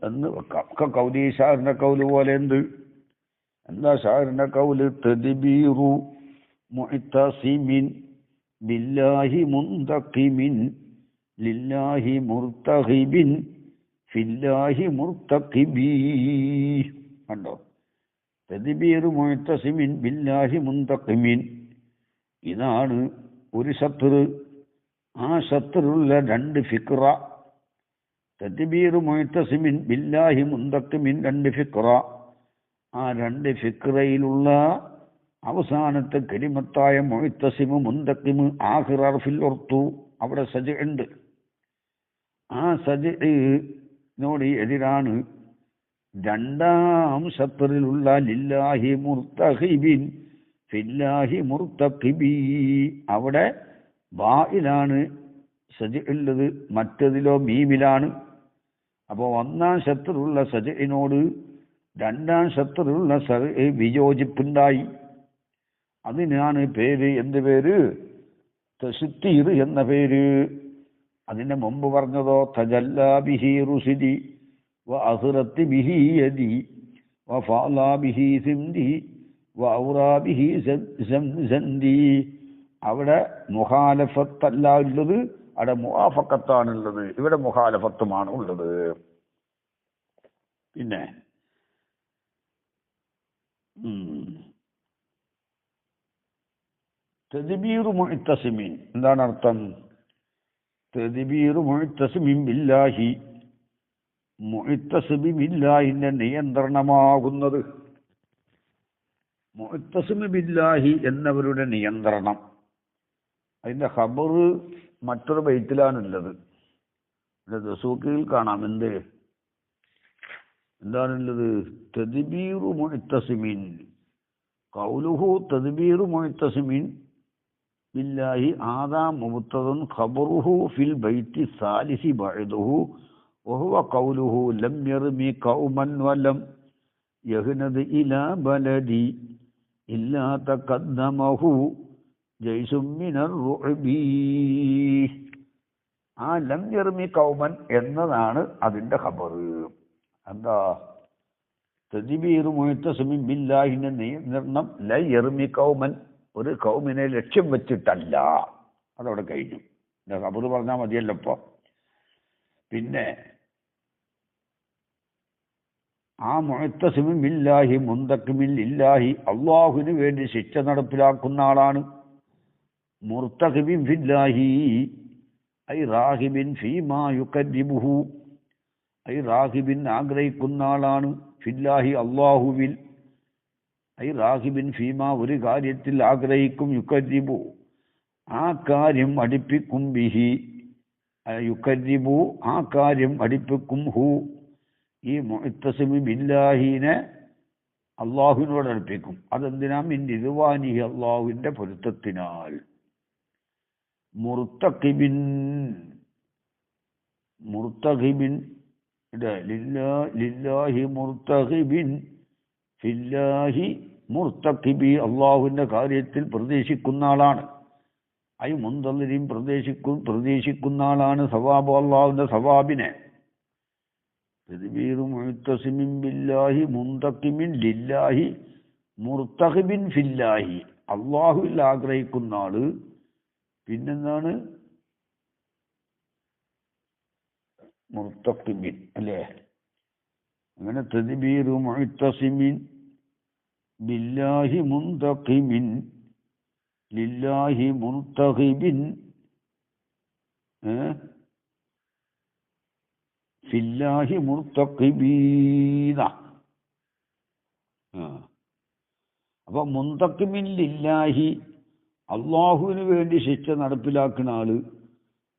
S2: എന്ന് വെക്കാം. കൗലി, ഷാറിന്റെ കൗല് പോലെ. എന്താ ഷാറിന്റെ കൗല്? തദ്ബീറു മുഅ്തസിമിൻ ബില്ലാഹി മുന്തഖിമിൻ ലില്ലാഹി മുർതഖിബിൻ ഫില്ലാഹി മുർതഖിബി. കണ്ടോ? തദ്ബീറു മുഅ്തസിമിൻ ബില്ലാഹി മുന്തഖിമിൻ, ഇതാണ് ഒരു ഷത്ർ. ആ ഷത്റുള്ള രണ്ട് ഫിക്ര. തദ്ബീറു മുഅ്തസിമിൻ ബില്ലാഹി മുന്തഖിമിൻ, രണ്ട് ഫിക്ര. ആ രണ്ട് ഫിക്രയിലുള്ള അവസാനത്തെ കലിമത്തായ മുഅ്തസിമ് മുന്തഖിമ് ആഖിർ അർഫിൽ ഉർത്തു, അവിടെ സജ ഉണ്ട്. ആ സജനോട് എതിരാണ് രണ്ടാം ഷത്റിലുള്ള ലില്ലാഹി മുർതഖിബിൻ ഫില്ലാഹി മുർതഖിബി. അവിടെ ബായിലാണ് സജ ഉള്ളത്, മറ്റതിലോ മീമിലാണ്. അപ്പോൾ ഒന്നാം ഷത്റുള്ള സജനോട് രണ്ടാം ഷത്റുള്ള വിയോജിപ്പുണ്ടായി. അതിനാണ് പേര്, എന്ത് പേര്? തസ്തീർ എന്ന പേര്. അതിന്റെ മുമ്പ് പറഞ്ഞതോ തജല്ലാ ബിഹി റുസിദി വ അഖ്റത്തി ബിഹി യദി വ ഫഅലാ ബിഹി സിംദി വ ഔറാ ബിഹി സൻദി. അവിടെ മുഖാലഫത്തല്ല ഉള്ളത്, അവിടെ മുആഫഖത്താണുള്ളത്. ഇവിടെ മുഖാലഫത്തുമാണ് ഉള്ളത്. പിന്നെ തദ്ബീറു മുഅ്തസിമിൻ എന്താണ് അർത്ഥം? തദ്ബീറു മുഅ്തസിമിൻ ബില്ലാഹി, മുഅ്തസിമി ബില്ലാഹിന്റെ നിയന്ത്രണമാകുന്നത്. മുഅ്തസിമി ബില്ലാഹി എന്നവരുടെ നിയന്ത്രണം. അതിന്റെ ഖബർ മറ്റൊരു ബൈത്തിലാണുള്ളത്. ദസൂക്കിൽ കാണാം. എന്താണുള്ളത്? തദ്ബീറു മുഅ്തസിമിൻ. ഖൗലുഹു തദ്ബീറു മുഅ്തസിമിൻ ബില്ലാഹി ആദാ മുബ്തദൻ ഖബറുഹു ഫിൽ ബൈത്തി സാലിസി ബഅദഹു വഹുവ ഖൗലുഹു ലം യർമി ഖൗമൻ വലം യഹ്നദ് ഇലാ ബലദി ഇല്ലാ തഖദ്ദമഹു ജയ്സും മിനർ റുഅബി. ആ ലം യർമി ഖൗമൻ എന്നതാണ് അതിന്റെ ഖബർ. എന്താ? തദ്ബീറു മുഅ്തസിമിൻ ബില്ലാഹിന്റെ നിയന്ത്രണം ല യർമി ഖൗമൻ, ഒരു ഖൗമിനെ ലക്ഷ്യം വെച്ചിട്ടല്ല. അതവിടെ കഴിഞ്ഞു. ഖബർ പറഞ്ഞാൽ മതിയല്ലോ ഇപ്പൊ. പിന്നെ ആ മുഅത്തസിമുൻ ബില്ലാഹി മുന്തഖിമിൻ ലില്ലാഹി അള്ളാഹുവിന് വേണ്ടി ശിക്ഷ നടപ്പിലാക്കുന്ന ആളാണ്. മുർത്തഖിബിൻ ഫില്ലാഹി ഐ റാഹിബിൻ ഫീമാ യുകദ്ദിബുഹു ഐ റാഹിബിൻ ആഗ്രഹിക്കുന്ന ആളാണ്. ഫില്ലാഹി അള്ളാഹുവിൽ ഐ റാഹിബിൻ ഫീമാ ഒരു കാര്യത്തിൽ ആഗ്രഹിക്കും. യുകദ്ദിബു ആ കാര്യം അടുപ്പിക്കും. ബിഹി യുകദ്ദിബു ആ കാര്യം അടുപ്പിക്കും. ഹു ഈ മുഅത്തസിമു ബില്ലാഹിനെ അള്ളാഹുവിനോട് അടുപ്പിക്കും. അതെന്തിനാ? മിൻ റിദ്വാനിഹി അള്ളാഹുവിന്റെ പൊരുത്തത്തിനാൽ. മുർത്തഖിബിൻ ലില്ലാഹി മുർത്തഖിബിൻ ഫില്ലാഹി മുർത്തഖിബി അള്ളാഹുവിന്റെ കാര്യത്തിൽ പ്രതീക്ഷിക്കുന്ന ആളാണ്. ഐ മുന്തലിരിൻ പ്രതീക്ഷിക്കുന്ന ആളാണ്. സവാബ് അള്ളാഹുവിന്റെ സവാബിനെ. തദ്ബീറു മുഅത്തസിമിൻ ബില്ലാഹി മുന്തഖിമിൻ ലില്ലാഹി മുർത്തഖിബിൻ ഫില്ലാഹി അള്ളാഹുവിൽ ആഗ്രഹിക്കുന്ന ആള്. പിന്നെന്താണ്? മുർത്തഖിബിൻ അല്ലേ? അങ്ങനെ തദ്ബീറു മുഅത്തസിമിൻ ബില്ലാഹി മുന്തഖിമിൻ ലില്ലാഹി മുർത്തഖിബിൻ ഫില്ലാഹി മുർത്തഖിബീന. അപ്പൊ മുന്തഖിമിൻ ലില്ലാഹി അള്ളാഹുവിന് വേണ്ടി ശിക്ഷ നടപ്പിലാക്കുന്ന ആള്.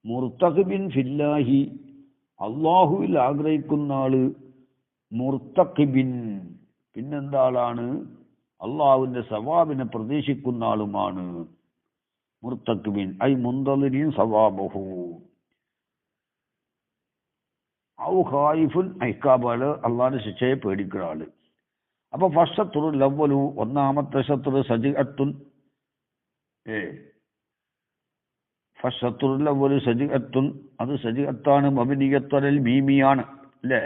S2: മുർത്തഖിബിൻ ഫില്ലാഹി അള്ളാഹുവിൽ ആഗ്രഹിക്കുന്ന ആള്. മുർത്തഖിബിൻ പിന്നെന്താ ആളാണ്? അള്ളാഹുവിന്റെ സവാബിനെ പ്രതീക്ഷിക്കുന്ന ആളുമാണ്. മുർത്തഖിബിൻ ഐ മുന്തലിരിൻ സവാബഹു ഔ ഖായിഫുൻ ഐക്കാബാല് അള്ളാഹിന്റെ ശിക്ഷയെ പേടിക്കുന്ന ആള്. അപ്പൊ ഫസ്സത്തുറു ലവ്വലു ഒന്നാമത്തെ ശത്രു സജിഅത്തുൻ ഫസ്സത്തുറു ലവ്വലു സജിഅത്തുൻ അത് സജിഅത്താണ്. മബ്നിയത്തുൽ മീമിയാണ് അല്ലേ?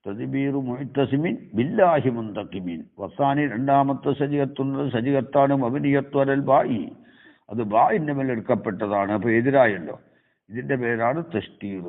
S2: തദ്ബീറു മുഅത്തസിമിൻ ബില്ലാഹി മുന്തഖിമിൻ. വസാനി രണ്ടാമത്തെ സജിഅത്തുൻ സജിഅത്താണ്. മബ്നിയത്തുൽ ബായി അത് ബായിന്റെ മേൽ എടുക്കപ്പെട്ടതാണ്. അപ്പൊ എതിരായല്ലോ. ഇതിന്റെ പേരാണ് തസ്തീർ.